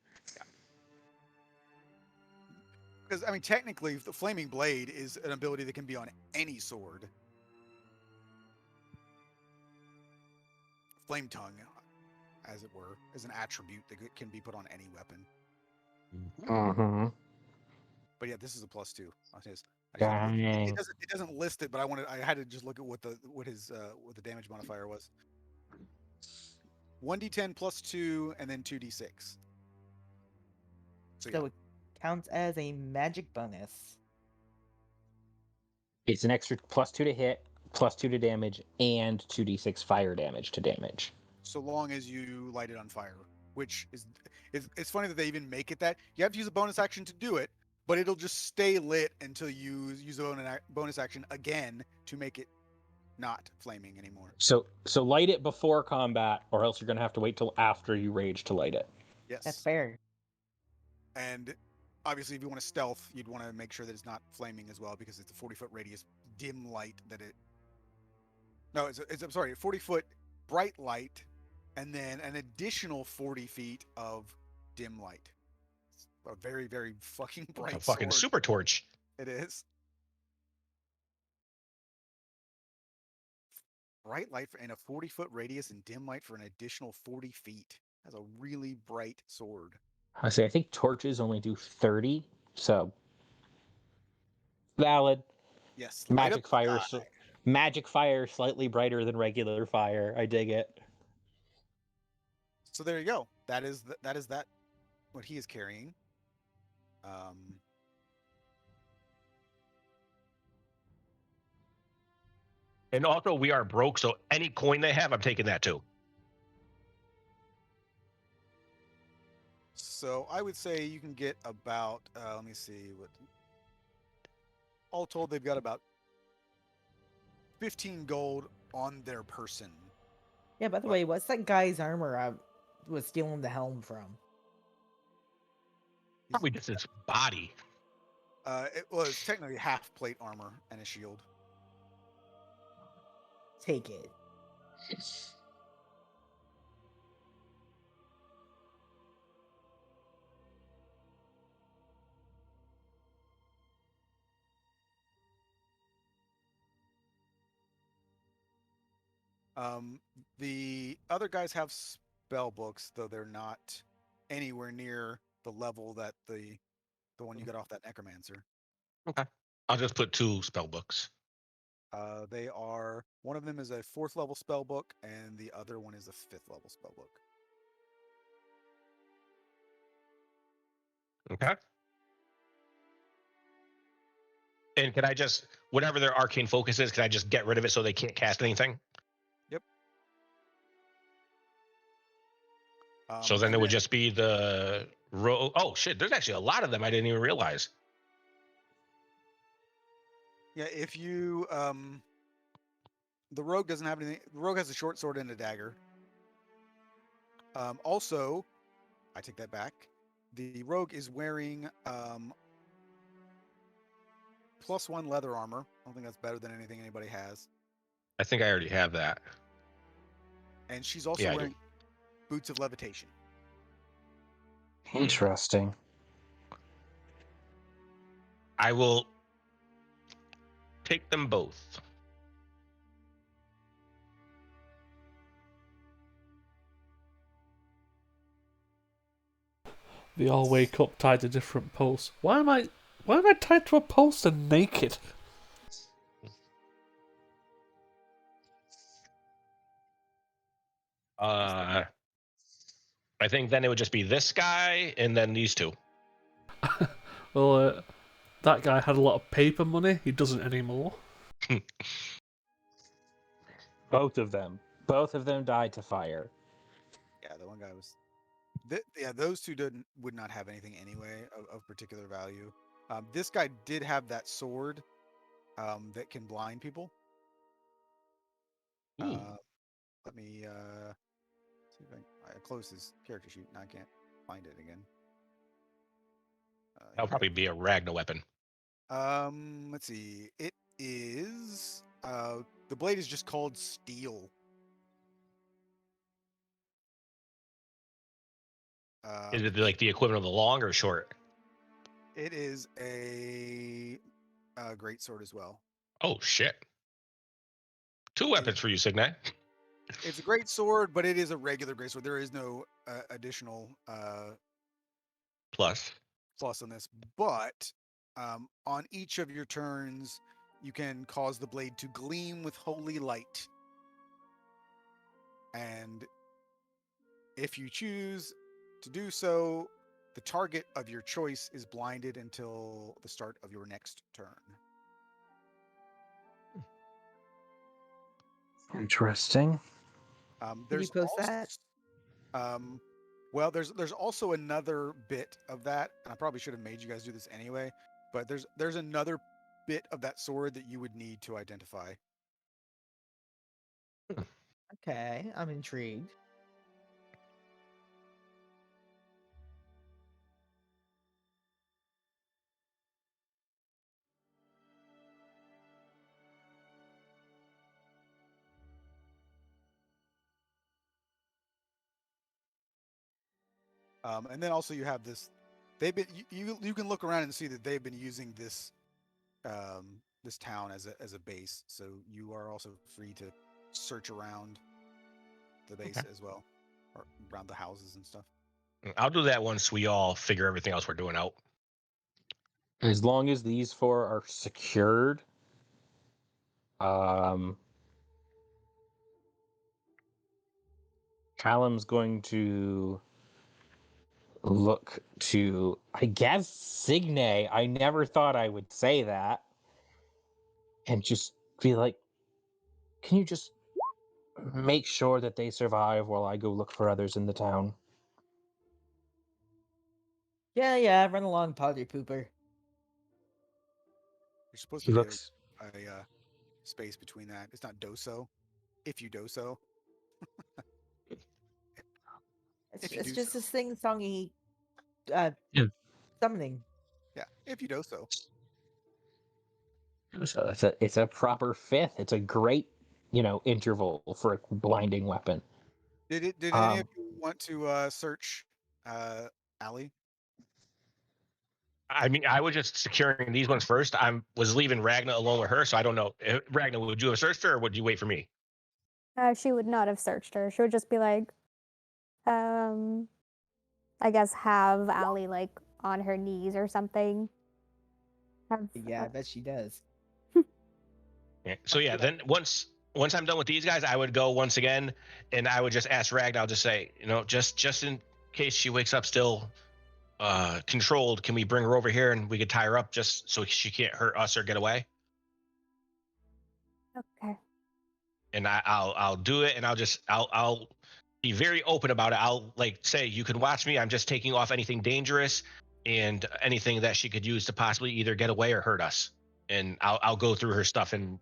Because I mean, technically, the flaming blade is an ability that can be on any sword. Flame tongue, as it were, is an attribute that can be put on any weapon. Mm-hmm. But yeah, this is a +2 on his. Dang. It doesn't list it, but I had to just look at what the damage modifier was. 1d10 +2 and then 2d6. So yeah, So it counts as a magic bonus. It's an extra +2 to hit, +2 to damage, and 2d6 fire damage to damage. so long as you light it on fire, which is it's funny that they even make it that you have to use a bonus action to do it, but it'll just stay lit until you use a bonus action again to make it not flaming anymore. So light it before combat, or else you're gonna have to wait till after you rage to light it. Yes, That's fair. and obviously, if you want to stealth, you'd want to make sure that it's not flaming as well because it's a 40-foot radius dim light that it. No, I'm sorry, 40-foot bright light, and then an additional 40 feet of dim light. It's a very, very fucking bright A fucking sword. super torch. It is. Bright light in a 40-foot radius and dim light for an additional 40 feet. That's a really bright sword. I think torches only do 30, so valid. Yes, light up the sky. Magic fire slightly brighter than regular fire. I dig it. So there you go. That is that. What he is carrying. And also, we are broke, so any coin they have, I'm taking that too. So I would say you can get about. Let me see what. All told, they've got about 15 gold on their person. Yeah, by the But- way, what's that guy's armor I was stealing the helm from? Probably just his body. It was technically half plate armor and a shield. Take it. The other guys have spell books, though they're not anywhere near the level that the one you got off that necromancer. Okay. I'll just put 2 spell books. They are, one of them is a 4th level spell book, and the other one is a 5th level spell book. Okay. And can I just, whatever their arcane focus is, can I just get rid of it so they can't cast anything? So then And it would just be the rogue. Oh shit! There's actually a lot of them. I didn't even realize. yeah, if you the rogue doesn't have anything. The rogue has a short sword and a dagger. Also, I take that back. The rogue is wearing +1 leather armor. I don't think that's better than anything anybody has. I think I already have that. And she's also Yeah, I do. wearing boots of levitation. Interesting. I will take them both. They all wake up tied to different posts. Why am I tied to a post and naked? I think then it would just be this guy and then these 2. Well, that guy had a lot of paper money. He doesn't anymore. Both of them. Both of them died to fire. Yeah, the one guy was. Yeah, those 2 would not have anything anyway of particular value. This guy did have that sword that can blind people. Let me see if I closed his character sheet and I can't find it again. That'll probably be a Ragna weapon. Let's see. It is the blade is just called steel. Is it like the equivalent of the long or short? It is a great sword as well. Oh shit! 2 weapons for you, Signe. It's a great sword, but it is a regular great sword. There is no additional Plus. plus on this. But on each of your turns, you can cause the blade to gleam with holy light. And if you choose to do so, the target of your choice is blinded until the start of your next turn. Interesting. Can you There's post also, that? well, there's also another bit of that, and I probably should have made you guys do this anyway. But there's another bit of that sword that you would need to identify. Okay, I'm intrigued. And then also you have this. They've been you can look around and see that they've been using this this town as a base. So you are also free to search around the base as well, or around the houses and stuff. I'll do that once we all figure everything else we're doing out. As long as these 4 are secured, Callum's going to look to, I guess, Signe. I never thought I would say that. And just be like, can you just make sure that they survive while I go look for others in the town? Yeah, run along, potty pooper. You're supposed He to be looks. a space between that. It's not doso. If you doso. If you It's do just so. this sing-songy uh, Yeah. summoning. Yeah, if you doso. So it's a proper fifth. It's a great, interval for a blinding weapon. Did any of Um, you want to search Allie? I mean, I was just securing these ones first. Was leaving Ragna alone with her, so I don't know. Ragna, would you have searched her, or would you wait for me? She would not have searched her. She would just be like, I guess have Allie like on her knees or something. Have Yeah, I bet she does. Yeah. So yeah, then once I'm done with these guys, I would go once again, and I would just ask Ragna. I'll just say, just in case she wakes up still controlled, can we bring her over here and we could tie her up just so she can't hurt us or get away? okay. And I'll do it, and I'll be very open about it. I'll like say, you can watch me. I'm just taking off anything dangerous and anything that she could use to possibly either get away or hurt us. And I'll go through her stuff, and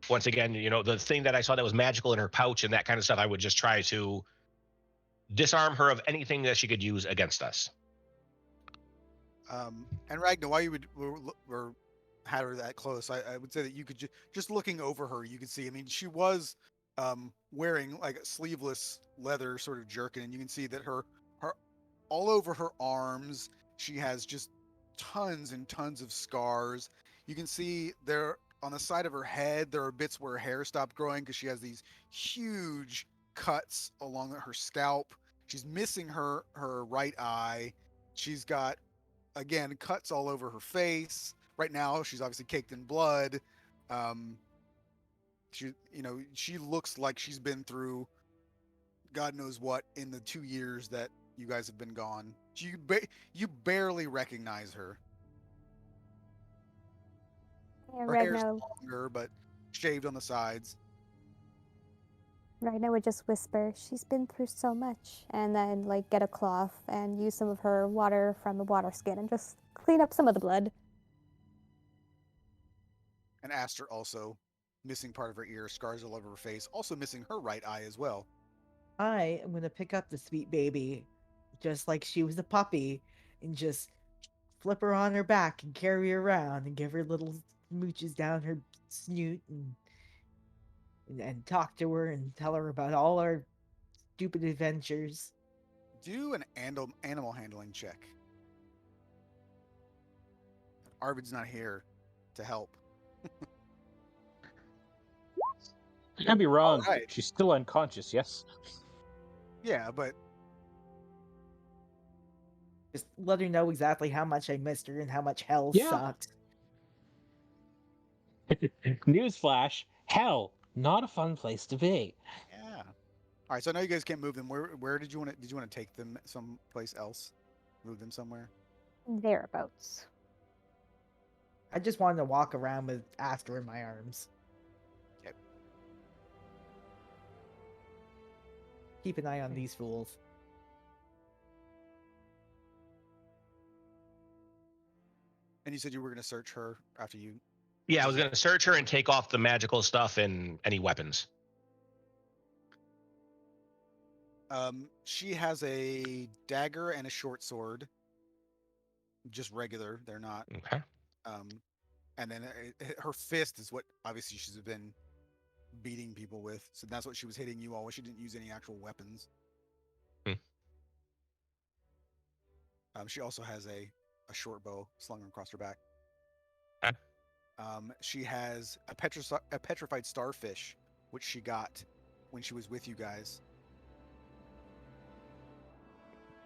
once again, the thing that I saw that was magical in her pouch and that kind of stuff, I would just try to disarm her of anything that she could use against us. And Ragnar, while you were had her that close, I would say that you could just looking over her, you could see. I mean, she was wearing like a sleeveless leather sort of jerkin, and you can see that her all over her arms, she has just tons and tons of scars. You can see there on the side of her head, there are bits where her hair stopped growing because she has these huge cuts along her scalp. She's missing her right eye. She's got again cuts all over her face. Right now, she's obviously caked in blood. She looks like she's been through God knows what in the 2 years that you guys have been gone. You barely recognize her. Yeah, Her hair's Ragnar, longer, but shaved on the sides. Ragnar would just whisper, "She's been through so much," and then like get a cloth and use some of her water from the water skin and just clean up some of the blood. And Aster also missing part of her ear, scars all over her face, also missing her right eye as well. I am gonna pick up the sweet baby, just like she was a puppy, and just flip her on her back and carry her around and give her little mooches down her snoot and talk to her and tell her about all our stupid adventures. Do an animal handling check. Arvid's not here to help. You can't be wrong. Right. She's still unconscious, yes? Yeah, but Just let her know exactly how much I missed her and how much hell Yeah. sucked. Newsflash, hell, not a fun place to be. yeah. All right, so I know you guys can't move them. Where did you want to take them someplace else? Move them somewhere? Thereabouts. I just wanted to walk around with Aster in my arms. Okay. Keep an eye on these fools. And you said you were going to search her after you. Yeah, I was going to search her and take off the magical stuff and any weapons. She has a dagger and a short sword. Just regular. They're not. Okay. And then her fist is what obviously she's been beating people with. So that's what she was hitting you all with. She didn't use any actual weapons. Hmm. She also has a short bow slung across her back. Okay. She has a petrified starfish, which she got when she was with you guys.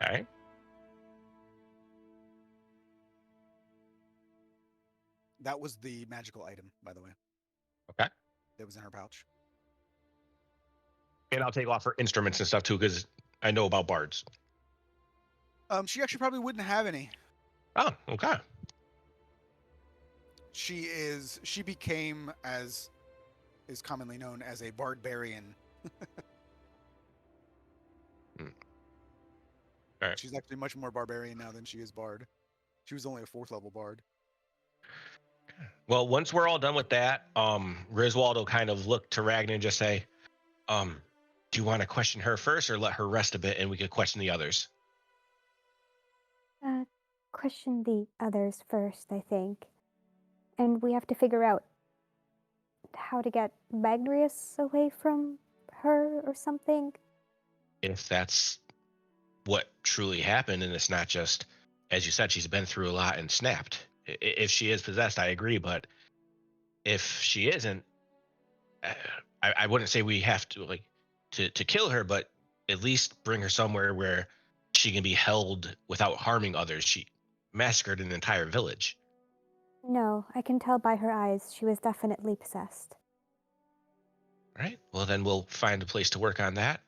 All right. That was the magical item, by the way. Okay. That was in her pouch. And I'll take off her instruments and stuff too, because I know about bards. She actually probably wouldn't have any. Oh, okay. She became, as is commonly known, as a barbarian. All right. She's actually much more barbarian now than she is bard. She was only a 4th level bard. Well, once we're all done with that, Griswold will kind of look to Ragnar and just say, do you want to question her first or let her rest a bit and we could question the others? Question the others first, I think. And we have to figure out how to get Magrius away from her or something. If that's what truly happened and it's not just, as you said, she's been through a lot and snapped. If she is possessed, I agree. But if she isn't, I wouldn't say we have to to kill her, but at least bring her somewhere where she can be held without harming others. She massacred an entire village. No, I can tell by her eyes she was definitely possessed. All right. Well, then we'll find a place to work on that.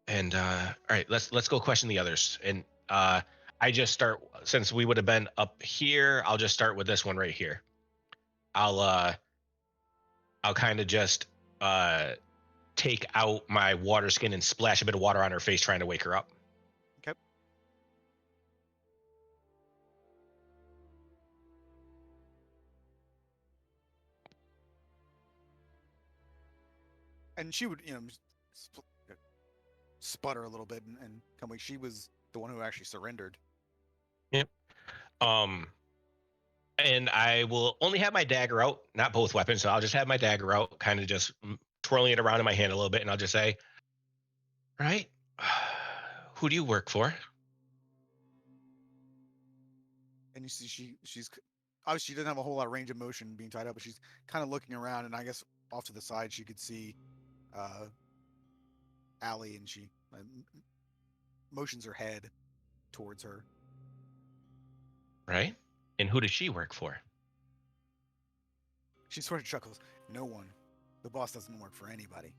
And all right, let's go question the others. And I just start, since we would have been up here. I'll just start with this one right here. I'll kind of just take out my water skin and splash a bit of water on her face, trying to wake her up. Okay. And she would, sputter a little bit and come away. She was the one who actually surrendered. Yep. And I will only have my dagger out, not both weapons. So I'll just have my dagger out, kind of just twirling it around in my hand a little bit, and I'll just say, "All right, who do you work for?" And you see she's obviously she doesn't have a whole lot of range of motion being tied up, but she's kind of looking around, and I guess off to the side she could see Allie, and she motions her head towards her. Right. And who does she work for? She sort of chuckles. No one. The boss doesn't work for anybody.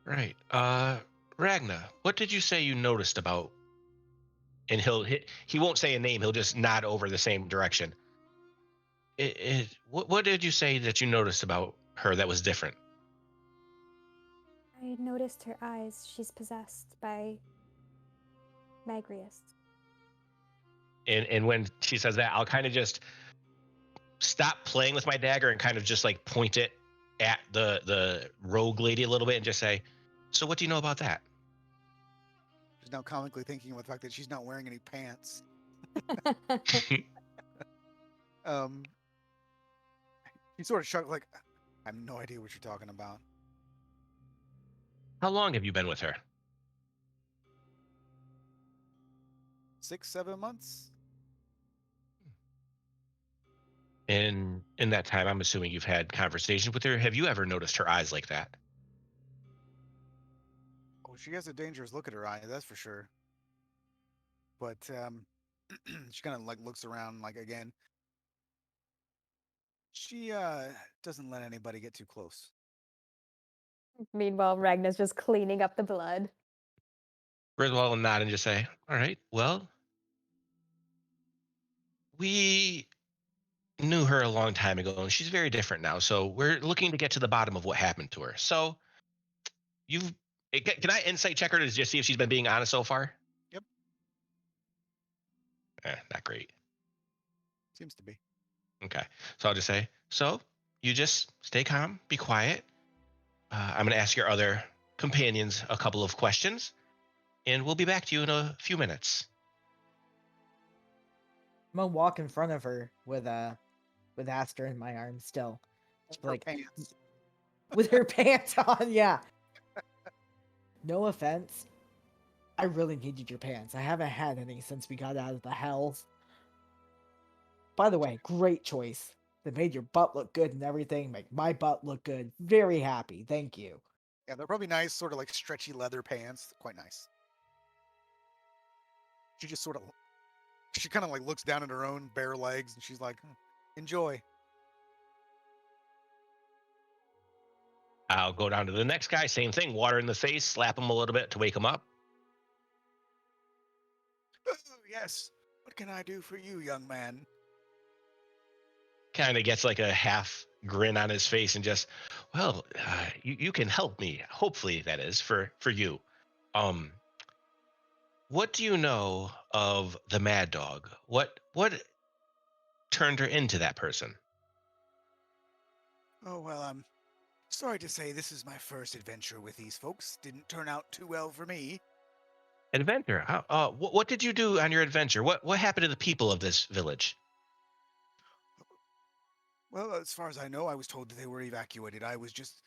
Right. Ragna, what did you say you noticed about? And he won't say a name. He'll just nod over the same direction. What did you say that you noticed about her that was different? I noticed her eyes. She's possessed by Magrius. And when she says that, I'll kind of just stop playing with my dagger and kind of just like point it at the rogue lady a little bit and just say, "So what do you know about that?" She's now comically thinking about the fact that she's not wearing any pants. He sort of shrugged like, I have no idea what you're talking about. How long have you been with her? 6-7 months. In that time, I'm assuming you've had conversations with her. Have you ever noticed her eyes like that? Oh, she has a dangerous look at her eye, that's for sure. But she kind of like looks around like again. She doesn't let anybody get too close. Meanwhile, Ragnar's just cleaning up the blood. Griswold will nod and just say, "All right, well, we knew her a long time ago, and she's very different now. So we're looking to get to the bottom of what happened to her. So you've can I insight check her to just see if she's been being honest so far?" Yep. Not great. Seems to be. Okay, so I'll just say, "So you just stay calm, be quiet. I'm going to ask your other companions a couple of questions, and we'll be back to you in a few minutes." I'm gonna walk in front of her with Aster in my arms still. Her Like pants. with her pants on, yeah. No offense. I really needed your pants. I haven't had any since we got out of the hells. By the way, great choice. They made your butt look good and everything. Make my butt look good. Very happy. Thank you. Yeah, they're probably nice, sort of like stretchy leather pants. Quite nice. She just sort of, she kind of like looks down at her own bare legs and she's like, enjoy. I'll go down to the next guy, same thing, water in the face, slap him a little bit to wake him up. Oh, yes. What can I do for you, young man? Kind of gets like a half grin on his face and just, well, you can help me. Hopefully, that is for you. What do you know of the Mad Dog? What turned her into that person? Oh, well, I'm sorry to say this is my first adventure with these folks. Didn't turn out too well for me. Adventure. What did you do on your adventure? What happened to the people of this village? Well, as far as I know, I was told that they were evacuated. I was just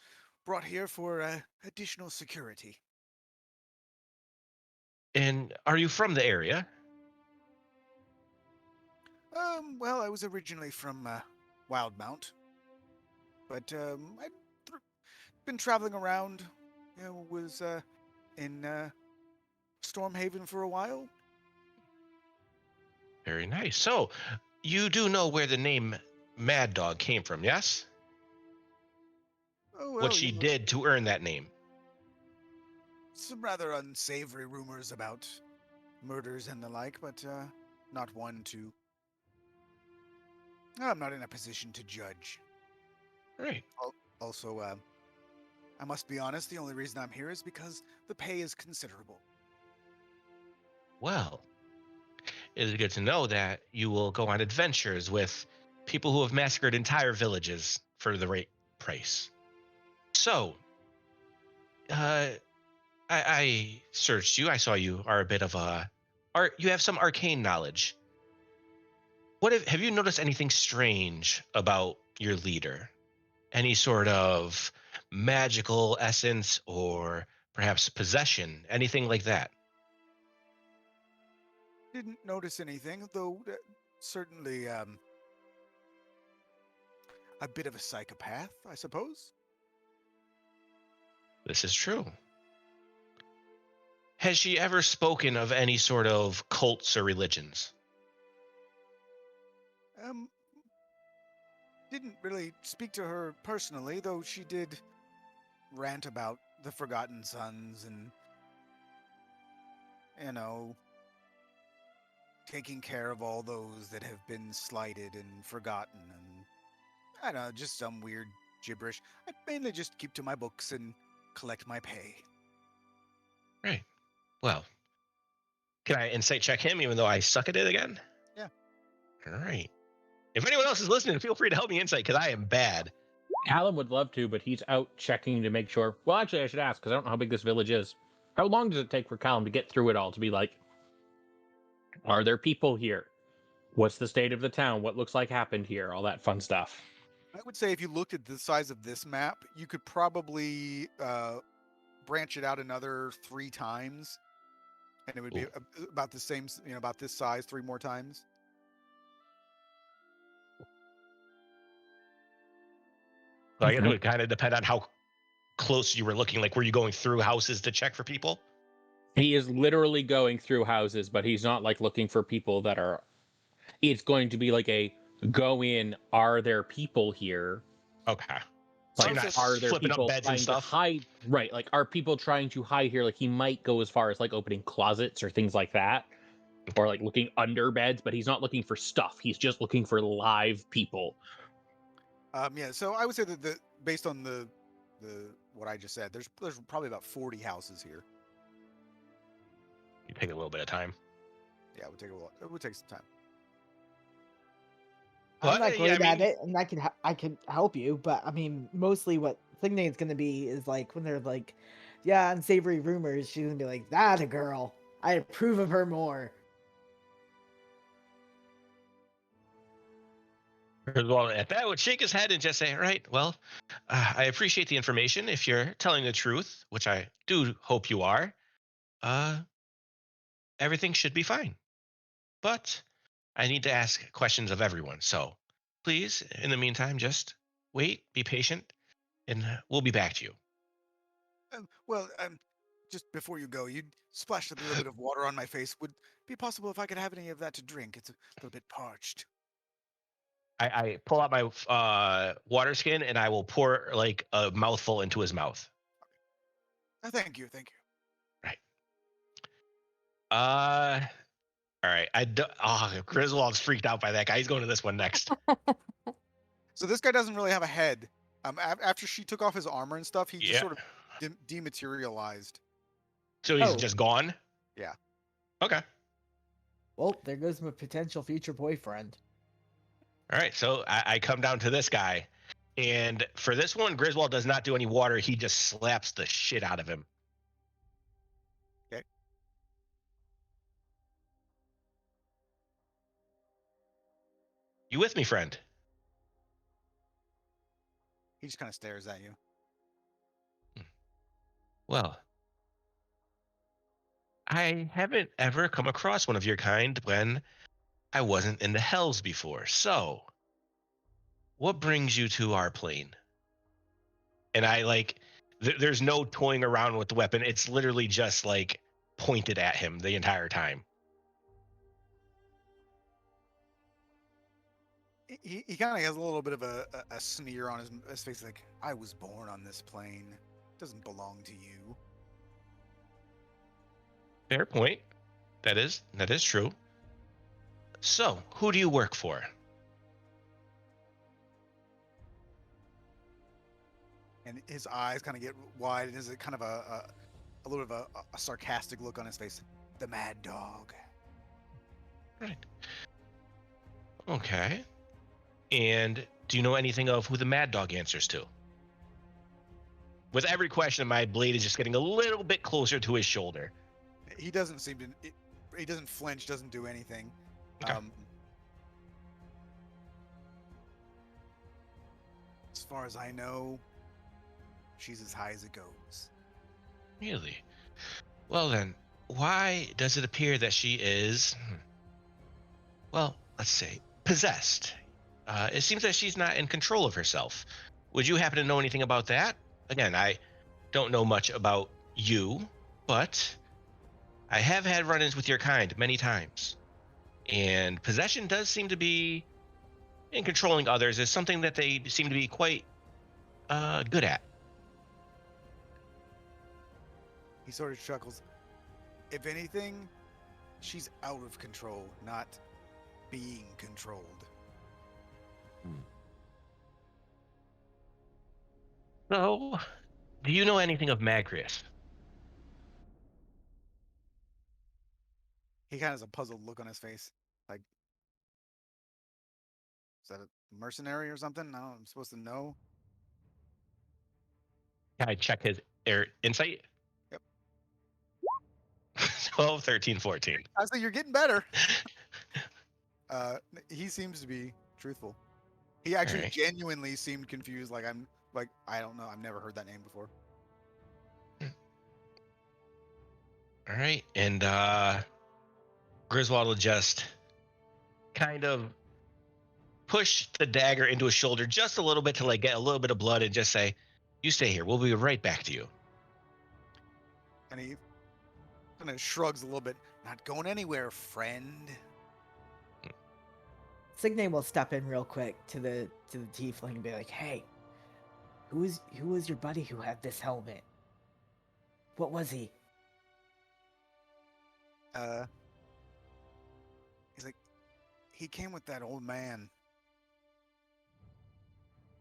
brought here for additional security. And are you from the area? Well, I was originally from Wildmount, but I've been traveling around. Was in Stormhaven for a while. Very nice. So, you do know where the name Mad Dog came from, yes? Oh, What well, she did to earn that name. some rather unsavory rumors about murders and the like, but not one to. I'm not in a position to judge. Right. Also, I must be honest, the only reason I'm here is because the pay is considerable. Well, it is good to know that you will go on adventures with people who have massacred entire villages for the right price. So, I searched you. I saw you are a bit of a art. You have some arcane knowledge. Have you noticed anything strange about your leader? Any sort of magical essence or perhaps possession? Anything like that? Didn't notice anything, though certainly a bit of a psychopath, I suppose. This is true. Has she ever spoken of any sort of cults or religions? Um, didn't really speak to her personally, though she did rant about the Forgotten Sons and, you know, taking care of all those that have been slighted and forgotten, and I don't know, just some weird gibberish. I mainly just keep to my books and collect my pay. Right. Well, can I insight check him even though I suck at it again? Yeah. All right. If anyone else is listening, feel free to help me insight because I am bad. Callum would love to, but he's out checking to make sure. Well, actually, I should ask because I don't know how big this village is. How long does it take for Callum to get through it all to be like, are there people here? What's the state of the town? What looks like happened here? All that fun stuff. I would say if you looked at the size of this map, you could probably branch it out another 3 times, and it would be Ooh. about the same, about this size 3 more times. So I guess it would kind of depend on how close you were looking. Like, were you going through houses to check for people? He is literally going through houses, but he's not like looking for people that are. It's going to be like a go in. Are there people here? Okay. So Like, you're not are there flipping up people beds and trying to stuff? hide? Right. Like, are people trying to hide here? Like, he might go as far as like opening closets or things like that, or like looking under beds. But he's not looking for stuff. He's just looking for live people. Yeah. So I would say that based on the what I just said, there's probably about 40 houses here. You take a little bit of time. Yeah, it would take a while. It would take some time. I'm But not great yeah, I at mean, it, and I could help you, but I mean, mostly what Thingnade's gonna be is like when they're like, yeah, unsavory rumors. She's gonna be like, that a girl. I approve of her more. well, at that would shake his head and just say, "Right, well, I appreciate the information. If you're telling the truth, which I do hope you are, uh, everything should be fine. But I need to ask questions of everyone. So please, in the meantime, just wait, be patient, and we'll be back to you." Well, just before you go, you splashed a little bit of water on my face. Would it be possible if I could have any of that to drink? It's a little bit parched. I pull out my water skin and I will pour like a mouthful into his mouth. Thank you, thank you. Right. All right. Griswold's freaked out by that guy. He's going to this one next. So this guy doesn't really have a head. After she took off his armor and stuff, he just Yeah. sort of dematerialized. So he's Oh. just gone? Yeah. Okay. Well, there goes my potential future boyfriend. All right, so I come down to this guy, and for this one, Griswold does not do any water. He just slaps the shit out of him. Okay. You with me, friend? He just kind of stares at you. Well, I haven't ever come across one of your kind when I wasn't in the hells before. So, what brings you to our plane? And I like, there's no toying around with the weapon. It's literally just like pointed at him the entire time. He kind of has a little bit of a sneer on his face, like, I was born on this plane. It doesn't belong to you. Fair point. That is true. So, who do you work for? And his eyes kind of get wide, and there's a kind of a little bit of a sarcastic look on his face. The Mad Dog. Right. Okay. And do you know anything of who the Mad Dog answers to? With every question, my blade is just getting a little bit closer to his shoulder. He doesn't seem to. He doesn't flinch. Doesn't do anything. Okay. As far as I know, she's as high as it goes. Really? Well then, why does it appear that she is, well, let's say, possessed? It seems that she's not in control of herself. Would you happen to know anything about that? Again, I don't know much about you, but I have had run-ins with your kind many times. And possession does seem to be, in controlling others, is something that they seem to be quite good at. He sort of chuckles. If anything, she's out of control, not being controlled. So, do you know anything of Magrius? He kind of has a puzzled look on his face. Like, is that a mercenary or something? I don't know. I'm supposed to know. Can I check his insight? Yep. 12, 13, 14. I say you're getting better. He seems to be truthful. He actually Alright. genuinely seemed confused. Like, I don't know. I've never heard that name before. All right. And Griswold will just kind of push the dagger into his shoulder just a little bit to like get a little bit of blood and just say, you stay here. We'll be right back to you. And he kind of shrugs a little bit. Not going anywhere, friend. Signe will step in real quick to the tiefling and be like, "Hey, who was your buddy who had this helmet? What was he?" He's like, he came with that old man.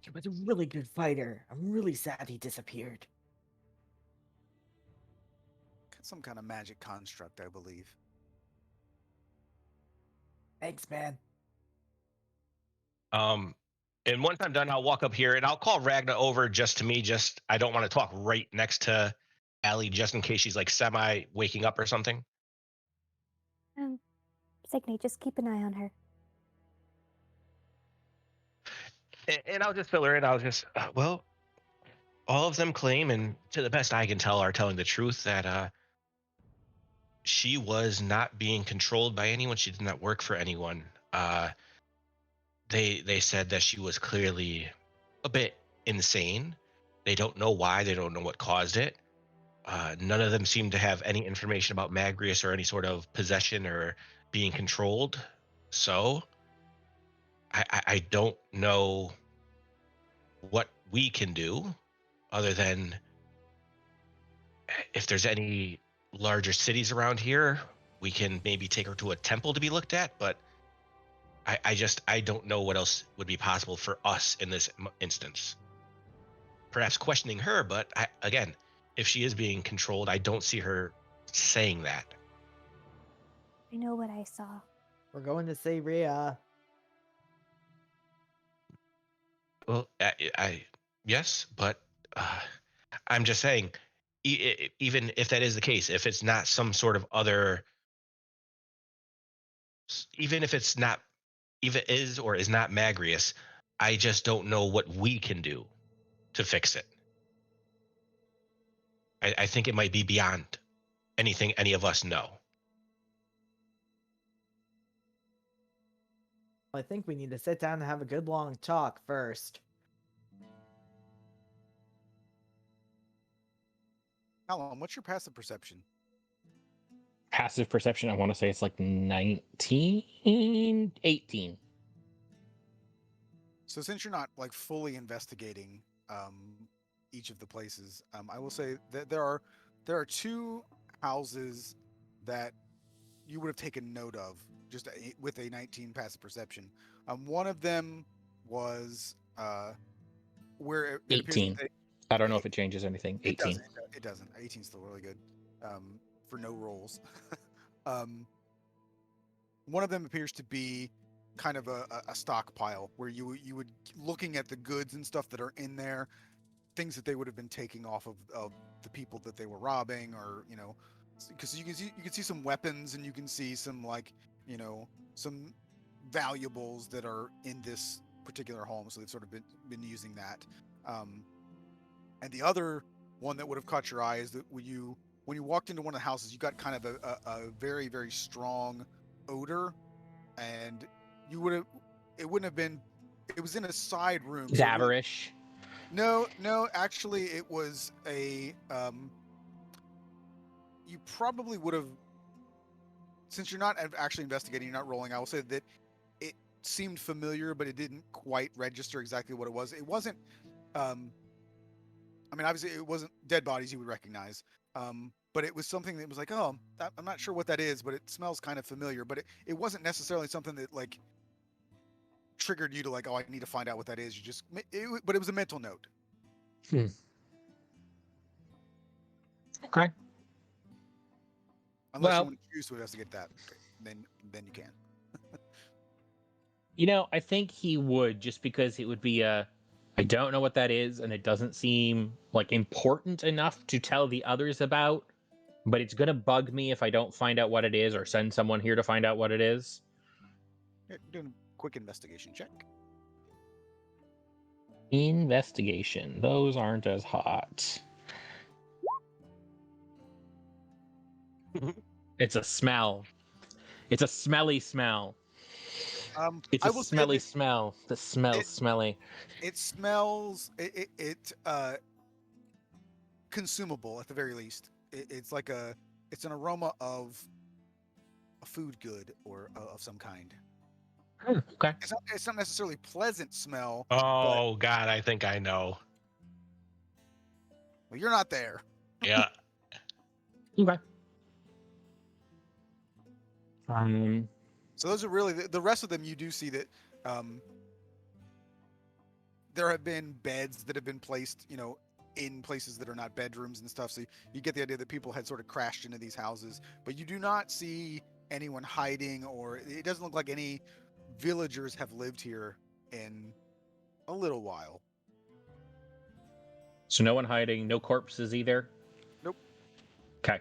He was a really good fighter. I'm really sad he disappeared. Some kind of magic construct, I believe. Thanks, man. And once I'm done, I'll walk up here and I'll call Ragna over just to me. Just I don't want to talk right next to Allie just in case she's like semi waking up or something. Signe, just keep an eye on her. And I'll just fill her in. I'll just, well, all of them claim, and to the best I can tell, are telling the truth that she was not being controlled by anyone. She did not work for anyone. They said that she was clearly a bit insane. They don't know why. They don't know what caused it. None of them seem to have any information about Magrius or any sort of possession or being controlled. So I don't know what we can do other than if there's any larger cities around here, we can maybe take her to a temple to be looked at. But I don't know what else would be possible for us in this instance. Perhaps questioning her, but again, if she is being controlled, I don't see her saying that. I know what I saw. We're going to say Rhea. Well, yes, but I'm just saying, even if that is the case, if it's not some sort of other, even if it's not, even is or is not Magrius, I just don't know what we can do to fix it. I think it might be beyond anything any of us know. I think we need to sit down and have a good long talk first. Callum, what's your passive perception? Passive perception, I want to say it's like 19, 18. So since you're not like fully investigating each of the places, I will say that there are two houses that you would have taken note of just with a 19 passive perception. One of them was where it appears 18. that I don't know if it changes anything. it 18. doesn't. It doesn't. 18 is still really good for no rolls. um, one of them appears to be kind of a stockpile where you would looking at the goods and stuff that are in there, things that they would have been taking off of the people that they were robbing, or because you can see some weapons, and you can see some some valuables that are in this particular home, so they've sort of been using that. And the other one that would have caught your eye is that when you walked into one of the houses, you got kind of a very, very strong odor, and you would have it wouldn't have been it was in a side room. So Zaverish. no, actually it was a you probably would have, since you're not actually investigating, you're not rolling, I will say that it seemed familiar, but it didn't quite register exactly what it was. It wasn't I mean, obviously it wasn't dead bodies you would recognize. But it was something that was like, oh, I'm not sure what that is, but it smells kind of familiar. But it wasn't necessarily something that like triggered you to like, oh, I need to find out what that is. But it was a mental note. Okay. Unless you Well- want to choose to investigate that, then you can. I think he would, just because it would be I don't know what that is, and it doesn't seem like important enough to tell the others about, but it's gonna bug me if I don't find out what it is or send someone here to find out what it is. Yeah, doing a quick investigation check. Investigation. Those aren't as hot. It's a smell. It's a smelly smell. It's I a will say smelly that smell. The smells smelly. it smells consumable at the very least. It's like it's an aroma of a food good or of some kind. Okay. It's not necessarily pleasant smell. Oh God, I think I know. Well, you're not there. Yeah. Okay. So those are really the rest of them. You do see that there have been beds that have been placed, in places that are not bedrooms and stuff. So you get the idea that people had sort of crashed into these houses, but you do not see anyone hiding, or it doesn't look like any villagers have lived here in a little while. So no one hiding, no corpses either? Nope. Okay.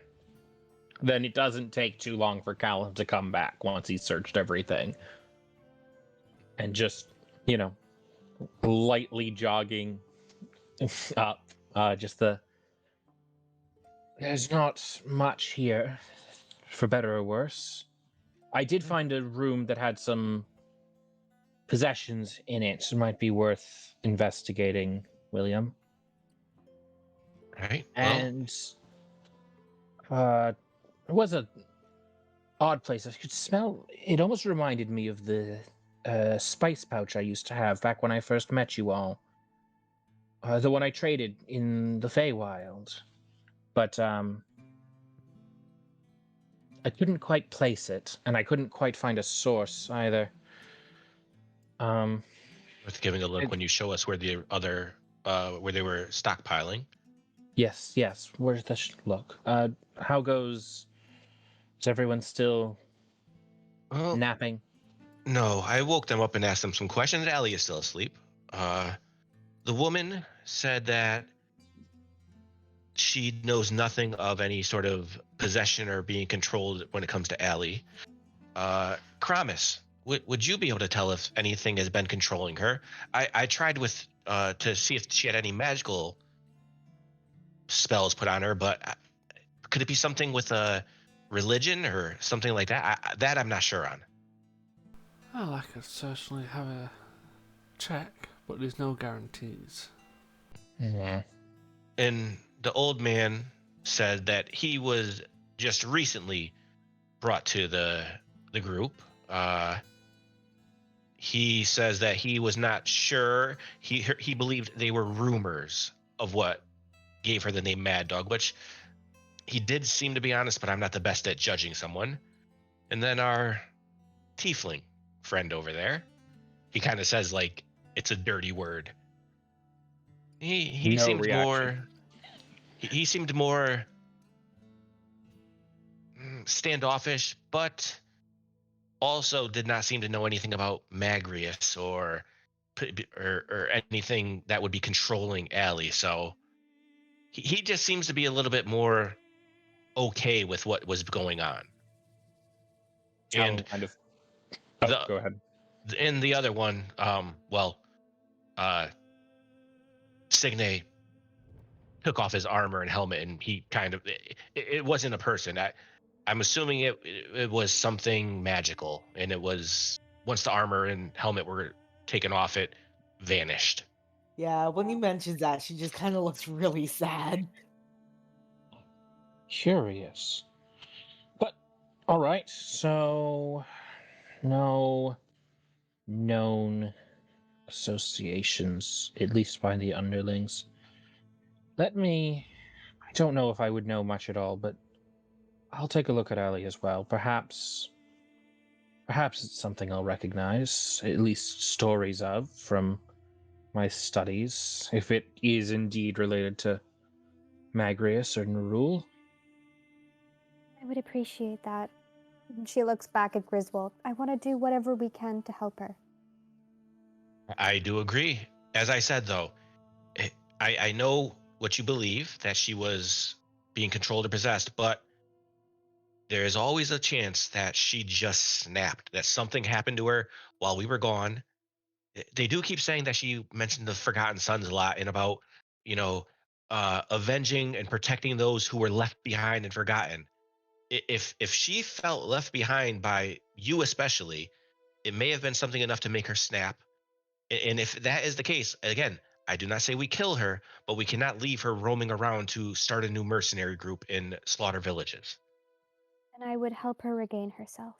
Then it doesn't take too long for Callum to come back once he's searched everything. And just, lightly jogging up. There's not much here, for better or worse. I did find a room that had some possessions in it. It might be worth investigating, William. Right. Well, And it was a odd place. I could smell. It almost reminded me of the spice pouch I used to have back when I first met you all. The one I traded in the Feywild. But I couldn't quite place it, and I couldn't quite find a source either. worth giving a look when you show us where the other where they were stockpiling. Yes. Where's the look? How goes? Is everyone still Well, napping? no, I woke them up and asked them some questions. Allie is still asleep. the woman said that she knows nothing of any sort of possession or being controlled when it comes to Allie. Kramis, would you be able to tell if anything has been controlling her? I tried with to see if she had any magical spells put on her, but could it be something with a religion or something like that? That I'm not sure on. Well, I could certainly have a check, but there's no guarantees. Yeah. And the old man said that he was just recently brought to the group. He says that he was not sure. He believed they were rumors of what gave her the name Mad Dog, which he did seem to be honest, but I'm not the best at judging someone. And then our tiefling friend over there, he kind of says like it's a dirty word. He No seemed reaction. more he seemed more standoffish, but also did not seem to know anything about Magrius or anything that would be controlling Allie. So he just seems to be a little bit more okay with what was going on. And Callum kind of. Oh, the go ahead. and the other one, uh, Signe took off his armor and helmet, and he kind of it wasn't a person. I'm assuming it was something magical, and it was once the armor and helmet were taken off, it vanished. Yeah, when he mentions that, she just kind of looks really sad. Curious. But, alright, so. No known associations, at least by the underlings. Let me. I don't know if I would know much at all, but I'll take a look at Ali as well. Perhaps. Perhaps it's something I'll recognize, at least stories of from my studies, if it is indeed related to Magrius or Nerul. I would appreciate that. She looks back at Griswold. I want to do whatever we can to help her. I do agree. As I said, though, I know what you believe that she was being controlled or possessed, but there is always a chance that she just snapped, that something happened to her while we were gone. They do keep saying that she mentioned the Forgotten Sons a lot and about, you know, avenging and protecting those who were left behind and forgotten. If she felt left behind by you especially, it may have been something enough to make her snap. And if that is the case, again, I do not say we kill her, but we cannot leave her roaming around to start a new mercenary group in slaughter villages. And I would help her regain herself.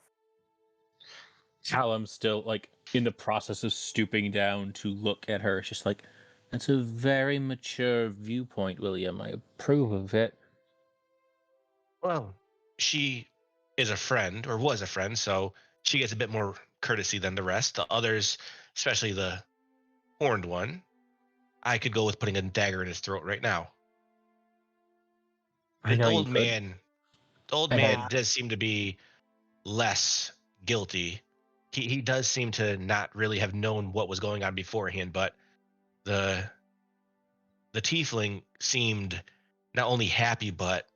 Callum's still, like, in the process of stooping down to look at her. It's just like, that's a very mature viewpoint, William. I approve of it. Well, she is a friend or was a friend, so she gets a bit more courtesy than the rest. The others, especially the horned one, I could go with putting a dagger in his throat right now. I know The you old could. man, the old I know you man Yeah, could. does seem to be less guilty. He does seem to not really have known what was going on beforehand, but the the tiefling seemed not only happy but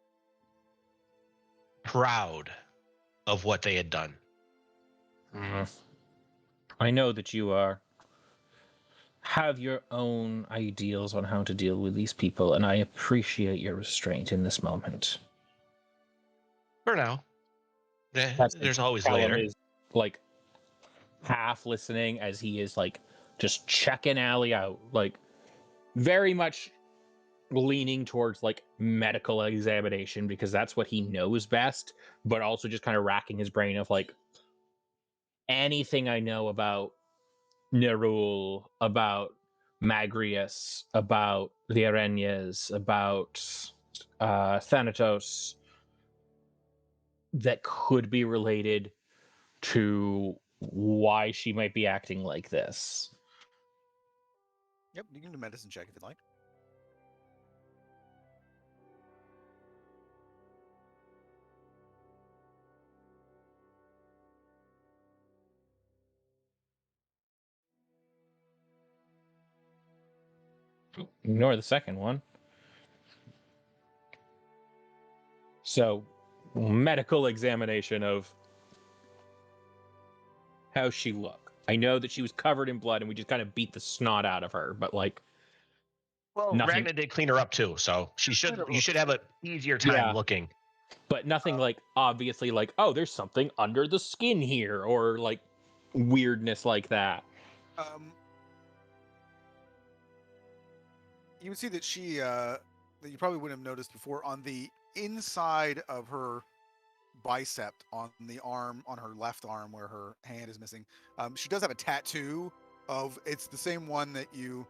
proud of what they had done. Mm. I know that you have your own ideals on how to deal with these people, and I appreciate your restraint in this moment. For now, That's there's always Callum later. is like half listening as he is like just checking Allie out, like very much leaning towards like medical examination because that's what he knows best, but also just kind of racking his brain of like anything I know about Nerul, about Magrius, about the Arenyas, about Thanatos that could be related to why she might be acting like this. Yep, you can do medicine check if you'd like. Ignore the second one. So, medical examination of how she look. I know that she was covered in blood and we just kind of beat the snot out of her, but like Well, nothing. Ragnar did clean her up too, so you should have an easier time Yeah. looking. But nothing like obviously like, oh, there's something under the skin here, or like weirdness like that. You would see that she that you probably wouldn't have noticed before on the inside of her bicep on the arm on her left arm where her hand is missing. She does have a tattoo of it's the same one that you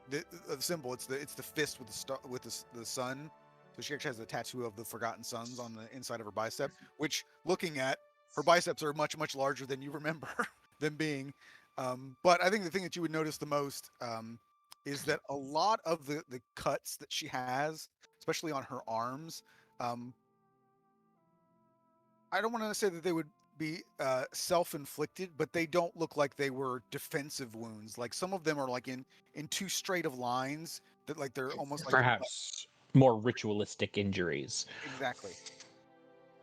the symbol. It's the fist with the star with the sun. So she actually has a tattoo of the Forgotten Suns on the inside of her bicep. Which looking at her biceps are much larger than you remember them being. But I think the thing that you would notice the most is that a lot of the cuts that she has, especially on her arms, I don't want to say that they would be self-inflicted, but they don't look like they were defensive wounds. Like some of them are like in two straight of lines that like they're almost like Perhaps more ritualistic injuries. exactly.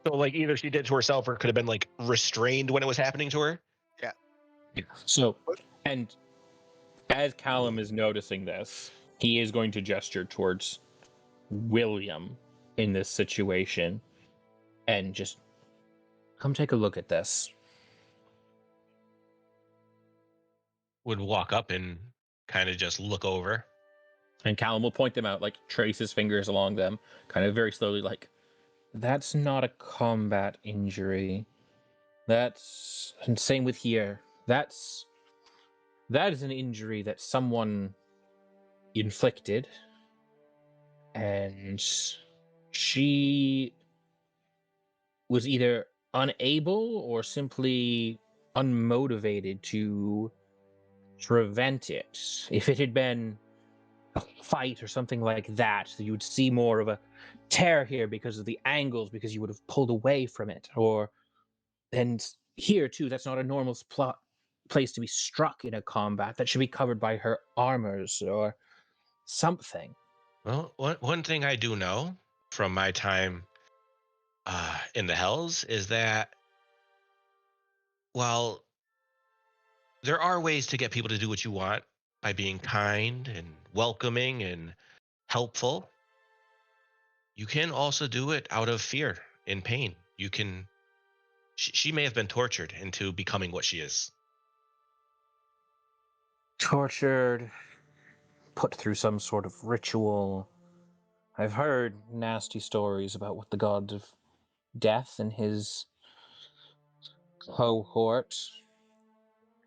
So like either she did to herself or could have been like restrained when it was happening to her. Yeah. So, and as Callum is noticing this, he is going to gesture towards William in this situation and just come take a look at this. Would walk up and kind of just look over. And Callum will point them out, like trace his fingers along them, kind of very slowly, like, that's not a combat injury. That's, and same with here. That is an injury that someone inflicted, and she was either unable or simply unmotivated to prevent it. If it had been a fight or something like that, you would see more of a tear here because of the angles, because you would have pulled away from it. Or, and here too, that's not a normal place to be struck in a combat. That should be covered by her armors or something. Well, one thing I do know from my time in the Hells is that while there are ways to get people to do what you want by being kind and welcoming and helpful, you can also do it out of fear and pain. You can. She may have been tortured into becoming what she is. Tortured, put through some sort of ritual. I've heard nasty stories about what the god of death and his cohort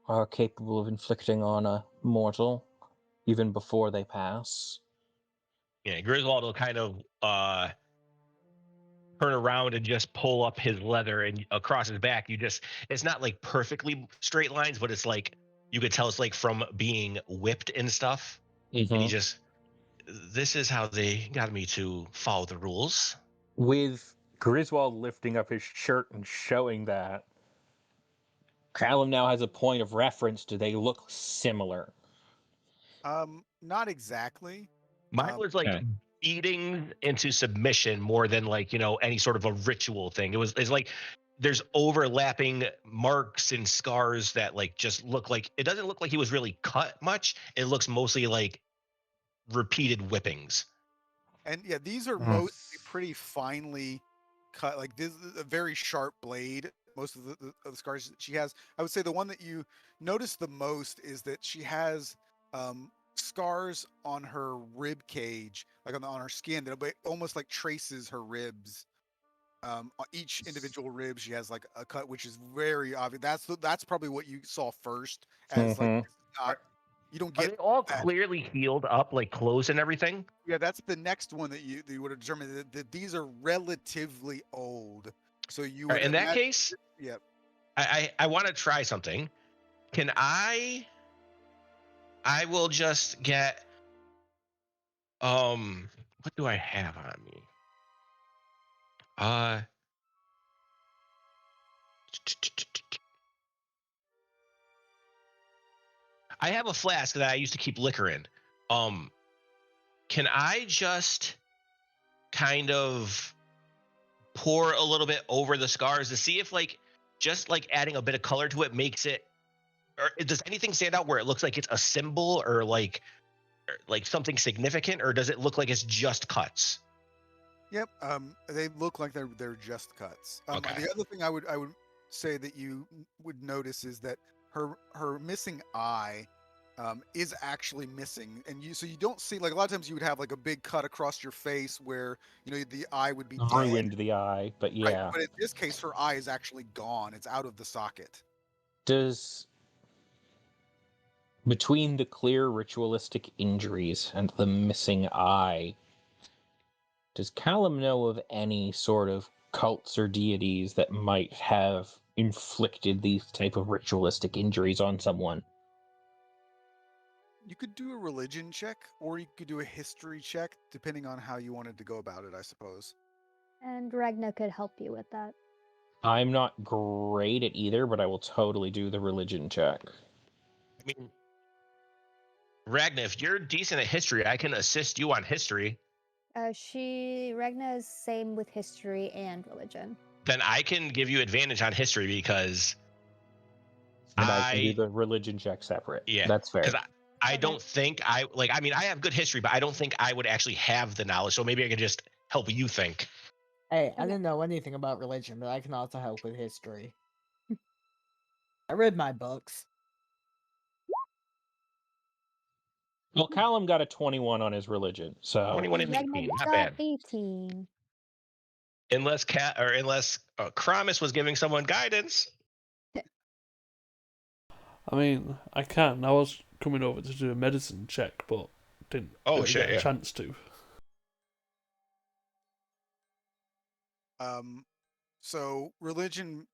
are capable of inflicting on a mortal, even before they pass. Yeah, Griswold will kind of turn around and just pull up his leather and across his back. It's not like perfectly straight lines, but it's like you could tell it's like from being whipped and stuff. And he just, this is how they got me to follow the rules. With Griswold lifting up his shirt and showing that, Callum now has a point of reference. Do they look similar? Not exactly. Mine was like beating into submission more than like, any sort of a ritual thing. It's like there's overlapping marks and scars that like just look like, it doesn't look like he was really cut much. It looks mostly like repeated whippings. And yeah, these are mostly pretty finely cut. Like this is a very sharp blade. Most of the scars that she has, I would say the one that you notice the most is that she has scars on her rib cage, like on her skin, that almost like traces her ribs. On each individual rib, she has like a cut, which is very obvious. That's probably what you saw first, as like not, you don't Are get they all that. clearly healed up, like clothes and everything? Yeah, that's the next one that you would have determined that these are relatively old. So you All would right, in that imagine, case, yeah. I want to try something. Can I will just get what do I have on me? I have a flask that I used to keep liquor in. can I just kind of pour a little bit over the scars to see if like just like adding a bit of color to it makes it, or does anything stand out where it looks like it's a symbol or like something significant, or does it look like it's just cuts? Yep. They look like they're just cuts. Okay. The other thing I would say that you would notice is that her missing eye is actually missing, and you don't see, like, a lot of times you would have like a big cut across your face where the eye would be dead, Ruined the eye, but right? yeah. But in this case, her eye is actually gone. It's out of the socket. Does between the clear ritualistic injuries and the missing eye, does Callum know of any sort of cults or deities that might have inflicted these type of ritualistic injuries on someone? You could do a religion check, or you could do a history check, depending on how you wanted to go about it, I suppose. And Ragna could help you with that. I'm not great at either, but I will totally do the religion check. I mean, Ragna, if you're decent at history, I can assist you on history. Ragna is same with history and religion. Then I can give you advantage on history because And I can do I the religion check separate. yeah, That's fair. because I Okay. don't think I mean I have good history, but I don't think I would actually have the knowledge. So maybe I can just help you think. Hey, I Okay. didn't know anything about religion, but I can also help with history. I read my books. Well, Callum got a 21 on his religion, so 21 And and Ragna 18, not got bad. 18. Unless Kramis was giving someone guidance. I mean, I can. I was coming over to do a medicine check, but didn't Oh really shit, get a yeah. chance to. So religion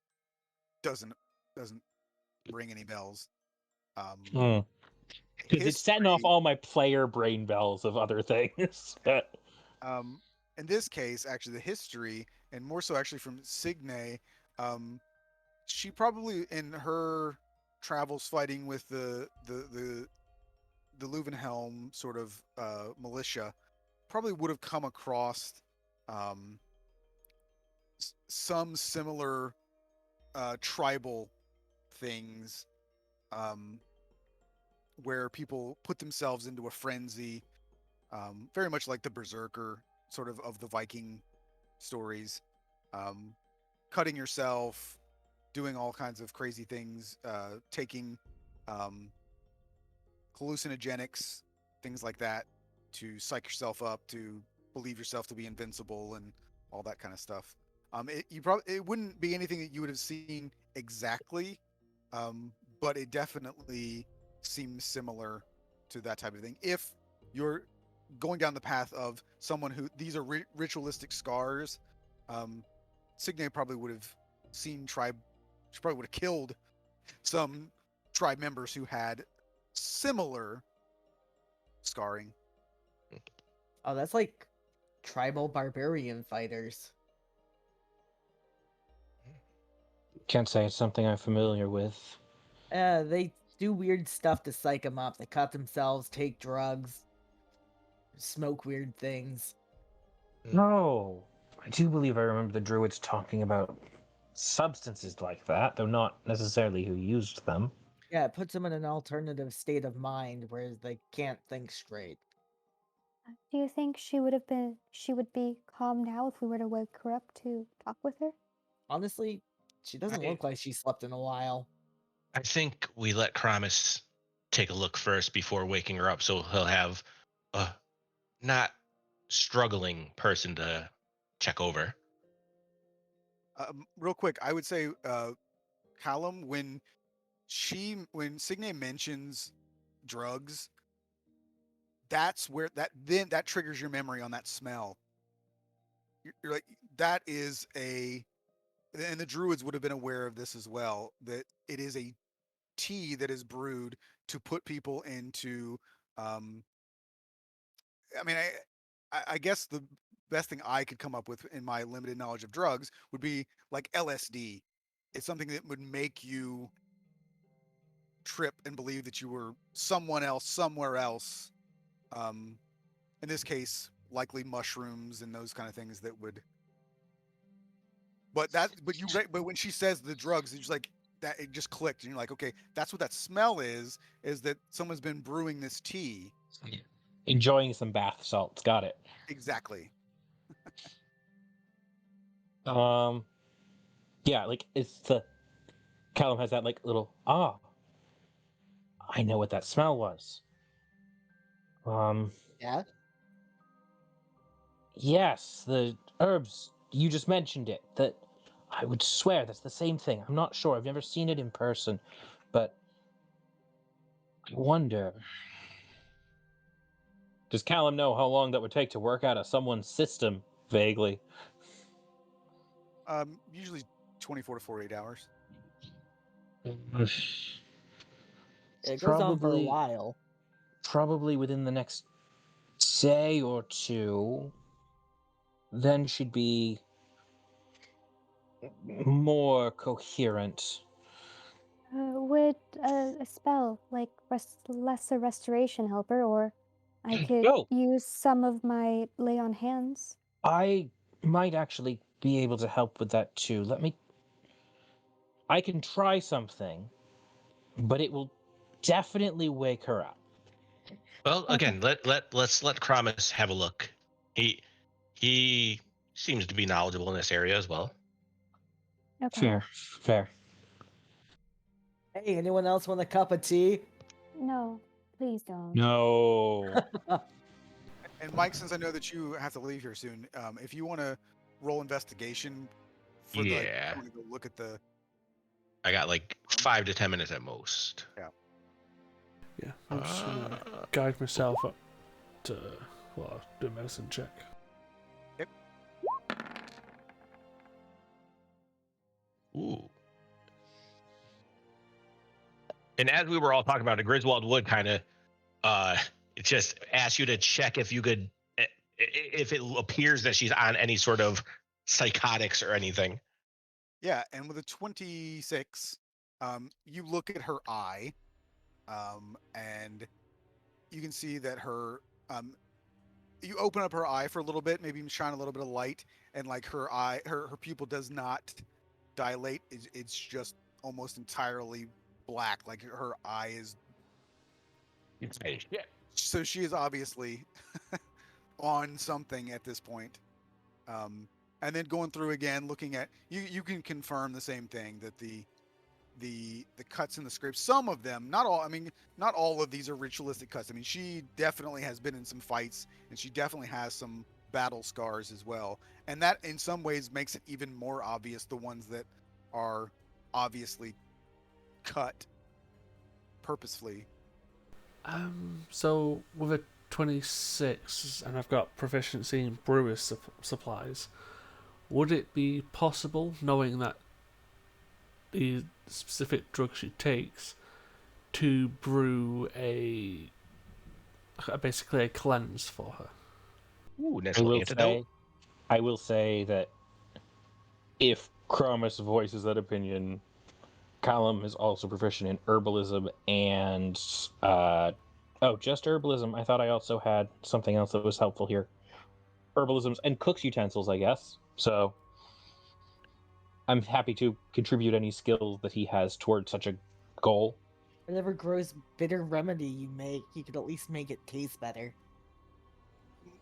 doesn't ring any bells. because it's setting off History, all my player brain bells of other things. But in this case, actually, the history, and more so actually from Signe, she probably in her travels fighting with the Leuvenhelm sort of militia, probably would have come across um, some similar tribal things, um, where people put themselves into a frenzy, very much like the berserker sort of the Viking stories, um, cutting yourself, doing all kinds of crazy things, taking um, hallucinogenics, things like that, to psych yourself up, to believe yourself to be invincible, and all that kind of stuff. It wouldn't be anything that you would have seen exactly, but it definitely seems similar to that type of thing. If you're going down the path of someone who these are ritualistic scars, Signe probably would have seen tribe. She probably would have killed some tribe members who had similar scarring. Oh, that's like tribal barbarian fighters. can't say it's something I'm familiar with. They do weird stuff to psych them up. They cut themselves, take drugs, smoke weird things. No, I do believe I remember the druids talking about substances like that, though not necessarily who used them. Yeah, it puts them in an alternative state of mind where they can't think straight. Do you think she would be calm now if we were to wake her up to talk with her? Honestly, she doesn't I look like she slept in a while. I think we let Kramis take a look first before waking her up, so he'll have a not struggling person to check over. Real quick, I would say, Callum, when Signe mentions drugs, that's where that triggers your memory on that smell. You're like, that is and the druids would have been aware of this as well, that it is a tea that is brewed to put people into, um I mean, I guess the best thing I could come up with in my limited knowledge of drugs would be like LSD. It's something that would make you trip and believe that you were someone else somewhere else, um in this case, likely mushrooms and those kind of things that would. But when she says the drugs, it's just like that. It just clicked, and you're like, okay, that's what that smell is. Is that someone's been brewing this tea? Enjoying some bath salts. Got it. Exactly. Yeah, like it's the Callum has that like little I know what that smell was. Yeah. Yes, the herbs you just mentioned it. That I would swear that's the same thing. I'm not sure. I've never seen it in person, but I wonder. Does Callum know how long that would take to work out of someone's system? Vaguely. Usually 24 to 48 hours. It goes on for a Probably, while. probably within the next day or two. Then she'd be more coherent. Would a spell like lesser restoration help her, or I could Oh, use some of my lay on hands? I might actually be able to help with that too. I can try something, but it will definitely wake her up. Well, Okay. again, let's let Kramus have a look. He seems to be knowledgeable in this area as well. Okay. Fair, fair. Hey, anyone else want a cup of tea? No, please don't. No. And Mike, since I know that you have to leave here soon, if you want to roll investigation for Yeah. someone to go look at the. I got like 5 to 10 minutes at most. Yeah, I'm just gonna guide myself up to do a medicine check. Ooh. And as we were all talking about it, Griswold would kind of just ask you to check if you could, if it appears that she's on any sort of psychotics or anything. Yeah, and with a 26, you look at her eye, and you can see that you open up her eye for a little bit, maybe even shine a little bit of light, and like her eye, her pupil does not dilate. It's just almost entirely black. Like her eye is. Yeah. So she is obviously on something at this point. And then going through again, looking at you can confirm the same thing that the cuts in the script, some of them, not all, I mean, not all of these are ritualistic cuts. I mean, she definitely has been in some fights, and she definitely has some battle scars as well, and that in some ways makes it even more obvious, the ones that are obviously cut purposefully. So with a 26, and I've got proficiency in brewer's supplies, would it be possible, knowing that the specific drug she takes, to brew basically a cleanse for her? Ooh, I natural will antidote. say, I will say that if Kramus voices that opinion, Callum is also proficient in herbalism and just herbalism. I thought I also had something else that was helpful here. Herbalisms and cook's utensils, I guess. So I'm happy to contribute any skills that he has towards such a goal. Whatever gross bitter remedy you make, you could at least make it taste better.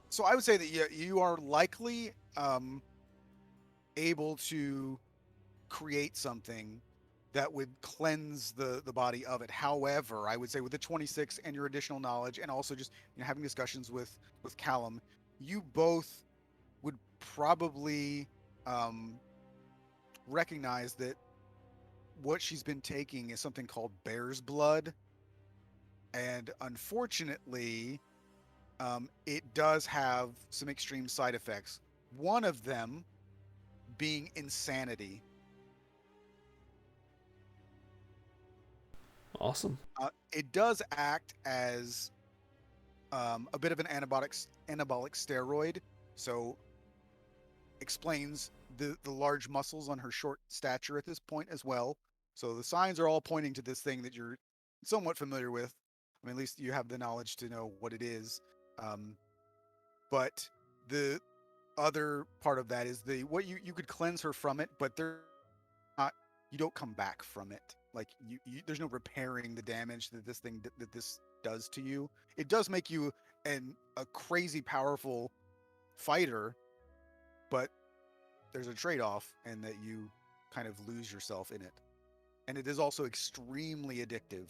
So I would say that you are likely able to create something that would cleanse the body of it. However, I would say with the 26 and your additional knowledge, and also just having discussions with Callum, you both would probably recognize that what she's been taking is something called bear's blood, and unfortunately, it does have some extreme side effects. One of them being insanity. Awesome. It does act as a bit of an anabolic steroid, so explains the large muscles on her short stature at this point as well. So the signs are all pointing to this thing that you're somewhat familiar with. I mean, at least you have the knowledge to know what it is. But the other part of that is what you could cleanse her from it, but they're not. You don't come back from it. Like there's no repairing the damage that this does to you. It does make you a crazy powerful fighter, but there's a trade-off in that you kind of lose yourself in it. And it is also extremely addictive.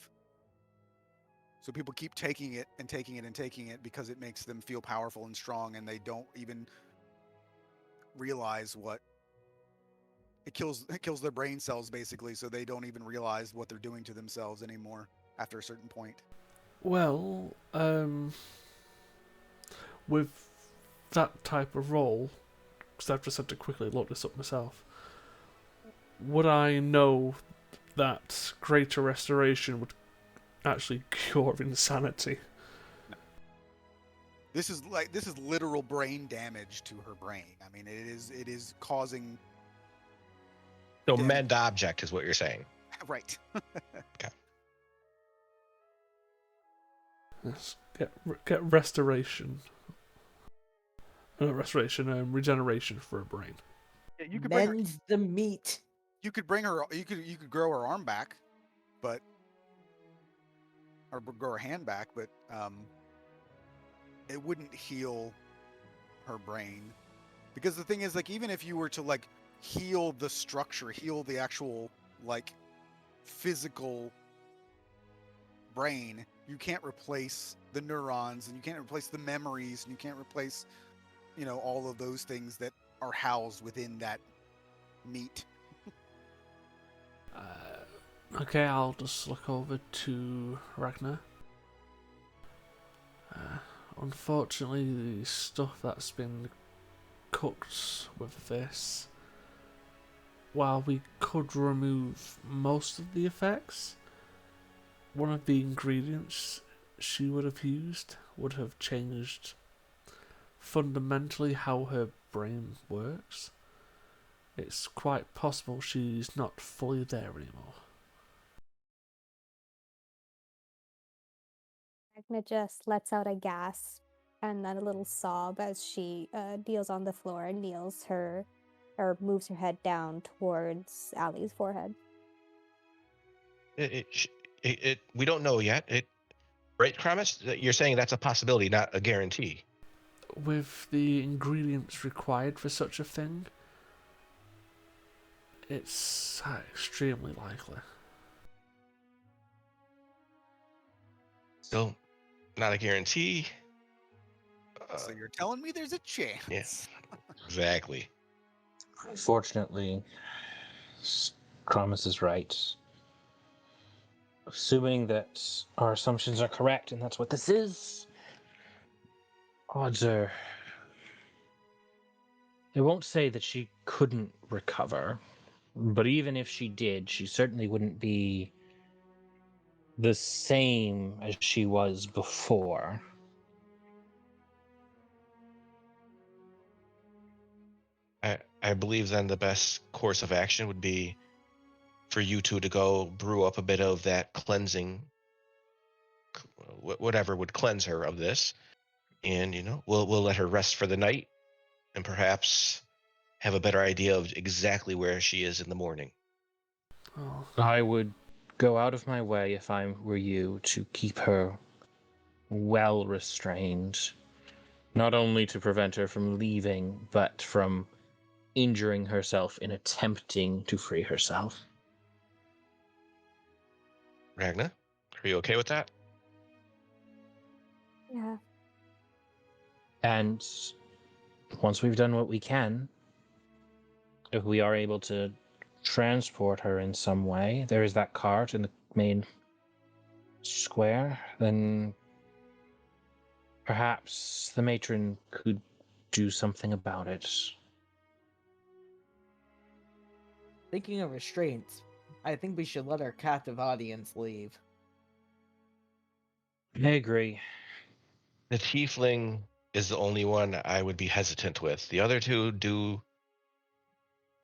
So people keep taking it and taking it and taking it because it makes them feel powerful and strong, and they don't even realize what it kills their brain cells basically, so they don't even realize what they're doing to themselves anymore after a certain point. Well, with that type of role, because I've just had to quickly look this up myself, would I know that greater restoration would actually cure insanity? This is literal brain damage to her brain. I mean, it is causing. So damage. mend object is what you're saying. Right. Okay. Yes. Get restoration. Regeneration for a brain. Yeah, you could bring her, Mend the meat. you could bring her. You could grow her arm back, but or grow her hand back, but it wouldn't heal her brain, because the thing is, like, even if you were to like heal the structure, heal the actual like physical brain, you can't replace the neurons, and you can't replace the memories, and you can't replace, all of those things that are housed within that meat. Okay, I'll just look over to Ragnar. Unfortunately, the stuff that's been cooked with this, while we could remove most of the effects, one of the ingredients she would have used would have changed fundamentally how her brain works. It's quite possible she's not fully there anymore. Magna just lets out a gasp and then a little sob as she kneels on the floor and moves her head down towards Allie's forehead. We don't know yet. Right, Kramis? You're saying that's a possibility, not a guarantee. With the ingredients required for such a thing, it's extremely likely. Still, not a guarantee. So you're telling me there's a chance? Yes, exactly. Fortunately, Kramis is right. Assuming that our assumptions are correct, and that's what this is, odds are. I won't say that she couldn't recover, but even if she did, she certainly wouldn't be the same as she was before. I believe then the best course of action would be for you two to go brew up a bit of that cleansing, whatever would cleanse her of this, and we'll let her rest for the night, and perhaps have a better idea of exactly where she is in the morning. Oh, I would go out of my way, if I were you, to keep her well restrained, not only to prevent her from leaving, but from injuring herself in attempting to free herself. Ragna, are you okay with that? Yeah. And once we've done what we can, if we are able to transport her in some way, there is that cart in the main square, then perhaps the matron could do something about it. Thinking of restraints, I think we should let our captive audience leave. I agree. The tiefling is the only one I would be hesitant with. The other two do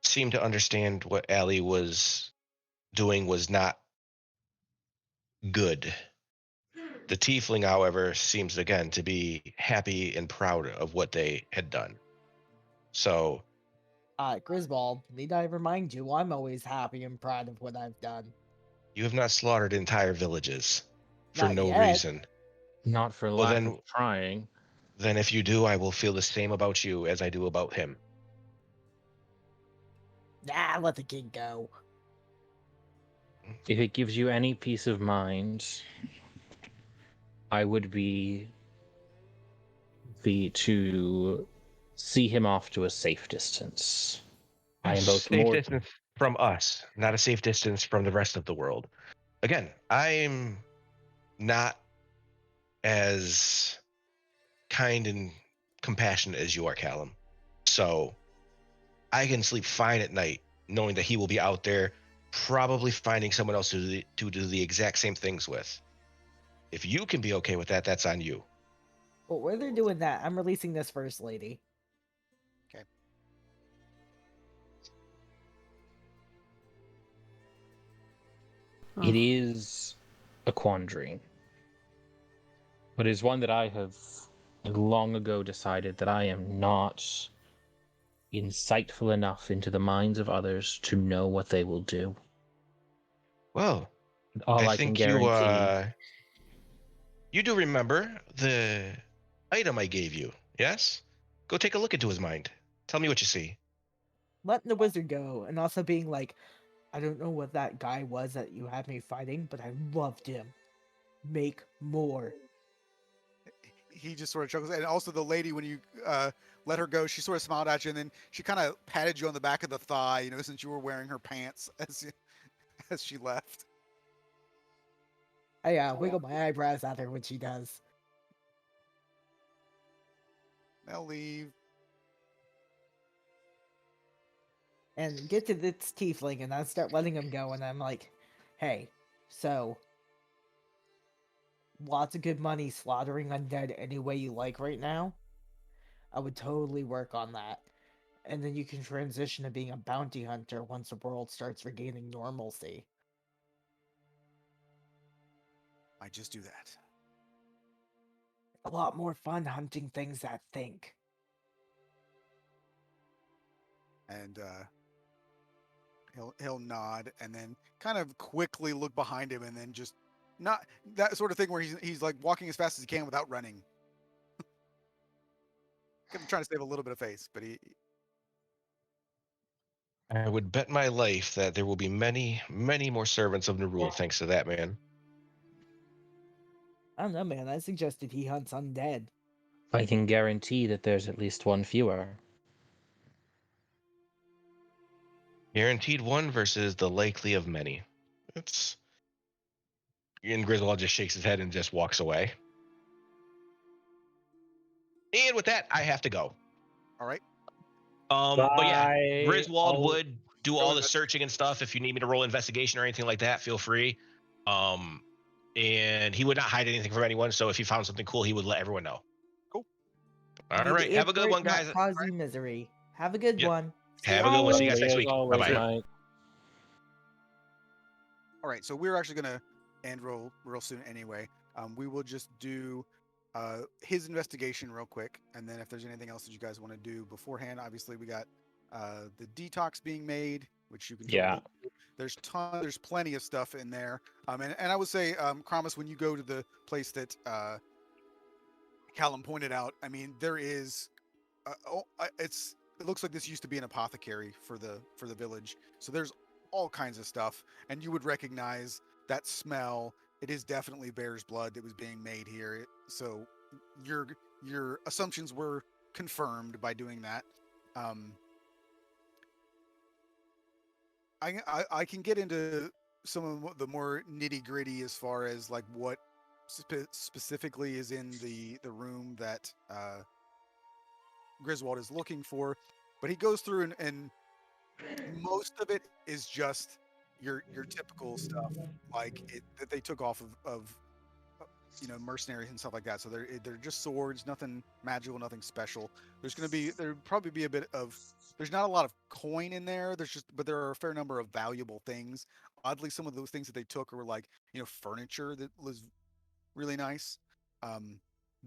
seem to understand what Allie was doing was not good. The tiefling, however, seems again to be happy and proud of what they had done. So Griswold, need I remind you, I'm always happy and proud of what I've done. you have not slaughtered entire villages for Not no yet. reason. Not for Well, lack then- of trying. Then if you do, I will feel the same about you as I do about him. Nah, let the kid go. If it gives you any peace of mind, I would be to see him off to a safe distance. I am both safe more distance from us, not a safe distance from the rest of the world. Again, I'm not as kind and compassionate as you are, Callum. So I can sleep fine at night knowing that he will be out there probably finding someone else to do the exact same things with. If you can be okay with that, that's on you. But while they're doing that, I'm releasing this first lady. It is a quandary, but it is one that I have long ago decided that I am not insightful enough into the minds of others to know what they will do. Well, All I I can think guarantee. you do remember the item I gave you, yes? Go take a look into his mind. Tell me what you see. Letting the wizard go, and also being like, I don't know what that guy was that you had me fighting, but I loved him. Make more. He just sort of chuckles, and also the lady, when you let her go, she sort of smiled at you, and then she kind of patted you on the back of the thigh, you know, since you were wearing her pants as she left. I wiggle my eyebrows at her when she does. They'll leave. And get to this tiefling, and I start letting him go, and I'm like, hey, so lots of good money slaughtering undead any way you like right now. I would totally work on that. And then you can transition to being a bounty hunter once the world starts regaining normalcy. I just do that. A lot more fun hunting things that think. And he'll nod, and then kind of quickly look behind him, and then just not that sort of thing where he's like walking as fast as he can without running. I'm trying to save a little bit of face, but he I would bet my life that there will be many, many more servants of Nerul thanks to that man. I don't know, man. I suggested he hunts undead. I can guarantee that there's at least one fewer. Guaranteed one versus the likely of many. It's and Griswold just shakes his head and just walks away. And with that, I have to go. all right. But yeah, Bye. Griswold I'll- would do all the invest- searching and stuff. If you need me to roll investigation or anything like that, feel free. And he would not hide anything from anyone. So if he found something cool, he would let everyone know. Cool. All Do right. the Have a good effort, one, not guys. cause you misery. Have a good Yep. one. Have a good one. See you guys Lovely next as week. always, Bye-bye. Mike. All right, so we're actually gonna end real soon anyway. We will just do his investigation real quick, and then if there's anything else that you guys want to do beforehand, obviously we got the detox being made, which you can Yeah. totally do. There's plenty of stuff in there. And I would say, Kramus, when you go to the place that Callum pointed out, I mean, there is it looks like this used to be an apothecary for the village. So there's all kinds of stuff, and you would recognize that smell. It is definitely bear's blood that was being made here. So your assumptions were confirmed by doing that. I can get into some of the more nitty gritty as far as like what specifically is in the room that Griswold is looking for, but he goes through and most of it is just your typical stuff, like that they took off of mercenaries and stuff like that. So they're just swords, nothing magical, nothing special. There'll probably be a bit of there's not a lot of coin in there. But there are a fair number of valuable things. Oddly, some of those things that they took were like furniture that was really nice.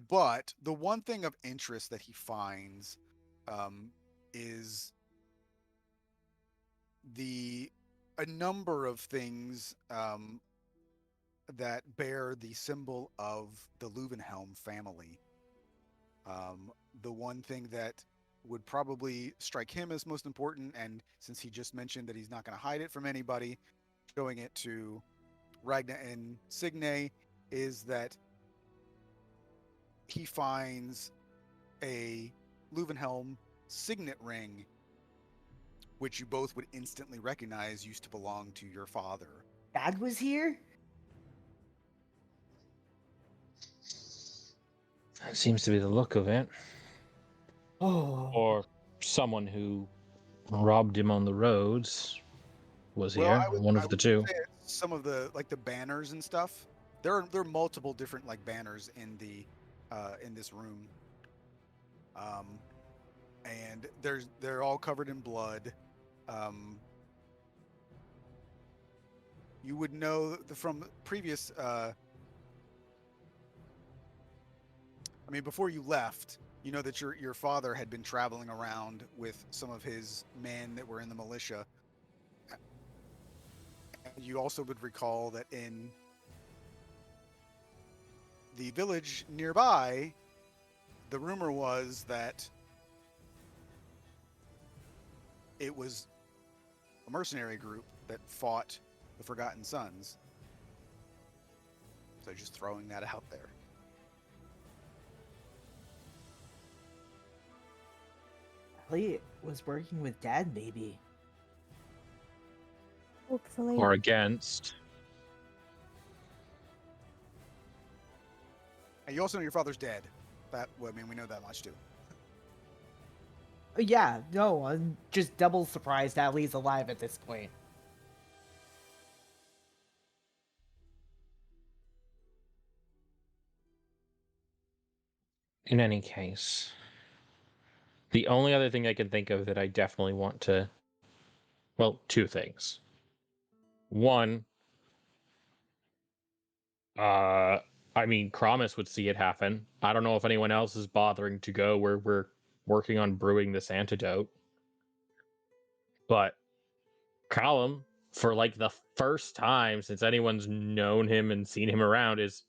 But the one thing of interest that he finds is a number of things that bear the symbol of the Leuvenhelm family. The one thing that would probably strike him as most important, and since he just mentioned that he's not going to hide it from anybody, showing it to Ragna and Signe, is that he finds a Leuvenhelm signet ring, which you both would instantly recognize used to belong to your father. Dad was here? That seems to be the look of it. Oh. Or someone who robbed him on the roads was Well, here. One I of the would two. say some of the like the banners and stuff. There are multiple different like banners in the in this room. And they're all covered in blood. You would know from previous I mean, before you left, you know that your father had been traveling around with some of his men that were in the militia. And you also would recall that in the village nearby, the rumor was that it was a mercenary group that fought the Forgotten Sons. So just throwing that out there. Elliot was working with Dad, maybe. Hopefully. Or against. And you also know your father's dead. That, well, I mean, we know that much too. Yeah, no, I'm just double surprised Ali's alive at this point. In any case, the only other thing I can think of that I definitely want to. Well, two things. One, I mean, Kramis would see it happen. I don't know if anyone else is bothering to go where we're working on brewing this antidote. But Callum, for like the first time since anyone's known him and seen him around, is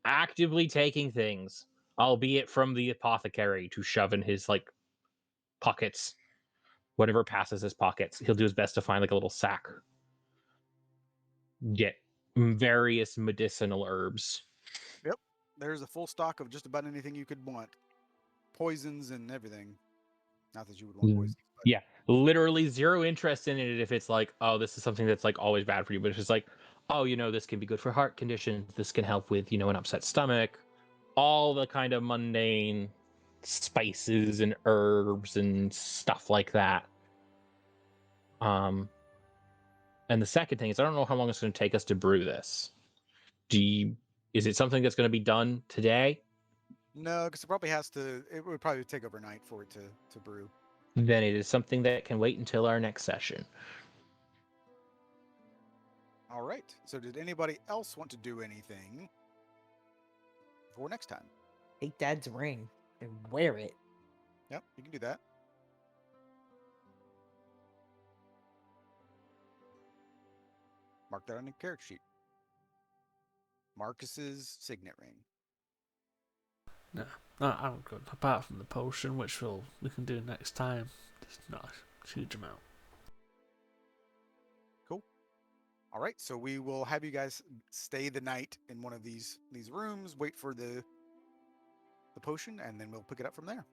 actively taking things, albeit from the apothecary, to shove in his like pockets. Whatever passes his pockets, he'll do his best to find like a little sack. Get various medicinal herbs. Yep. There's a full stock of just about anything you could want. Poisons and everything. Not that you would want poisons, but Yeah, literally zero interest in it if it's like, oh, this is something that's like always bad for you, but it's just like, oh, this can be good for heart conditions. This can help with, an upset stomach. All the kind of mundane spices and herbs and stuff like that. And the second thing is, I don't know how long it's going to take us to brew this. Is it something that's going to be done today? no, because it would probably take overnight for it to brew. Then it is something that can wait until our next session. All right. So did anybody else want to do anything for next time? Take Dad's ring and wear it. Yep, you can do that. Mark that on your character sheet. Marcus's signet ring. No, I'm good. Apart from the potion, which we can do next time. It's not a huge amount. Cool. All right, so we will have you guys stay the night in one of these rooms, wait for the potion, and then we'll pick it up from there.